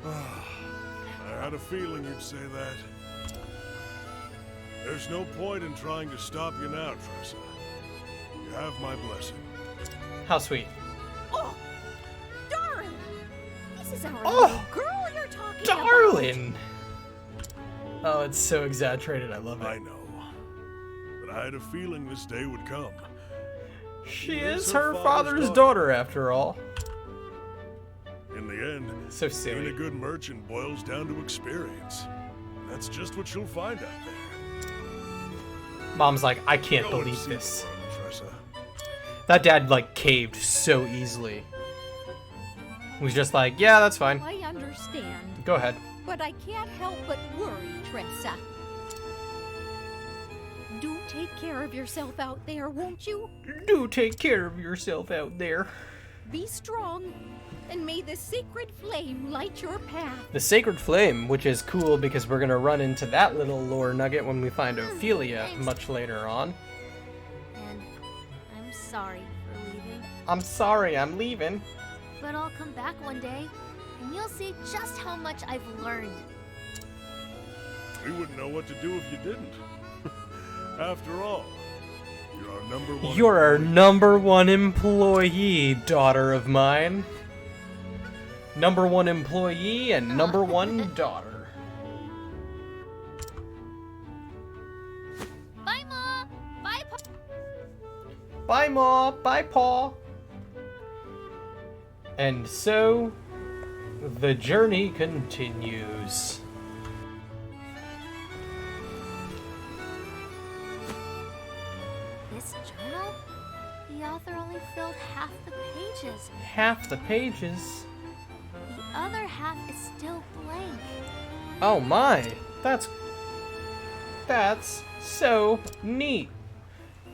I had a feeling you'd say that. There's no point in trying to stop you now, Tressa. You have my blessing. How sweet. Oh, darling! This is our Oh, little girl you're talking about. Darling! Oh, it's so exaggerated. I love I it. know. But I had a feeling this day would come. She is is her her father's father's daughter, after all. In the end, So being a silly. good merchant boils down to experience. That's just what you'll find out there. Mom's like, I can't Go and believe see the this. world, Tressa. That dad, like, caved so easily. He was just like, yeah, that's fine. I understand, Go ahead. but I can't help but worry, Tressa. Do take care of yourself out there, won't you? Do take care of yourself out there. Be strong, and may the sacred flame light your path. The Sacred Flame, which is cool because we're going to run into that little lore nugget when we find Ophelia thanks. much later on. And I'm sorry for leaving. I'm sorry, I'm leaving. But I'll come back one day, and you'll see just how much I've learned. We wouldn't know what to do if you didn't. After all, you're our number one. You're our employee. number one employee, daughter of mine. Number one employee and number one daughter. Bye, Ma! Bye, Pa! Bye, Ma. Bye, Pa. And so, the journey continues. This journal? The author only filled half the pages. Half the pages. The other half is still blank. Oh my, that's so neat.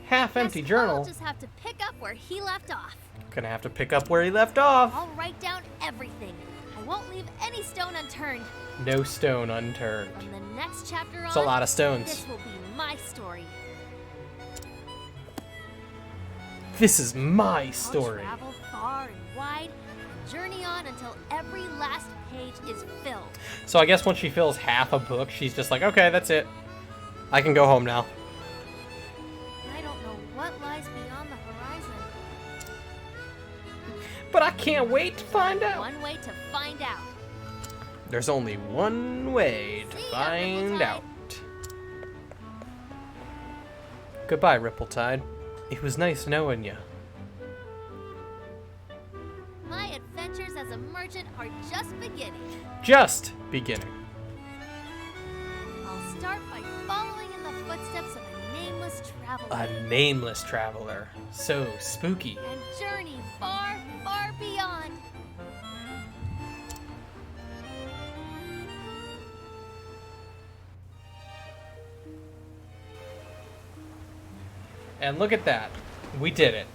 Half empty Guess journal. I'll just have to pick up where he left off. Gonna have to pick up where he left off. I'll write down everything. I won't leave any stone unturned. No stone unturned. From the next chapter on, It's a lot of stones. this will be my story. This is my story. I'll travel far and wide, and journey on until every last page is filled. So I guess when she fills half a book, she's just like, okay, that's it. I can go home now. I don't know what lies beyond the horizon. But I can't wait to find out. One way to find out. There's only one way to See ya, find Ripple out. Goodbye, Ripple-Tide. It was nice knowing you. My adventures as a merchant are just beginning. Just beginning. I'll start by following in the footsteps of a nameless traveler. A nameless traveler. So spooky. And journey far, far beyond. And look at that. We did it.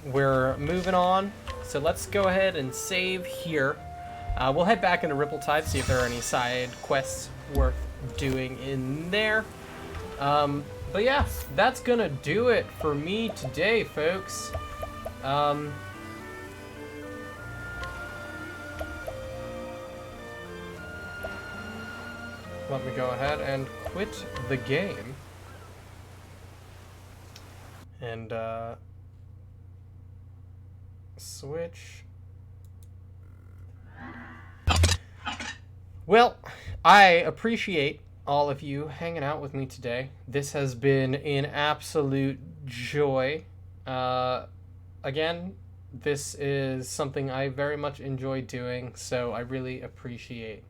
We're moving on. So let's go ahead and save here. We'll head back into Ripple-Tide, see if there are any side quests worth doing in there. But yeah, that's gonna do it for me today, folks. Let me go ahead and quit the game. And switch. Well, I appreciate all of you hanging out with me today. This has been an absolute joy. Again, this is something I very much enjoy doing, so I really appreciate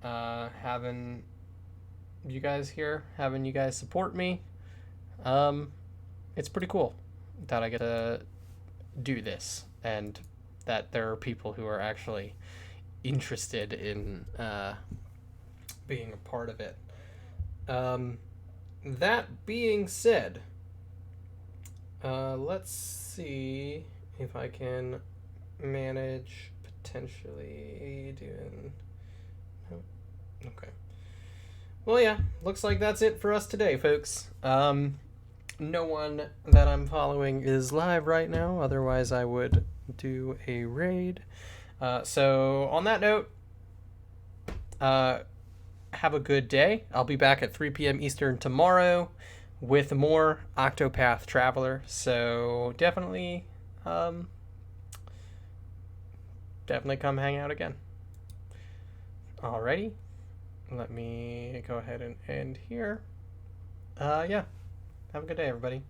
having you guys here, having you guys support me. It's pretty cool that I get to do this and that there are people who are actually interested in being a part of it. That being said, let's see if I can manage potentially doing... No. Okay. Well, yeah, looks like that's it for us today, folks. No one that I'm following is live right now, otherwise I would do a raid. So on that note, have a good day. I'll be back at 3 p.m. Eastern tomorrow with more Octopath Traveler. So definitely come hang out again. Alrighty. Let me go ahead and end here. Yeah. Have a good day, everybody.